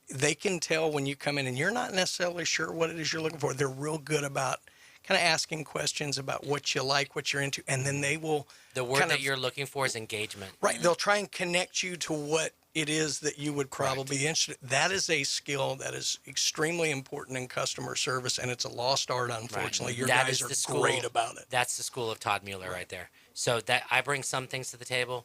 Speaker 10: They can tell when you come in and you're not necessarily sure what it is you're looking for. They're real good about kind of asking questions about what you like, what you're into, and then they will.
Speaker 1: The word that you're looking for is engagement.
Speaker 10: Right. They'll try and connect you to what it is that you would probably be interested. That is a skill that is extremely important in customer service, and it's a lost art, unfortunately. Your
Speaker 1: That
Speaker 10: guys
Speaker 1: is
Speaker 10: are
Speaker 1: the school,
Speaker 10: great about it.
Speaker 1: That's the school of Todd Mueller right there. So that I bring some things to the table.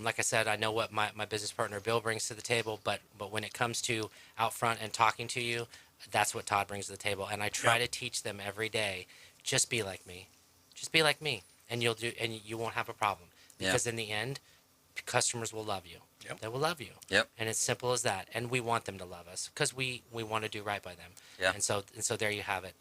Speaker 1: Like I said, I know what my business partner Bill brings to the table, but when it comes to out front and talking to you, that's what Todd brings to the table. And I try to teach them every day, just be like me. Just be like me, and you won't have a problem. Because in the end, customers will love you.
Speaker 10: Yep.
Speaker 1: They will love you.
Speaker 8: Yep.
Speaker 1: And it's simple as that. And we want them to love us because we want to do right by them.
Speaker 8: Yeah.
Speaker 1: And so there you have it.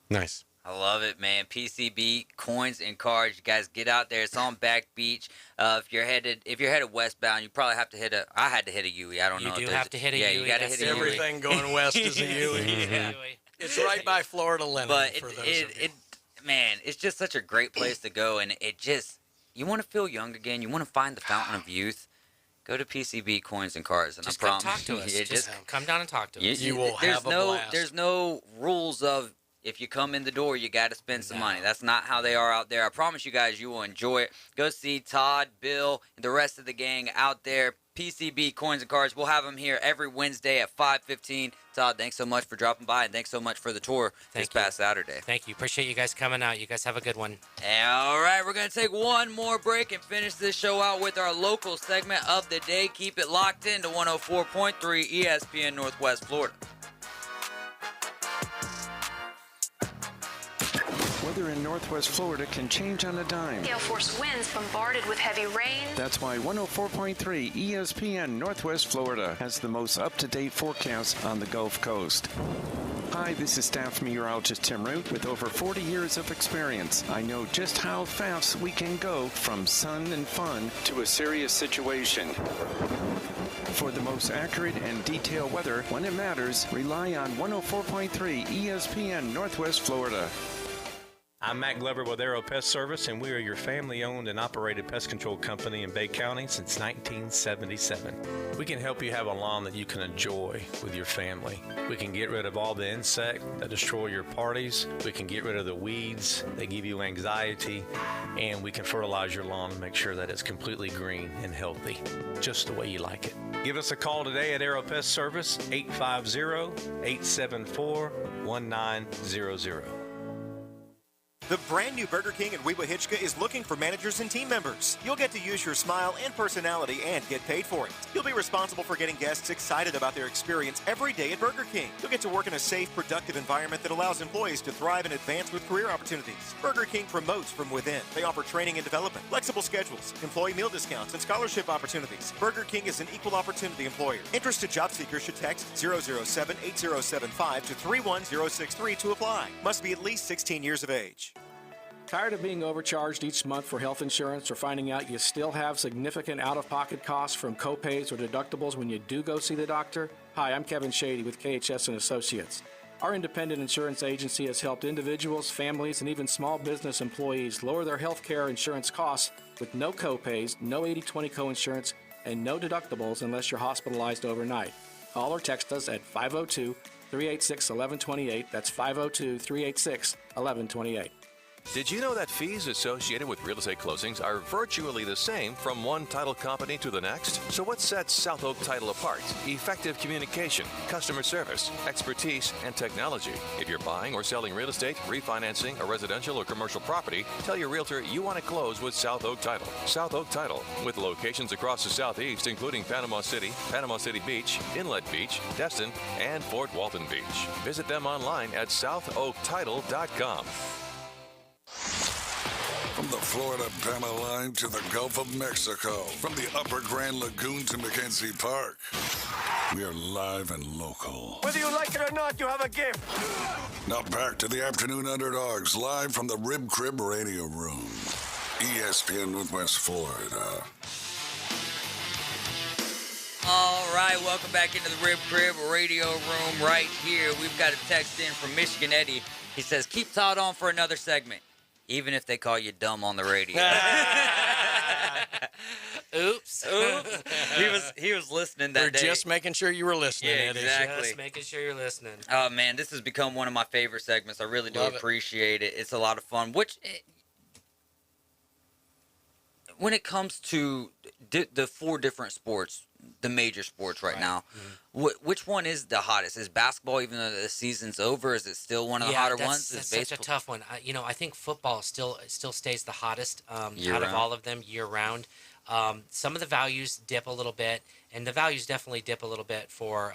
Speaker 5: Nice.
Speaker 8: I love it, man. PCB coins and cards. You guys get out there. It's on Back Beach. If you're headed westbound, you probably have to hit I had to hit a Yui. I don't know.
Speaker 1: You do have to hit a Yui.
Speaker 8: Yeah, you got to hit a Yui.
Speaker 10: Everything going west is a Yui. It's right by Florida Linen.
Speaker 8: But
Speaker 10: for those of you.
Speaker 8: Man, it's just such a great place to go, and you want to feel young again. You want to find the fountain of youth. Go to PCB Coins and Cards, and
Speaker 1: Just
Speaker 8: I promise
Speaker 1: come talk to us. Just come down and talk to us.
Speaker 10: You will have a blast.
Speaker 8: There's no rules of if you come in the door, you got to spend some money. That's not how they are out there. I promise you guys, you will enjoy it. Go see Todd, Bill, and the rest of the gang out there. PCB Coins and Cards. We'll have them here every Wednesday at 5:15. Todd, thanks so much for dropping by, and thanks so much for the tour this past Saturday.
Speaker 1: Thank you. Appreciate you guys coming out. You guys have a good one.
Speaker 8: All right, we're going to take one more break and finish this show out with our local segment of the day. Keep it locked in to 104.3 ESPN Northwest Florida.
Speaker 7: Weather in Northwest Florida can change on a dime.
Speaker 4: Gale force winds bombarded with heavy rain.
Speaker 7: That's why 104.3 ESPN Northwest Florida has the most up-to-date forecast on the Gulf Coast. Hi, this is Staff Meteorologist Tim Root with over 40 years of experience. I know just how fast we can go from sun and fun to a serious situation. For the most accurate and detailed weather when it matters, rely on 104.3 ESPN Northwest Florida.
Speaker 14: I'm Matt Glover with Aero Pest Service, and we are your family-owned and operated pest control company in Bay County since 1977. We can help you have a lawn that you can enjoy with your family. We can get rid of all the insects that destroy your parties. We can get rid of the weeds that give you anxiety, and we can fertilize your lawn and make sure that it's completely green and healthy, just the way you like it. Give us a call today at Aero Pest Service, 850-874-1900.
Speaker 13: The brand new Burger King in Weewa Hitchka is looking for managers and team members. You'll get to use your smile and personality and get paid for it. You'll be responsible for getting guests excited about their experience every day at Burger King. You'll get to work in a safe, productive environment that allows employees to thrive and advance with career opportunities. Burger King promotes from within. They offer training and development, flexible schedules, employee meal discounts, and scholarship opportunities. Burger King is an equal opportunity employer. Interested job seekers should text 007-8075 to 31063 to apply. Must be at least 16 years of age.
Speaker 16: Tired of being overcharged each month for health insurance or finding out you still have significant out-of-pocket costs from copays or deductibles when you do go see the doctor? Hi, I'm Kevin Shady with KHS & Associates. Our independent insurance agency has helped individuals, families, and even small business employees lower their health care insurance costs with no copays, no 80/20 coinsurance, and no deductibles unless you're hospitalized overnight. Call or text us at 502-386-1128. That's 502-386-1128.
Speaker 22: Did you know that fees associated with real estate closings are virtually the same from one title company to the next? So what sets South Oak Title apart? Effective communication, customer service, expertise, and technology. If you're buying or selling real estate, refinancing a residential or commercial property, tell your realtor you want to close with South Oak Title. South Oak Title, with locations across the Southeast, including Panama City Beach, Inlet Beach, Destin, and Fort Walton Beach. Visit them online at southoaktitle.com.
Speaker 6: From the Florida-Bama line to the Gulf of Mexico, from the Upper Grand Lagoon to McKenzie Park, we are live and local.
Speaker 20: Whether you like it or not, you have a gift.
Speaker 6: Now back to the Afternoon Underdogs, live from the Rib Crib Radio Room, ESPN Northwest Florida.
Speaker 8: All right, welcome back into the Rib Crib Radio Room right here. We've got a text in from Michigan Eddie. He says, keep Todd on for another segment, even if they call you dumb on the radio.
Speaker 1: Oops.
Speaker 8: He was listening that day.
Speaker 10: Just making sure you were listening, Eddie.
Speaker 8: Exactly.
Speaker 1: Just making sure you're listening.
Speaker 8: Oh, man, this has become one of my favorite segments. I really do appreciate it. It's a lot of fun. When it comes to the four different sports, the major sports right now. Which one is the hottest? Is basketball, even though the season's over, is it still one of the hotter ones?
Speaker 1: That's such a tough one. I think football still stays the hottest out of all of them year round. Some of the values dip a little bit, and the values definitely dip a little bit for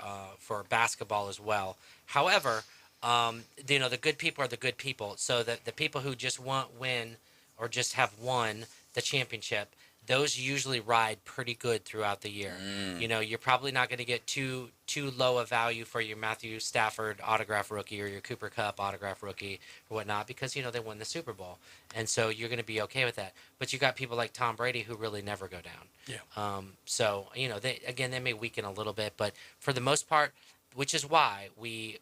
Speaker 1: basketball as well. However, the good people are the good people. So that the people who just win or just have won the championship, those usually ride pretty good throughout the year. You're probably not going to get too low a value for your Matthew Stafford autograph rookie or your Cooper Kupp autograph rookie or whatnot because, they won the Super Bowl. And so you're going to be okay with that. But you got people like Tom Brady who really never go down.
Speaker 10: Yeah.
Speaker 1: So, they may weaken a little bit. But for the most part, which is why we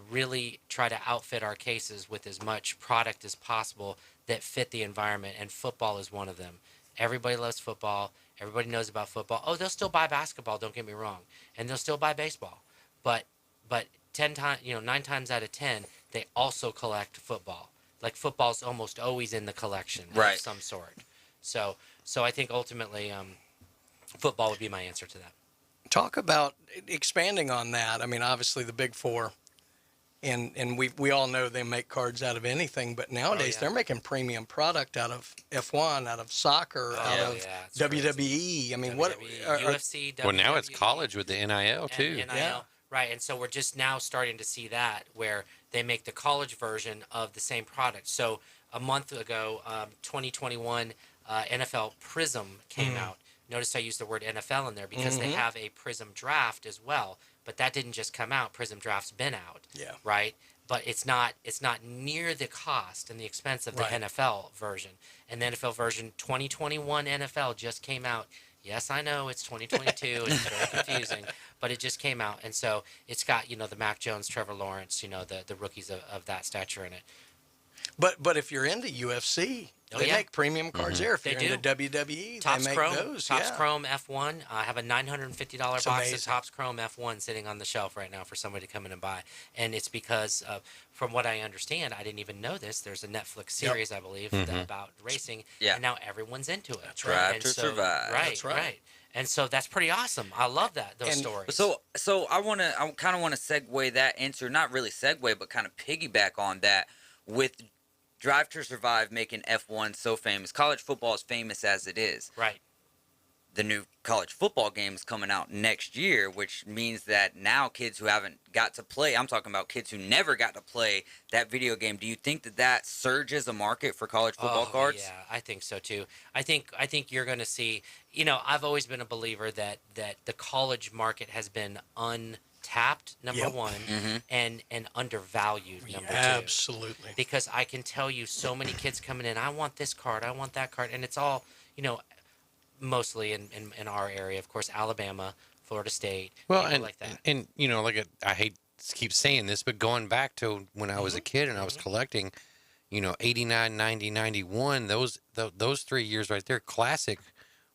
Speaker 1: really try to outfit our cases with as much product as possible that fit the environment. And football is one of them. Everybody loves football. Everybody knows about football. Oh, they'll still buy basketball. Don't get me wrong, and they'll still buy baseball. But 9 times out of 10, they also collect football. Like football's almost always in the collection of some sort. So I think ultimately, football would be my answer to that.
Speaker 10: Talk about expanding on that. I mean, obviously the Big Four. And we all know they make cards out of anything, but nowadays they're making premium product out of F1, out of soccer, out of WWE. Crazy. I mean, what
Speaker 1: UFC?
Speaker 5: Well, now it's college with the NIL too.
Speaker 1: NIL, right? And so we're just now starting to see that where they make the college version of the same product. So a month ago, 2021 NFL Prism came out. Notice I used the word NFL in there because they have a Prism draft as well. But that didn't just come out. Prism Draft's been out, right? But it's not near the cost and the expense of the NFL version. And the NFL version 2021 NFL just came out. Yes, I know it's 2022 and it's very confusing, but it just came out. And so it's got, the Mac Jones, Trevor Lawrence, the rookies of that stature in it.
Speaker 10: But if you're into UFC, they make premium cards there. If you're into WWE,
Speaker 1: Topps
Speaker 10: they make
Speaker 1: Chrome,
Speaker 10: those.
Speaker 1: Topps Chrome F1. I have a $950 box of Topps Chrome F1 sitting on the shelf right now for somebody to come in and buy. And it's because, from what I understand, I didn't even know this. There's a Netflix series, I believe, about racing. Yeah. And now everyone's into it.
Speaker 8: That's right. Drive to Survive.
Speaker 1: Right,
Speaker 10: That's right.
Speaker 1: And so that's pretty awesome. I love those stories.
Speaker 8: So I kind of want to segue that into, not really segue, but kind of piggyback on that with Drive to Survive making F1 so famous. College football is famous as it is.
Speaker 1: Right.
Speaker 8: The new college football game is coming out next year, which means that now kids who haven't got to play, I'm talking about kids who never got to play that video game. Do you think that surges a market for college football cards?
Speaker 1: Yeah, I think so too. I think you're going to see, I've always been a believer that the college market has been untapped, number one, and undervalued, number two.
Speaker 10: Absolutely.
Speaker 1: Because I can tell you so many kids coming in, I want this card, I want that card, and it's all, mostly in our area, of course, Alabama, Florida State, like that.
Speaker 5: And I hate to keep saying this, but going back to when I was a kid and I was collecting, 89, 90, 91, those 3 years right there, Classic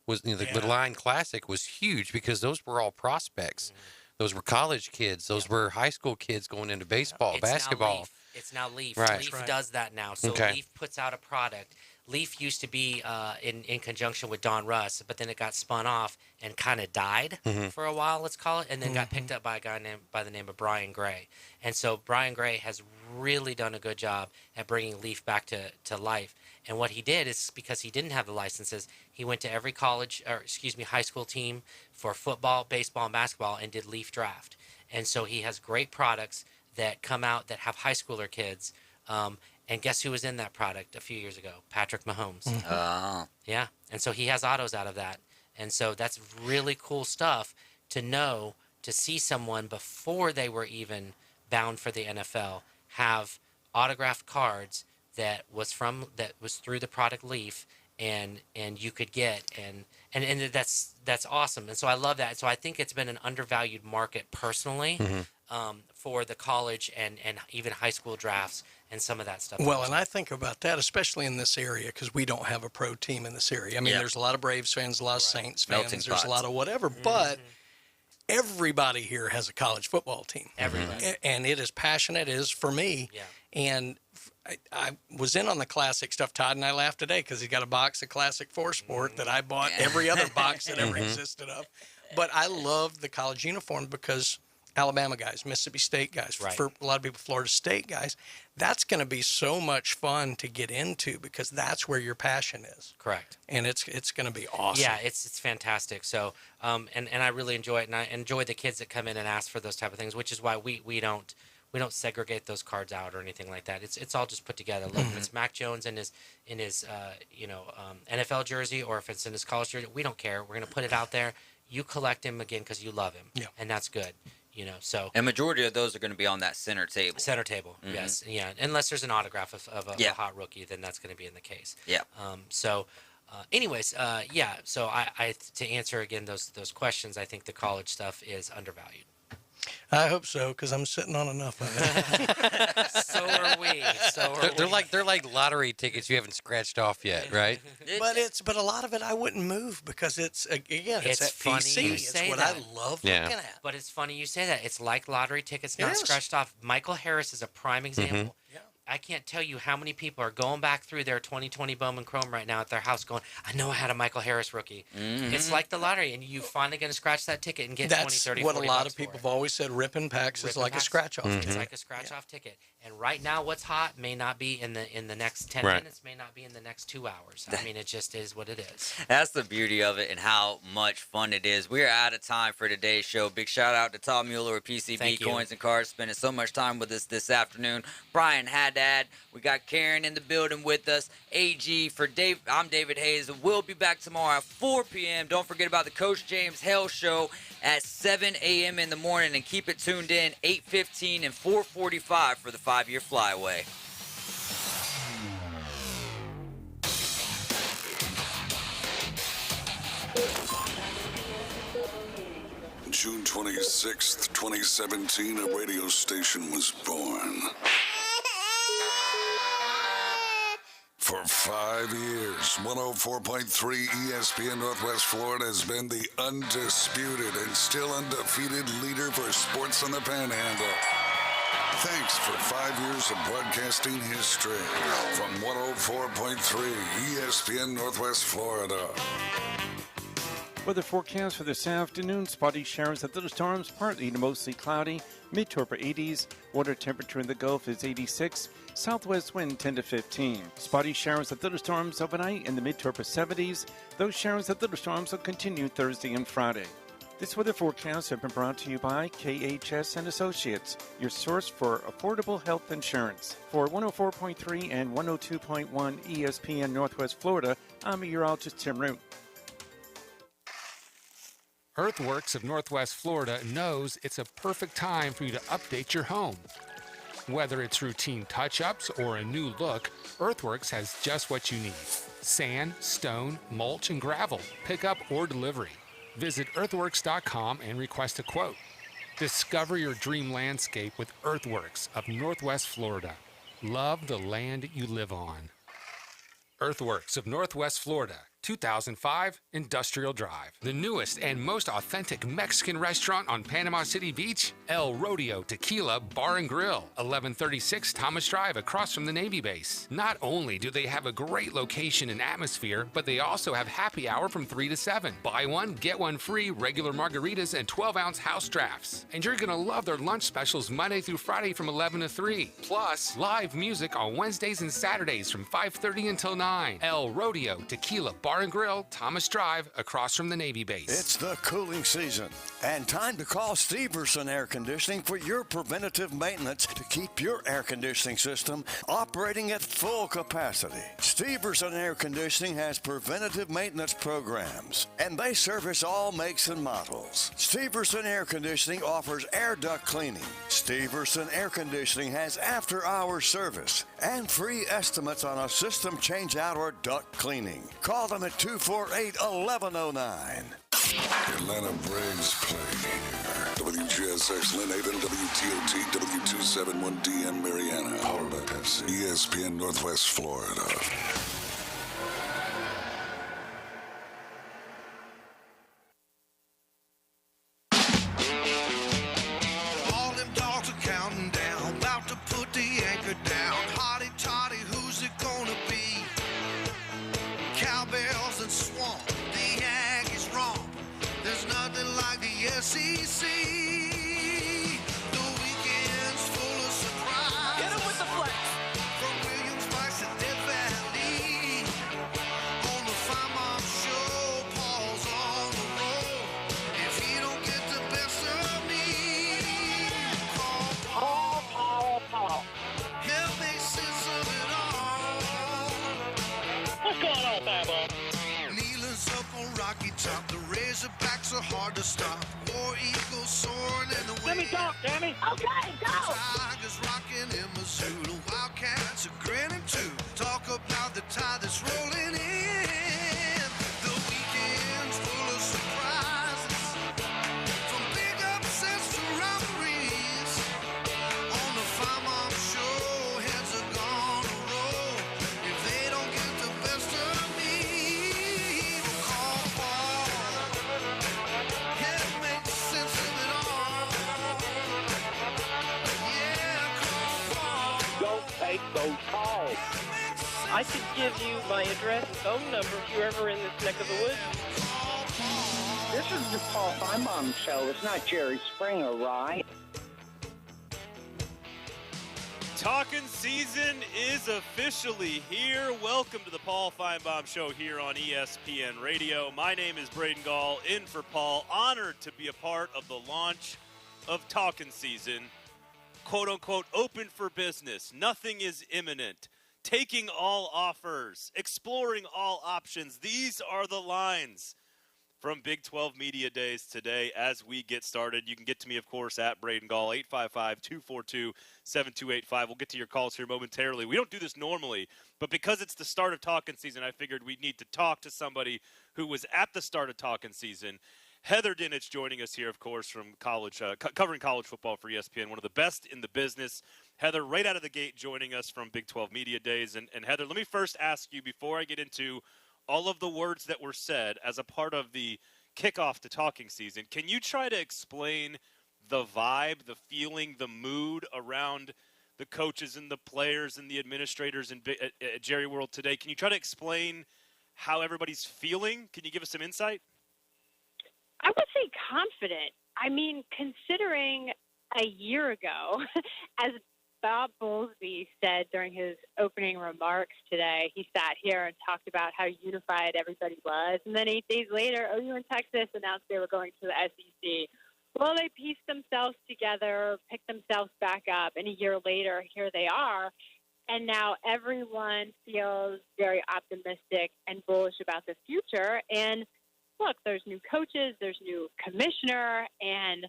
Speaker 5: was, the line Classic was huge because those were all prospects. Those were college kids. Those were high school kids going into baseball, basketball.
Speaker 1: It's now Leaf.
Speaker 5: Right.
Speaker 1: Leaf does that now. So Leaf puts out a product. Leaf used to be in conjunction with Don Russ, but then it got spun off and kind of died for a while, let's call it, and then got picked up by a guy by the name of Brian Gray. And so Brian Gray has really done a good job at bringing Leaf back to life. And what he did is, because he didn't have the licenses, he went to every high school team for football, baseball, and basketball and did Leaf Draft. And so he has great products that come out that have high schooler kids. And guess who was in that product a few years ago? Patrick Mahomes. Yeah. And so he has autos out of that. And so that's really cool stuff to see someone before they were even bound for the NFL have autographed cards that was through the product Leaf and you could get and that's awesome. And so I love that. So I think it's been an undervalued market personally for the college and even high school drafts and some of that stuff.
Speaker 10: Well, and I think about that, especially in this area, because we don't have a pro team in this area. I mean, there's a lot of Braves fans, a lot of Saints fans, there's a lot of whatever, but everybody here has a college football team.
Speaker 1: Everybody.
Speaker 10: And it is passionate, it is for me.
Speaker 1: Yeah.
Speaker 10: And I was in on the Classic stuff. Todd and I laughed today because he got a box of Classic 4 Sport that I bought every other box that ever existed of. But I love the college uniform because Alabama guys, Mississippi State guys,
Speaker 1: Right.
Speaker 10: for a lot of people, Florida State guys, that's going to be so much fun to get into because that's where your passion is.
Speaker 1: Correct.
Speaker 10: And it's going to be awesome.
Speaker 1: Yeah, it's fantastic. So, and I really enjoy it, and I enjoy the kids that come in and ask for those type of things, which is why we don't segregate those cards out or anything like that. It's all just put together. Look, if it's Mac Jones in his NFL jersey, or if it's in his college jersey, we don't care. We're gonna put it out there. You collect him again because you love him, and that's good. So
Speaker 8: And majority of those are going to be on that center table.
Speaker 1: Center table, yes, yeah. Unless there's an autograph of a hot rookie, then that's going to be in the case.
Speaker 8: Yeah.
Speaker 1: Anyways, yeah. So I to answer again those questions, I think the college stuff is undervalued.
Speaker 10: I hope so, because I'm sitting on enough of it.
Speaker 1: So are we.
Speaker 5: They're like lottery tickets you haven't scratched off yet, right?
Speaker 10: But a lot of it I wouldn't move because it's at
Speaker 1: funny
Speaker 10: PC.
Speaker 1: you
Speaker 10: It's
Speaker 1: say
Speaker 10: what
Speaker 1: that.
Speaker 10: I love
Speaker 5: Yeah.
Speaker 10: looking at.
Speaker 1: But it's funny you say that. It's like lottery tickets
Speaker 10: It
Speaker 1: not
Speaker 10: is.
Speaker 1: scratched off. Michael Harris is a prime example. I can't tell you how many people are going back through their 2020 Bowman Chrome right now at their house going, I know I had a Michael Harris rookie. It's like the lottery, and you finally going to scratch that ticket and get
Speaker 10: That's
Speaker 1: 20, 30,
Speaker 10: what a
Speaker 1: 40
Speaker 10: lot
Speaker 1: bucks
Speaker 10: of people
Speaker 1: for it.
Speaker 10: have always said. Ripping packs is like a scratch-off.
Speaker 1: It's like a scratch-off ticket. And right now, what's hot may not be in the next 10
Speaker 5: Right.
Speaker 1: minutes, may not be in the next 2 hours. I mean, it just is what it is.
Speaker 8: That's the beauty of it and how much fun it is. We are out of time for today's show. Big shout out to Tom Mueller with PCB
Speaker 1: Thank you.
Speaker 8: Coins and Cards, spending so much time with us this afternoon. Brian Haddad, we got Karen in the building with us. AG for Dave. I'm David Hayes. We'll be back tomorrow at 4 p.m. Don't forget about the Coach James Hell Show at 7 a.m. in the morning, and keep it tuned in 8:15 and 4:45 for the 5-year flyaway.
Speaker 6: June 26th, 2017, a radio station was born. For 5 years, 104.3 ESPN Northwest Florida has been the undisputed and still undefeated leader for sports on the Panhandle. Thanks for 5 years of broadcasting history from 104.3 ESPN Northwest Florida.
Speaker 7: Weather forecast for this afternoon: spotty showers and thunderstorms, partly to mostly cloudy, mid to upper 80s. Water temperature in the Gulf is 86. Southwest wind 10 to 15. Spotty showers and thunderstorms overnight in the mid to upper 70s. Those showers and thunderstorms will continue Thursday and Friday. This weather forecast has been brought to you by KHS and Associates, your source for affordable health insurance. For 104.3 and 102.1 ESPN Northwest Florida, I'm meteorologist Tim Root.
Speaker 18: Earthworks of Northwest Florida knows it's a perfect time for you to update your home. Whether it's routine touch-ups or a new look, Earthworks has just what you need. Sand, stone, mulch, and gravel, pickup or delivery. Visit earthworks.com and request a quote. Discover your dream landscape with Earthworks of Northwest Florida. Love the land you live on. Earthworks of Northwest Florida, 2005 Industrial Drive. The newest and most authentic Mexican restaurant on Panama City Beach, El Rodeo Tequila Bar and Grill, 1136 Thomas Drive across from the Navy base. Not only do they have a great location and atmosphere, but they also have happy hour from 3 to 7. Buy one, get one free, regular margaritas and 12-ounce house drafts. And you're going to love their lunch specials Monday through Friday from 11 to 3. Plus, live music on Wednesdays and Saturdays from 5:30 until 9. El Rodeo Tequila Bar and Grill, Thomas Drive, across from the Navy base.
Speaker 20: It's the cooling season, and time to call Steverson Air Conditioning for your preventative maintenance to keep your air conditioning system operating at full capacity. Steverson Air Conditioning has preventative maintenance programs, and they service all makes and models. Steverson Air Conditioning offers air duct cleaning. Steverson Air Conditioning has after-hours service and free estimates on a system change-out or duct cleaning. Call them at 248-1109.
Speaker 6: Atlanta Braves play here. WGSX Lynn Haven, WTOT, W271DM Mariana. Powered by Pepsi. ESPN Northwest Florida.
Speaker 9: All them dogs are counting down, about to put the anchor down. Hotty toddy, who's it gonna be? Cowbells and swamp, the Aggies romp. There's nothing like SEC. The weekend's full of surprise. Get him with the flex. From Williams Brice to Death Valley. On the Fine Mom Show, Paul's on the roll. If he don't get the best of me, call Paul. He'll make sense of it all. What's going on, Pablo? Nealon's up on Rocky Top. The Razorbacks are hard to stop. War Eagles soaring in the wind. Let me talk, Sammy. Okay, go. Tigers rocking in Missoula. Wildcats are grinning too. Talk about the tide that's rolling in. The weekend's full of surprises. From big upsets to robberies. On the Fine Mom Show, heads are gonna roll. If they don't get the best of me, we'll call Paul. Yeah, it makes sense of it all. Yeah, call Paul.
Speaker 11: Don't take those calls. I could give you my address and phone number if you're ever in this neck of the woods.
Speaker 12: This is the Paul Feinbaum Show. It's not Jerry Springer, right?
Speaker 23: Talking season is officially here. Welcome to the Paul Feinbaum Show here on ESPN Radio. My name is Braden Gall, in for Paul. Honored to be a part of the launch of Talking season. Quote unquote, open for business. Nothing is imminent. Taking all offers. Exploring all options. These are the lines from Big 12 Media Days today as we get started. You can get to me, of course, at Braden Gall, 855-242-7285. We'll get to your calls here momentarily. We don't do this normally, but because it's the start of Talking season, I figured we'd need to talk to somebody who was at the start of Talking season. Heather Dinich joining us here, of course, from college, covering college football for ESPN, one of the best in the business. Heather, right out of the gate, joining us from Big 12 Media Days. And Heather, let me first ask you, before I get into all of the words that were said as a part of the kickoff to Talking season, can you try to explain the vibe, the feeling, the mood around the coaches and the players and the administrators at Jerry World today? Can you try to explain how everybody's feeling? Can you give us some insight?
Speaker 24: I would say confident. I mean, considering a year ago, as Bob Bowlesby said during his opening remarks today, he sat here and talked about how unified everybody was. And then 8 days later, OU and Texas announced they were going to the SEC. Well, they pieced themselves together, picked themselves back up, and a year later, here they are. And now everyone feels very optimistic and bullish about the future. And look, there's new coaches, there's new commissioner, and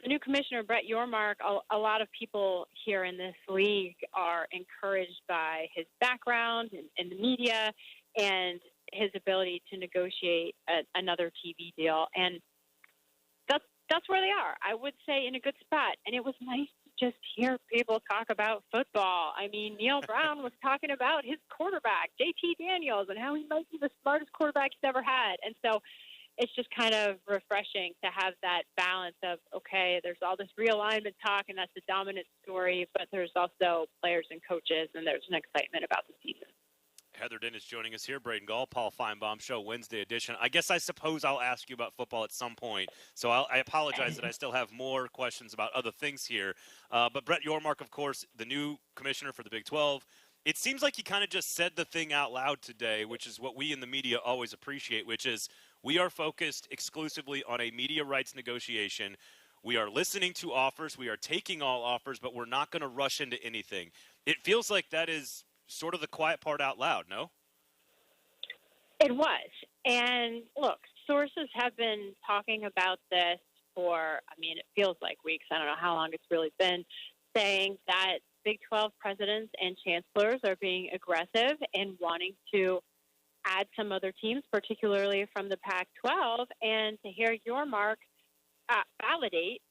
Speaker 24: the new commissioner, Brett Yormark, a lot of people here in this league are encouraged by his background in the media and his ability to negotiate another TV deal. And that's where they are, I would say, in a good spot. And it was nice to just hear people talk about football. I mean, Neil Brown was talking about his quarterback, JT Daniels, and how he might be the smartest quarterback he's ever had. And so it's just kind of refreshing to have that balance of, okay, there's all this realignment talk, and that's the dominant story, but there's also players and coaches, and there's an excitement about the season.
Speaker 23: Heather Dinich joining us here. Braden Gall, Paul Feinbaum Show, Wednesday edition. I suppose I'll ask you about football at some point, so I apologize that I still have more questions about other things here. But Brett Yormark, of course, the new commissioner for the Big 12, it seems like he kind of just said the thing out loud today, which is what we in the media always appreciate, which is we are focused exclusively on a media rights negotiation. We are listening to offers. We are taking all offers, but we're not going to rush into anything. It feels like that is sort of the quiet part out loud, no?
Speaker 24: It was. And look, sources have been talking about this for, it feels like weeks. I don't know how long it's really been, saying that Big 12 presidents and chancellors are being aggressive and wanting to add some other teams, particularly from the Pac-12, and to hear Yormark validate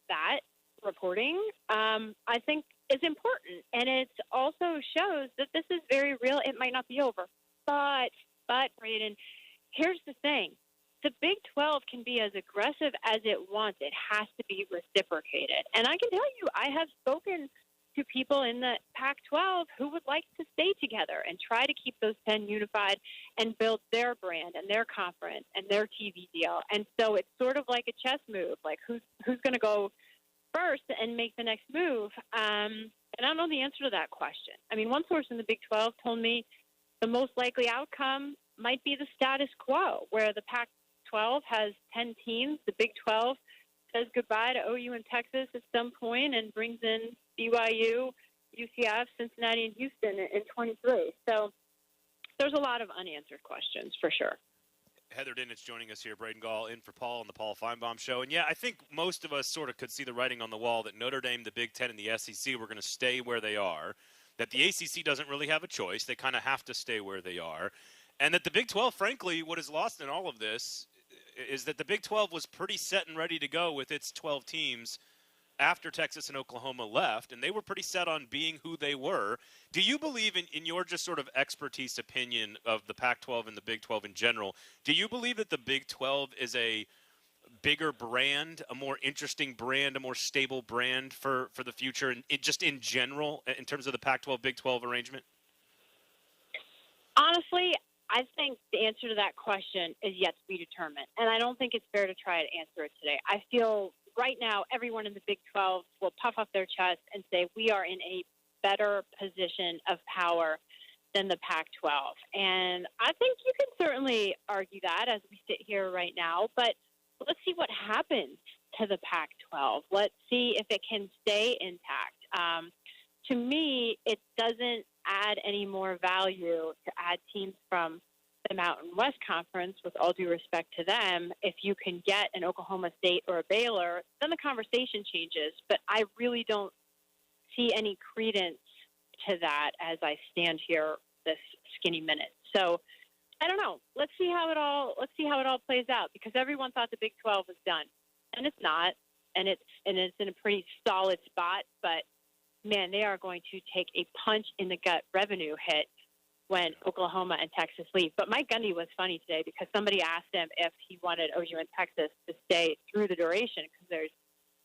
Speaker 24: that reporting, I think is important. And it also shows that this is very real. It might not be over. But Braden, here's the thing. The Big 12 can be as aggressive as it wants. It has to be reciprocated. And I can tell you, I have spoken to people in the Pac-12 who would like to stay together and try to keep those 10 unified and build their brand and their conference and their TV deal. And so it's sort of like a chess move, like who's going to go first and make the next move. And I don't know the answer to that question. I mean, one source in the Big 12 told me the most likely outcome might be the status quo, where the Pac-12 has 10 teams, the Big 12 says goodbye to OU and Texas at some point and brings in BYU, UCF, Cincinnati, and Houston in 23. So there's a lot of unanswered questions for sure.
Speaker 23: Heather Dinich joining us here, Braden Gall in for Paul on the Paul Feinbaum Show. And, yeah, I think most of us sort of could see the writing on the wall that Notre Dame, the Big Ten, and the SEC were going to stay where they are, that the ACC doesn't really have a choice. They kind of have to stay where they are. And that the Big 12, frankly, what is lost in all of this is that the Big 12 was pretty set and ready to go with its 12 teams after Texas and Oklahoma left, and they were pretty set on being who they were. Do you believe, in your just sort of expertise opinion of the Pac-12 and the Big 12 in general, do you believe that the Big 12 is a bigger brand, a more interesting brand, a more stable brand for the future, and just in general, in terms of the Pac-12, Big 12 arrangement?
Speaker 24: Honestly, I think the answer to that question is yet to be determined, and I don't think it's fair to try to answer it today. I feel right now everyone in the Big 12 will puff up their chest and say we are in a better position of power than the Pac-12. And I think you can certainly argue that as we sit here right now, but let's see what happens to the Pac-12. Let's see if it can stay intact. To me, it doesn't add any more value to add teams from the Mountain West Conference, with all due respect to them. If you can get an Oklahoma State or a Baylor, then the conversation changes. But I really don't see any credence to that as I stand here this skinny minute. So I don't know. Let's see how it all plays out, because everyone thought the Big 12 was done, and it's not, and it's in a pretty solid spot. But man, they are going to take a punch in the gut revenue hit when Oklahoma and Texas leave. But Mike Gundy was funny today because somebody asked him if he wanted OU and Texas to stay through the duration, because there's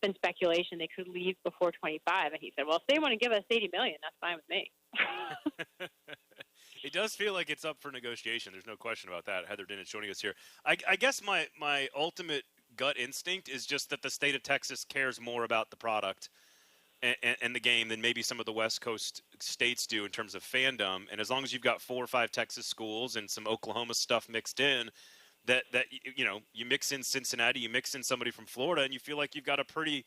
Speaker 24: been speculation they could leave before 25. And he said, well, if they want to give us $80 million, that's fine with me.
Speaker 23: It does feel like it's up for negotiation. There's no question about that. Heather Dinich joining us here. I guess my ultimate gut instinct is just that the state of Texas cares more about the product and the game than maybe some of the West Coast states do in terms of fandom. And as long as you've got 4 or 5 Texas schools and some Oklahoma stuff mixed in, that you mix in Cincinnati, you mix in somebody from Florida, and you feel like you've got a pretty,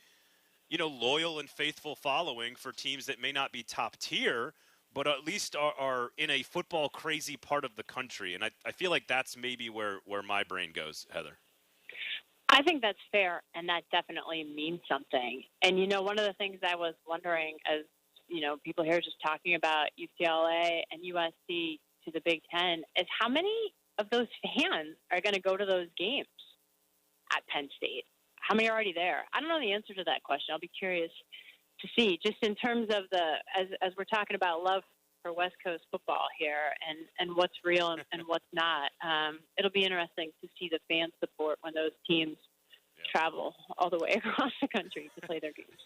Speaker 23: loyal and faithful following for teams that may not be top tier, but at least are in a football crazy part of the country. And I feel like that's maybe where my brain goes, Heather.
Speaker 24: I think that's fair, and that definitely means something. And, one of the things I was wondering, as, people here just talking about UCLA and USC to the Big Ten, is how many of those fans are going to go to those games at Penn State? How many are already there? I don't know the answer to that question. I'll be curious to see, just in terms of as we're talking about love for West Coast football here and what's real and what's not. It'll be interesting to see the fan support when those teams travel all the way across the country to play their games.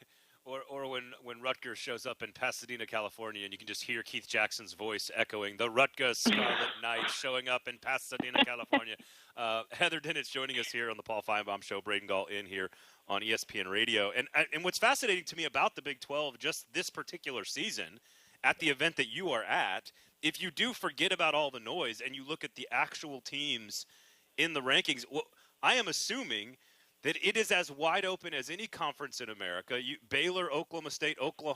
Speaker 23: Or when Rutgers shows up in Pasadena, California, and you can just hear Keith Jackson's voice echoing, the Rutgers Scarlet Knights showing up in Pasadena, California. Heather Dinich joining us here on the Paul Feinbaum Show. Braden Gall in here on ESPN Radio. And what's fascinating to me about the Big 12 just this particular season, at the event that you are at, if you do forget about all the noise and you look at the actual teams in the rankings, well, I am assuming that it is as wide open as any conference in America. Baylor, Oklahoma State, Oklahoma,